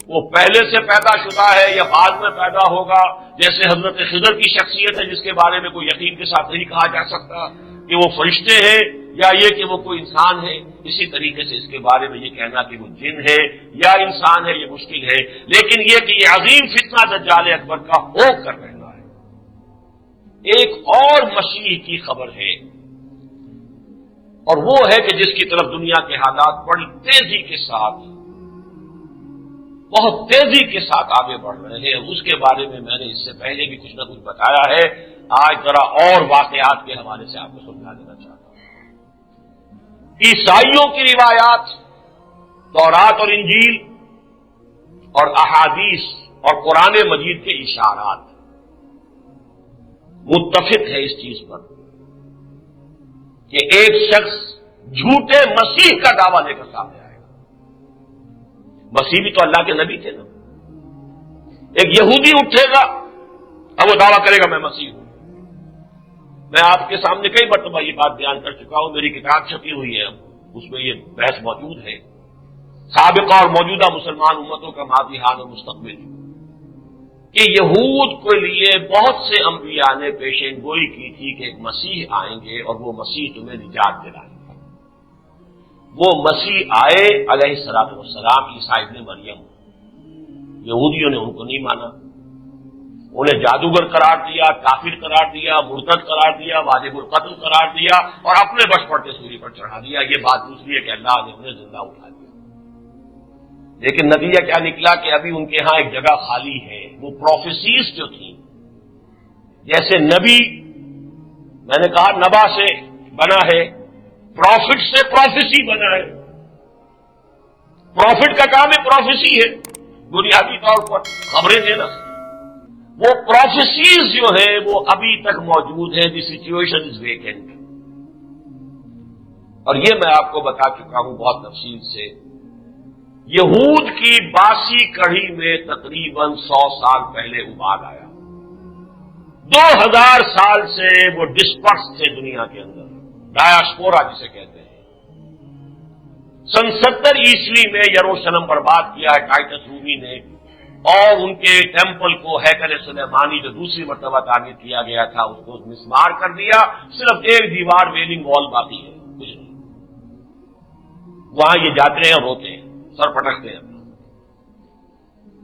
وہ پہلے سے پیدا شدہ ہے یا بعد میں پیدا ہوگا، جیسے حضرت خضر کی شخصیت ہے جس کے بارے میں کوئی یقین کے ساتھ نہیں کہا جا سکتا کہ وہ فرشتے ہیں یا یہ کہ وہ کوئی انسان ہے، اسی طریقے سے اس کے بارے میں یہ کہنا کہ وہ جن ہے یا انسان ہے یہ مشکل ہے، لیکن یہ کہ یہ عظیم فتنہ دجال اکبر کا ہو کر رہنا ہے۔ ایک اور مسیح کی خبر ہے اور وہ ہے کہ جس کی طرف دنیا کے حالات بڑی تیزی کے ساتھ، بہت تیزی کے ساتھ آگے بڑھ رہے ہیں، اس کے بارے میں نے اس سے پہلے بھی کچھ نہ کچھ بتایا ہے، آج ذرا اور واقعات کے حوالے سے آپ کو سمجھا دینا چاہتا ہوں۔ عیسائیوں کی روایات، تورات اور انجیل اور احادیث اور قرآن مجید کے اشارات متفق ہے اس چیز پر کہ ایک شخص جھوٹے مسیح کا دعویٰ لے کر سامنے آئے گا۔ مسیح بھی تو اللہ کے نبی تھے نا۔ ایک یہودی اٹھے گا اب وہ دعویٰ کرے گا میں مسیح ہوں۔ میں آپ کے سامنے کئی مرتبہ یہ بات بیان کر چکا ہوں، میری کتاب چھپی ہوئی ہے، اس میں یہ بحث موجود ہے، سابقہ اور موجودہ مسلمان امتوں کا ماضی حال اور مستقبل، کہ یہود کے لیے بہت سے انبیاء نے پیشین گوئی کی تھی کہ ایک مسیح آئیں گے اور وہ مسیح تمہیں نجات دلائیں گے۔ وہ مسیح آئے علیہ السلام، عیسیٰ ابن مریم، یہودیوں نے ان کو نہیں مانا، انہیں جادوگر قرار دیا، کافر قرار دیا، مرتد قرار دیا، واجب القتل قرار دیا اور اپنے بش پڑتے سوری پر چڑھا دیا۔ یہ بات دوسری ہے کہ اللہ نے انہیں زندہ اٹھا دیا، لیکن نتیجہ کیا نکلا کہ ابھی ان کے ہاں ایک جگہ خالی ہے۔ وہ پروفیسیز جو تھیں، جیسے نبی میں نے کہا نبا سے بنا ہے، پروفٹ سے پروفیسی بنا ہے۔ پروفٹ کا کام ہے پروفیسی ہے، بنیادی طور پر خبریں دینا۔ وہ پروفیسیز جو ہے وہ ابھی تک موجود ہے، دی سچویشن از ویکنٹ۔ اور یہ میں آپ کو بتا چکا ہوں بہت تفصیل سے، یہود کی باسی کڑھی میں تقریباً 100 سال پہلے ابال آیا۔ 2000 سال سے وہ ڈسپرس تھے دنیا کے اندر، ڈایاسپورا جسے کہتے ہیں۔ سن 70 عیسوی میں یروشلم برباد کیا ہے ٹائٹس رومی نے، اور ان کے ٹیمپل کو ہیکل سلیمانی جو دوسری مرتبہ تعمیر کیا گیا تھا اس کو مسمار کر دیا، صرف ایک دیوار ویلنگ وال باقی ہے، کچھ نہیں۔ وہاں یہ جاتے ہیں اور روتے ہیں، سر پٹکتے ہیں۔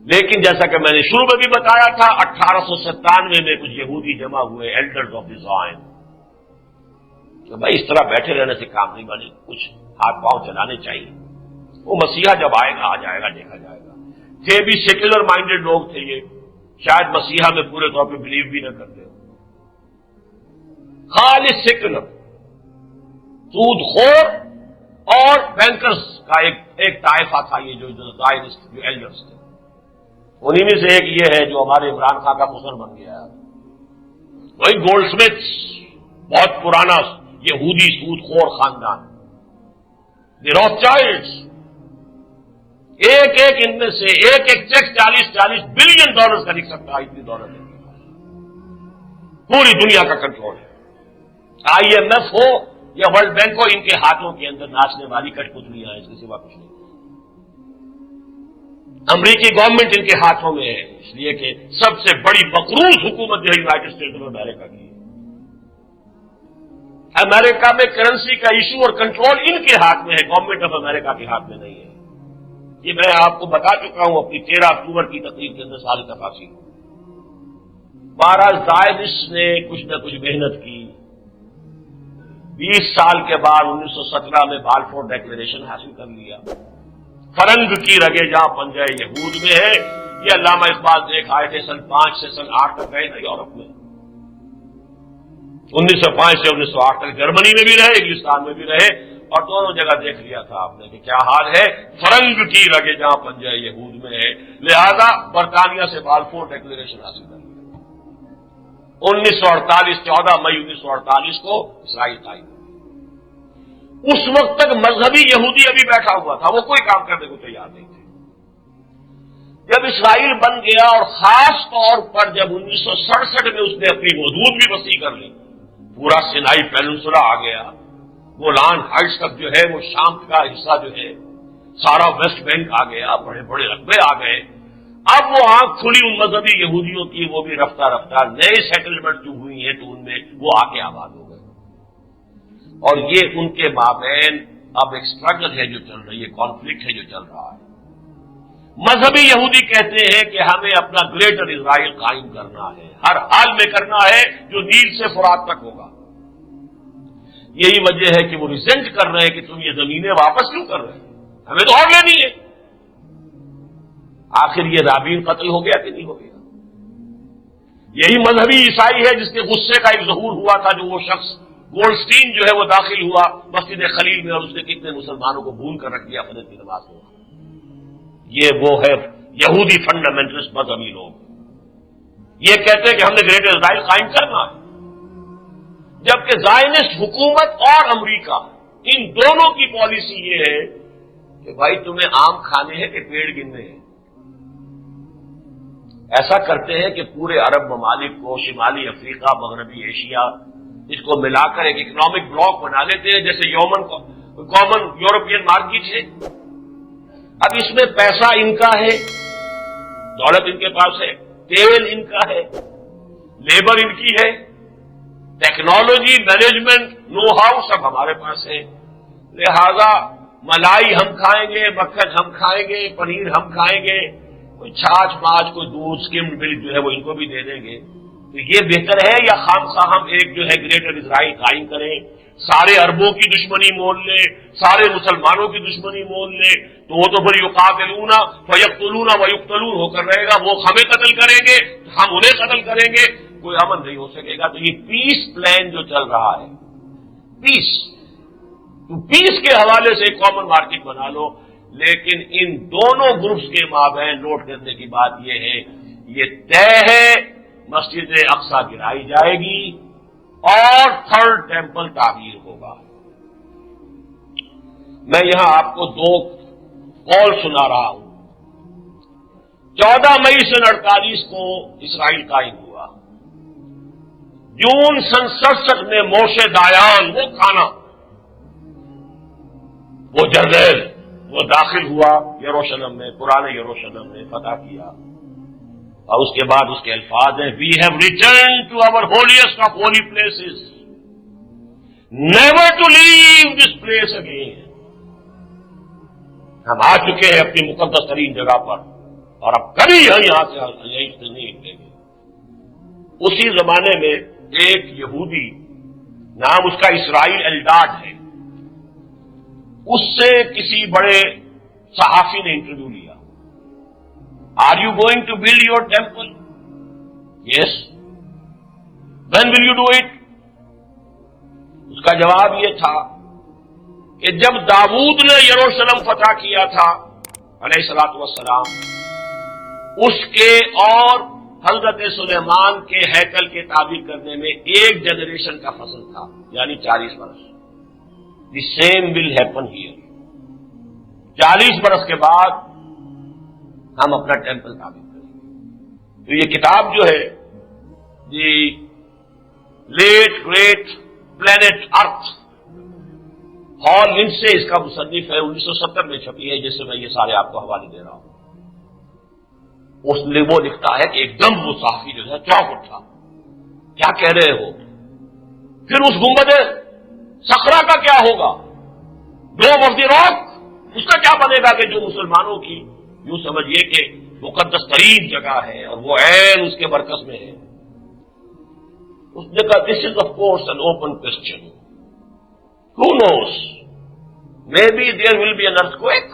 لیکن جیسا کہ میں نے شروع میں بھی بتایا تھا، 1897 میں کچھ یہودی جمع ہوئے، ایلڈرز آف دی زائن، کہ بھائی اس طرح بیٹھے رہنے سے کام نہیں بنے، کچھ ہاتھ پاؤں چلانے چاہیے۔ وہ مسیحا جب آئے گا آ جائے گا، دیکھا جائے گا۔ تھے بھی سیکولر مائنڈیڈ لوگ تھے یہ، شاید مسیحا میں پورے طور پہ بلیو بھی نہ کرتے ہو، خالص سیکولر، سود خور اور بینکرز کا ایک طائفہ تھا یہ جو زائنسٹ جو ایلڈرز تھے۔ انہی میں سے ایک یہ ہے جو ہمارے عمران خان کا خسر بن گیا ہے، وہی گولڈ سمتھ، بہت پرانا یہودی سود خور خاندان، دی روتھشائلڈز۔ ایک ان میں سے ایک چیک 40 بلین ڈالر کا لکھ سکتا ہے، اتنی دولت ہے، پوری دنیا کا کنٹرول ہے۔ IMF ہو یا ورلڈ بینک ہو، ان کے ہاتھوں کے اندر ناچنے والی کٹ پتلیاں ہیں، اس کے سوا کچھ نہیں۔ امریکی گورنمنٹ ان کے ہاتھوں میں ہے، اس لیے کہ سب سے بڑی مقروض حکومت جو ہے یونائٹڈ اسٹیٹس آف امریکہ کی ہے۔ امریکہ میں کرنسی کا ایشو اور کنٹرول ان کے ہاتھ میں ہے، گورنمنٹ آف امریکہ کے ہاتھ میں نہیں ہے۔ یہ میں آپ کو بتا چکا ہوں اپنی 13 اکتوبر کی تقریب کے اندر ساری تفاصیل۔ بہرحال زائنسٹ نے کچھ نہ کچھ محنت کی، 20 سال کے بعد 1917 میں بالفور ڈیکلیریشن حاصل کر لیا۔ فرنگ کی رگے جہاں پنجہ یہود میں ہے، یہ علامہ اقبال دیکھ آئے تھے، سن 5 سے سن 8 تک گئے تھے یورپ میں، 1905 سے 1908 تک جرمنی میں بھی رہے، انگلستان میں بھی رہے، اور دونوں جگہ دیکھ لیا تھا آپ نے کہ کیا حال ہے، فرنگ کی رگے جہاں پنجہ یہود میں ہے، لہذا برطانیہ سے بالفور ڈیکلیریشن حاصل کر لیا۔ 1948 14 مئی 1948 کو اسرائیل قائم۔ اس وقت تک مذہبی یہودی ابھی بیٹھا ہوا تھا، وہ کوئی کام کرنے کو تیار نہیں تھے۔ جب اسرائیل بن گیا اور خاص طور پر جب 1967 میں اس نے اپنی حدود بھی وسیع کر لی، پورا سینائی پیننسولا آ گیا، گولان ہائٹس تک جو ہے وہ شام کا حصہ جو ہے، سارا ویسٹ بینک آ گیا، بڑے بڑے رقبے آ گئے۔ اب وہ آنکھ کھلی ان مذہبی یہودیوں کی، وہ بھی رفتہ رفتہ نئے سیٹلمنٹ جو ہوئی ہیں تو ان میں وہ آ کے آباد ہو گئے، اور یہ ان کے مابین اب ایک اسٹرگل ہے جو چل رہی ہے، کانفلکٹ ہے جو چل رہا ہے۔ مذہبی یہودی کہتے ہیں کہ ہمیں اپنا گریٹر اسرائیل قائم کرنا ہے، ہر حال میں کرنا ہے، جو نیل سے فرات تک ہوگا۔ یہی وجہ ہے کہ وہ ریزنٹ کر رہے ہیں کہ تم یہ زمینیں واپس کیوں کر رہے ہیں، ہمیں تو اور لینی ہے۔ آخر یہ رابین قتل ہو گیا کہ نہیں ہو گیا؟ یہی مذہبی عیسائی ہے جس کے غصے کا ایک ظہور ہوا تھا، جو وہ شخص گولڈسٹین جو ہے وہ داخل ہوا مسجد خلیل میں اور اس نے کتنے مسلمانوں کو بھون کر رکھ دیا فجر کی نماز میں۔ یہ وہ ہے یہودی فنڈامنٹلسٹ مذہبی لوگ، یہ کہتے ہیں کہ ہم نے گریٹر اسرائیل قائم کرنا ہے، جبکہ زائنسٹ حکومت اور امریکہ ان دونوں کی پالیسی یہ ہے کہ بھائی تمہیں آم کھانے ہیں کہ پیڑ گننے ہیں۔ ایسا کرتے ہیں کہ پورے عرب ممالک کو، شمالی افریقہ، مغربی ایشیا، اس کو ملا کر ایک اکنامک بلاک بنا لیتے ہیں، جیسے کامن یورپین مارکیٹ ہے۔ اب اس میں پیسہ ان کا ہے، دولت ان کے پاس ہے، تیل ان کا ہے، لیبر ان کی ہے، ٹیکنالوجی، مینجمنٹ، نو ہاؤ سب ہمارے پاس ہے، لہذا ملائی ہم کھائیں گے، مکھن ہم کھائیں گے، پنیر ہم کھائیں گے، کوئی چھاچھ ماچھ، کوئی دودھ، سکمڈ ملک جو ہے وہ ان کو بھی دے دیں گے۔ تو یہ بہتر ہے یا خامخواہ ہم ایک جو ہے گریٹر اسرائیل قائم کریں، سارے عربوں کی دشمنی مول لیں، سارے مسلمانوں کی دشمنی مول لیں، تو وہ تو پھر یقاتلون فیقتلون ویقتلون ہو کر رہے گا، وہ ہمیں قتل کریں گے، ہم انہیں قتل کریں گے، کوئی امن نہیں ہو سکے گا۔ تو یہ پیس پلان جو چل رہا ہے، پیس کے حوالے سے ایک کامن مارکیٹ بنا لو، لیکن ان دونوں گروپس کے مابین نوٹ کرنے کی بات یہ ہے، یہ طے ہے مسجد اقصی گرائی جائے گی اور تھرڈ ٹیمپل تعمیر ہوگا۔ میں یہاں آپ کو 2 قول سنا رہا ہوں۔ 14 مئی سن 48 کو اسرائیل قائم ہوا۔ جون سن 67 میں موشے دایان، وہ کھانا، وہ جرنیل، وہ داخل ہوا یروشلم میں، پرانے یروشلم میں فتح کیا، اور اس کے بعد اس کے الفاظ ہیں، we have return to our holiest of holy places, never to leave this place again. ہم آ چکے ہیں اپنی مقدس ترین جگہ پر، اور اب کبھی یہاں سے نہیں نکلیں گے۔ اسی زمانے میں ایک یہودی، نام اس کا اسرائیل الڈاد ہے، اس سے کسی بڑے صحافی نے انٹرویو لیا، are you going to build your temple? Yes. When will you do it? اس کا جواب یہ تھا کہ جب داؤد نے یروشلم فتح کیا تھا علیہ الصلوۃ والسلام، اس کے اور حضرت سلیمان کے ہیکل کے تعمیر کرنے میں 1 جنریشن کا فصل تھا، یعنی 40 برس۔ The same will happen here. 40 برس کے بعد ہم اپنا ٹیمپل تعمیر کریں گے۔ تو یہ کتاب جو ہے، دی لیٹ گریٹ پلانٹ ارتھ، ہال لنڈسے اس کا مصنف ہے، 1970 میں چھپی ہے، جس سے میں یہ سارے آپ کو حوالے دے رہا ہوں۔ اس نے وہ لکھتا ہے کہ ایک دم وہ صحافی جو ہے چونک اٹھا، کیا کہہ رہے ہو؟ پھر اس گنبد صخرہ کا کیا ہوگا؟ ڈوم آف دی راک، اس کا کیا بنے گا؟ کہ جو مسلمانوں کی یوں سمجھیے کہ مقدس ترین جگہ ہے، اور وہ عین اس کے مرکز میں ہے۔ اس نے کہا this is of course an open question, who knows, maybe there will be an earthquake,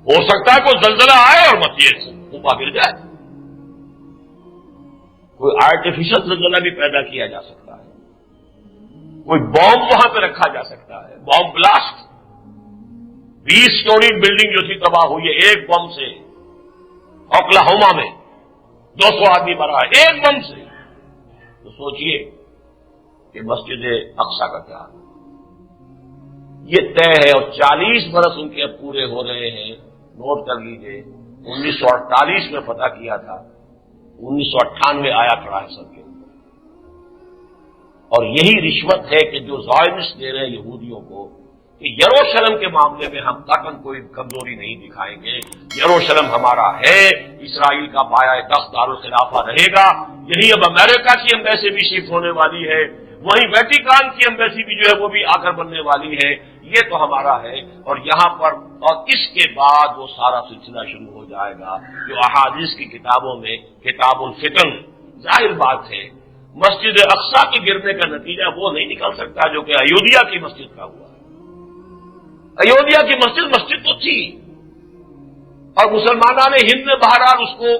ہو سکتا ہے کوئی زلزلہ آئے اور مسجد سے اوپر گر جائے، کوئی آرٹیفیشل زلزلہ بھی پیدا کیا جا سکتا ہے، کوئی بام وہاں پہ رکھا جا سکتا ہے، بام بلاسٹ۔ 20 سٹوری بلڈنگ جو تھی تباہ ہوئی ہے ایک بم سے، اوکلاہوما میں 200 آدمی مرا ہے ایک بم سے۔ تو سوچئے کہ مسجد اقصی کا کیا ہے؟ یہ طے ہے، اور 40 برس ان کے اب پورے ہو رہے ہیں۔ نوٹ کر لیجئے، 1948 میں فتح کیا تھا، 1998 آیا کھڑا ہے سب کے اوپر۔ اور یہی رشوت ہے کہ جو زائنسٹ دے رہے ہیں یہودیوں کو، کہ یروشلم کے معاملے میں ہم قطعاً کوئی کمزوری نہیں دکھائیں گے، یروشلم ہمارا ہے، اسرائیل کا پایہ تخت دارالخلافہ رہے گا۔ یہی اب امریکہ کی ایمبیسی بھی شفٹ ہونے والی ہے، وہیں ویٹیکان کی ایمبیسی بھی جو ہے وہ بھی آ کر بننے والی ہے۔ یہ تو ہمارا ہے، اور یہاں پر اور اس کے بعد وہ سارا سلسلہ شروع ہو جائے گا جو احادیث کی کتابوں میں کتاب الفتن۔ ظاہر بات ہے مسجد اقصی کے گرنے کا نتیجہ وہ نہیں نکل سکتا جو کہ ایودھیا کی مسجد کا ہوا ہے۔ ایودھیا کی مسجد تو تھی، اور مسلمانان ہند نے بہرحال اس کو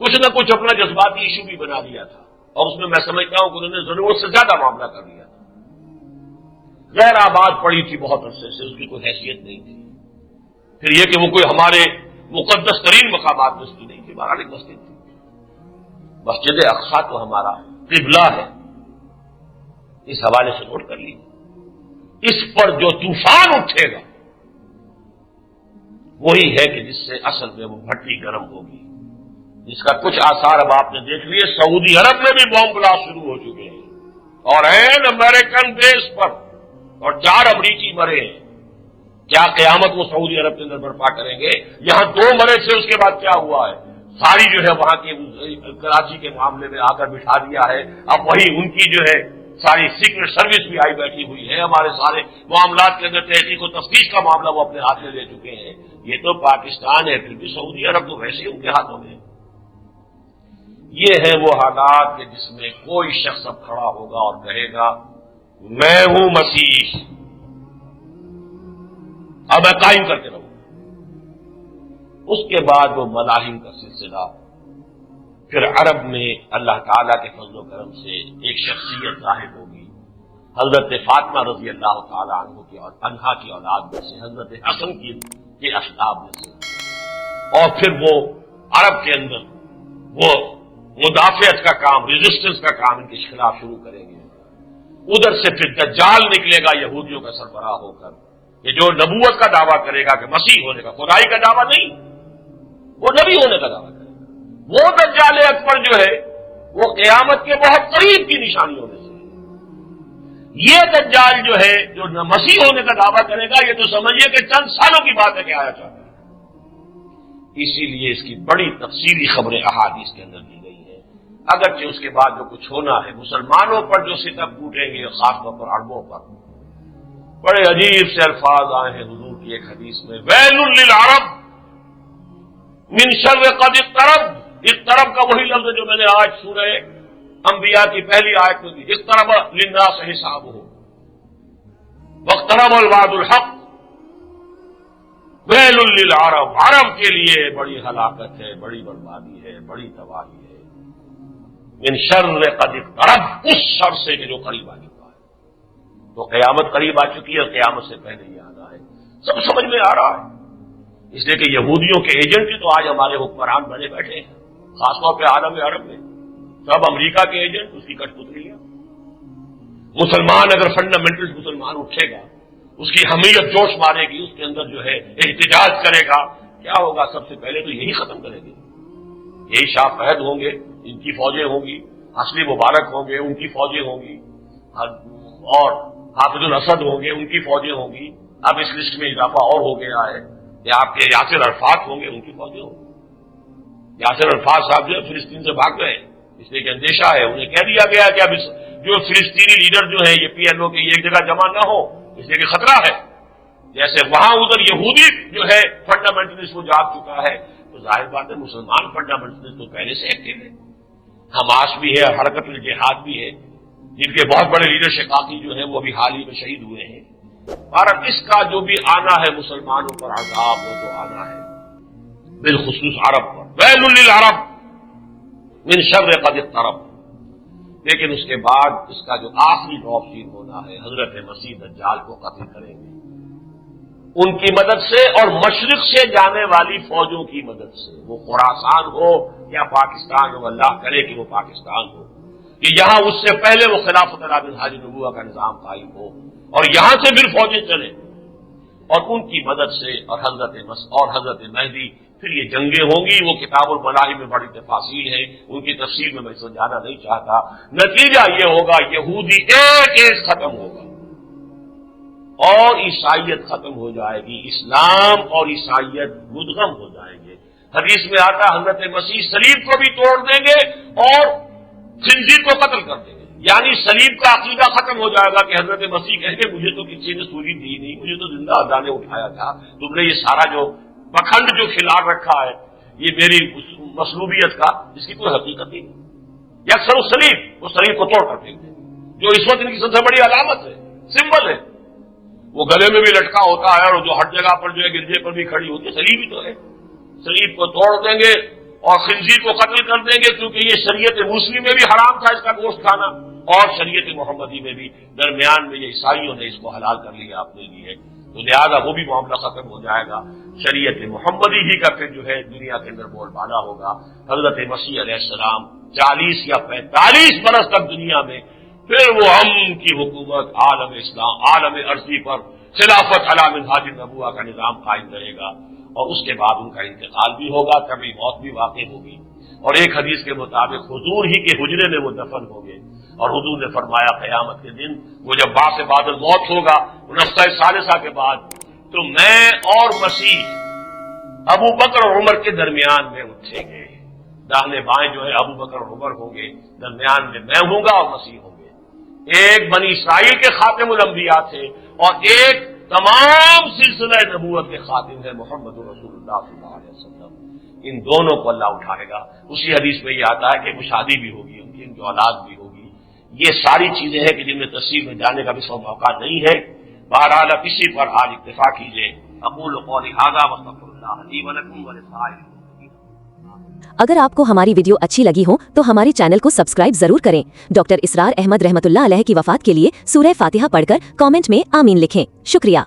کچھ نہ کچھ اپنا جذباتی ایشو بھی بنا دیا تھا، اور اس میں میں سمجھتا ہوں کہ انہوں نے ضرورت سے زیادہ معاملہ کر لیا تھا۔ غیر آباد پڑی تھی بہت عرصے سے، اس کی کوئی حیثیت نہیں تھی۔ پھر یہ کہ وہ کوئی ہمارے مقدس ترین مقامات میں اس کی نہیں تھی، بہرحال ایک مسجد تھی۔ مسجد اقصی تو ہمارا قبلہ ہے، اس حوالے سے نوٹ کر لیجیے۔ اس پر جو طوفان اٹھے گا وہی ہے کہ جس سے اصل میں وہ بھٹی گرم ہوگی، جس کا کچھ آثار اب آپ نے دیکھ لیے۔ سعودی عرب میں بھی بم بلاسٹ شروع ہو چکے ہیں، اور این امریکن بیس پر، اور 4 امریکی مرے ہیں۔ کیا قیامت وہ سعودی عرب کے اندر برپا کریں گے؟ یہاں 2 مرے تھے، اس کے بعد کیا ہوا ہے؟ ساری جو ہے وہاں کی کراچی کے معاملے میں آ کر بٹھا دیا ہے۔ اب وہی ان کی جو ہے ساری سیکرٹ سروس بھی آئی بیٹھی ہوئی ہے، ہمارے سارے معاملات کے اندر تحقیق و تفتیش کا معاملہ وہ اپنے ہاتھ میں لے چکے ہیں۔ یہ تو پاکستان ہے، پھر بھی سعودی عرب تو ویسے ہی ان کے ہاتھوں میں۔ یہ ہے وہ حالات کہ جس میں کوئی شخص اب کھڑا ہوگا اور کہے گا میں ہوں مسیح، اب میں قائم کرتے رہوں۔ اس کے بعد وہ ملاحم کا سلسلہ، پھر عرب میں اللہ تعالیٰ کے فضل و کرم سے ایک شخصیت ظاہر ہوگی، حضرت فاطمہ رضی اللہ تعالیٰ عنہا کی اولاد میں سے، حضرت حسن کے اشناب میں سے، اور پھر وہ عرب کے اندر وہ مدافعت کا کام، ریزسٹنس کا کام ان کے خلاف شروع کریں گے۔ ادھر سے پھر دجال نکلے گا یہودیوں کا سربراہ ہو کر، یہ جو نبوت کا دعویٰ کرے گا کہ مسیح ہونے کا، خدائی کا دعویٰ نہیں، وہ نبی ہونے کا دعویٰ کرے گا۔ وہ دجال اکبر جو ہے وہ قیامت کے بہت قریب کی نشانیوں میں سے ہے۔ یہ دجال جو ہے جو مسیح ہونے کا دعویٰ کرے گا، یہ تو سمجھیے کہ چند سالوں کی بات ہے کہ آیا چاہتا ہے۔ اسی لیے اس کی بڑی تفصیلی خبریں احادیث کے اندر دی گئی ہیں۔ اگرچہ اس کے بعد جو کچھ ہونا ہے، مسلمانوں پر جو ستم ٹوٹیں گے، خاص طور پر عربوں پر، بڑے عجیب سے الفاظ آئے ہیں حضور کی ایک حدیث میں، ویل للعرب من شر قد اقترب۔ اقترب کا وہی لفظ جو میں نے آج سورہ انبیاء کی پہلی آیت میں دی، اقترب للناس حسابہ واقترب الوعد الحق، ویل للعرب، عرب کے لیے بڑی ہلاکت ہے، بڑی بربادی ہے، بڑی تباہی ہے، من شر قد اقترب، اس شر سے کہ جو قریب آ چکا ہے۔ تو قیامت قریب آ چکی ہے، قیامت سے پہلے یہ آنا ہے، سب سمجھ میں آ رہا ہے۔ اس لیے کہ یہودیوں کے ایجنٹ ہی تو آج ہمارے حکمران بنے بیٹھے ہیں، خاص طور پہ عالم عرب میں سب امریکہ کے ایجنٹ، اس کی کٹ پتلیاں۔ مسلمان اگر فنڈامنٹل مسلمان اٹھے گا، اس کی حمیت جوش مارے گی، اس کے اندر جو ہے احتجاج کرے گا، کیا ہوگا؟ سب سے پہلے تو یہی ختم کریں گے، یہی شاہ فہد ہوں گے، ان کی فوجیں ہوں گی، حسنی مبارک ہوں گے، ان کی فوجیں ہوں گی، اور حافظ الاسد ہوں گے، ان کی فوجیں ہوں گی۔ اب اس لسٹ میں اضافہ اور ہو گیا ہے کہ آپ کے یاسر عرفات ہوں گے، ان کی فوجیں ہوں گی۔ یاسر عرفات صاحب جو فلسطین سے بھاگ گئے، اس لیے کہ اندیشہ ہے، انہیں کہہ دیا گیا کہ اب جو فلسطینی لیڈر جو ہیں، یہ پی ایل او کے ایک جگہ جمع نہ ہو، اس لیے کہ خطرہ ہے۔ جیسے وہاں ادھر یہودی جو ہے فنڈامنٹلسٹ وہ جاگ چکا ہے، تو ظاہر بات ہے مسلمان فنڈامنٹلسٹ تو پہلے سے ایکٹیو ہے۔ حماس بھی ہے، حرکت الجہاد بھی ہے، جن کے بہت بڑے لیڈر شقاقی جو ہیں وہ بھی حال ہی میں شہید ہوئے ہیں۔ اور اب اس کا جو بھی آنا ہے مسلمانوں پر عذاب، وہ تو آنا ہے بالخصوص عرب پر، ویل للعرب من شر قد اقترب۔ لیکن اس کے بعد اس کا جو آخری ڈراپ سین ہونا ہے، حضرت مسیح دجال کو قتل کریں گے ان کی مدد سے، اور مشرق سے جانے والی فوجوں کی مدد سے، وہ خراسان ہو یا پاکستان ہو، اللہ کرے کہ وہ پاکستان ہو، کہ یہاں اس سے پہلے وہ خلافت الحاج نبوہ کا نظام قائم ہو، اور یہاں سے پھر فوجیں چلیں، اور ان کی مدد سے، اور حضرت مہدی، پھر یہ جنگیں ہوں گی۔ وہ کتاب الملاحم میں بڑی تفاصیل ہے، ان کی تفصیل میں میں سمجھانا نہیں چاہتا۔ نتیجہ یہ ہوگا یہودی ایک ختم ہوگا اور عیسائیت ختم ہو جائے گی، اسلام اور عیسائیت مدغم ہو جائیں گے۔ حدیث میں آتا حضرت مسیح صلیب کو بھی توڑ دیں گے اور خنزیر کو قتل کر دیں گے، یعنی صلیب کا عقیدہ ختم ہو جائے گا کہ حضرت مسیح کہیں گے مجھے تو کسی نے سولی دی نہیں، مجھے تو زندہ اللہ نے اٹھایا تھا، تم نے یہ سارا جو پکھنڈ جو کھلار رکھا ہے، یہ میری مصلوبیت کا، جس کی کوئی حقیقت نہیں۔ یکسر الصلیب، وہ صلیب کو توڑ کر دیں گے، جو اس وقت ان کی سب سے بڑی علامت ہے، سمبل ہے۔ وہ گلے میں بھی لٹکا ہوتا ہے، اور جو ہر جگہ پر جو ہے گرجے پر بھی کھڑی ہوتی ہے، صلیب ہی تو ہے۔ صلیب کو توڑ دیں گے اور خنزیر کو قتل کر دیں گے، کیونکہ یہ شریعت موسوی میں بھی حرام تھا اس کا گوشت کھانا، اور شریعت محمدی میں بھی، درمیان میں یہ عیسائیوں نے اس کو حلال کر لیا اپنے لیے، تو لہذا وہ بھی معاملہ ختم ہو جائے گا۔ شریعت محمدی ہی کا پھر جو ہے دنیا کے اندر بول بالا ہوگا۔ حضرت مسیح علیہ السلام 40 یا 45 برس تک دنیا میں، پھر وہ امن کی حکومت، عالم اسلام، عالم ارضی پر خلافت علی منہاج النبوہ کا نظام قائم رہے گا، اور اس کے بعد ان کا انتقال بھی ہوگا، کبھی موت بھی واقع ہوگی، اور ایک حدیث کے مطابق حضور ہی کے حجرے میں وہ دفن ہوں گے، اور حضور نے فرمایا قیامت کے دن وہ جب باعث بعد الموت ہوگا، نفخہ ثالثہ کے بعد، تو میں اور مسیح ابو بکر اور عمر کے درمیان میں اٹھیں گے، داہنے بائیں جو ہے ابو بکر اور عمر ہوں گے، درمیان میں میں ہوں گا اور مسیح ہوں گے۔ ایک بنی اسرائیل کے خاتم الانبیاء تھے، اور ایک تمام سلسلہ نبوت کے خاتم ہے محمد رسول اللہ صلی اللہ علیہ وسلم۔ ان دونوں کو اللہ اٹھائے گا۔ اسی حدیث میں یہ آتا ہے کہ وہ شادی بھی ہوگی، ان کی اولاد بھی ہوگی۔ یہ ساری چیزیں ہیں کہ جن میں تفصیل میں جانے کا بھی سو موقع نہیں ہے۔ بہرحال اب اسی پر آج اکتفا کیجیے۔ اقول قولی ھذا واستغفر اللہ لی ولکم ولسائر۔ اگر آپ کو ہماری ویڈیو اچھی لگی ہو تو ہمارے چینل کو سبسکرائب ضرور کریں۔ ڈاکٹر اسرار احمد رحمت اللہ علیہ کی وفات کے لیے سورہ فاتحہ پڑھ کر کامنٹ میں آمین لکھیں۔ شکریہ۔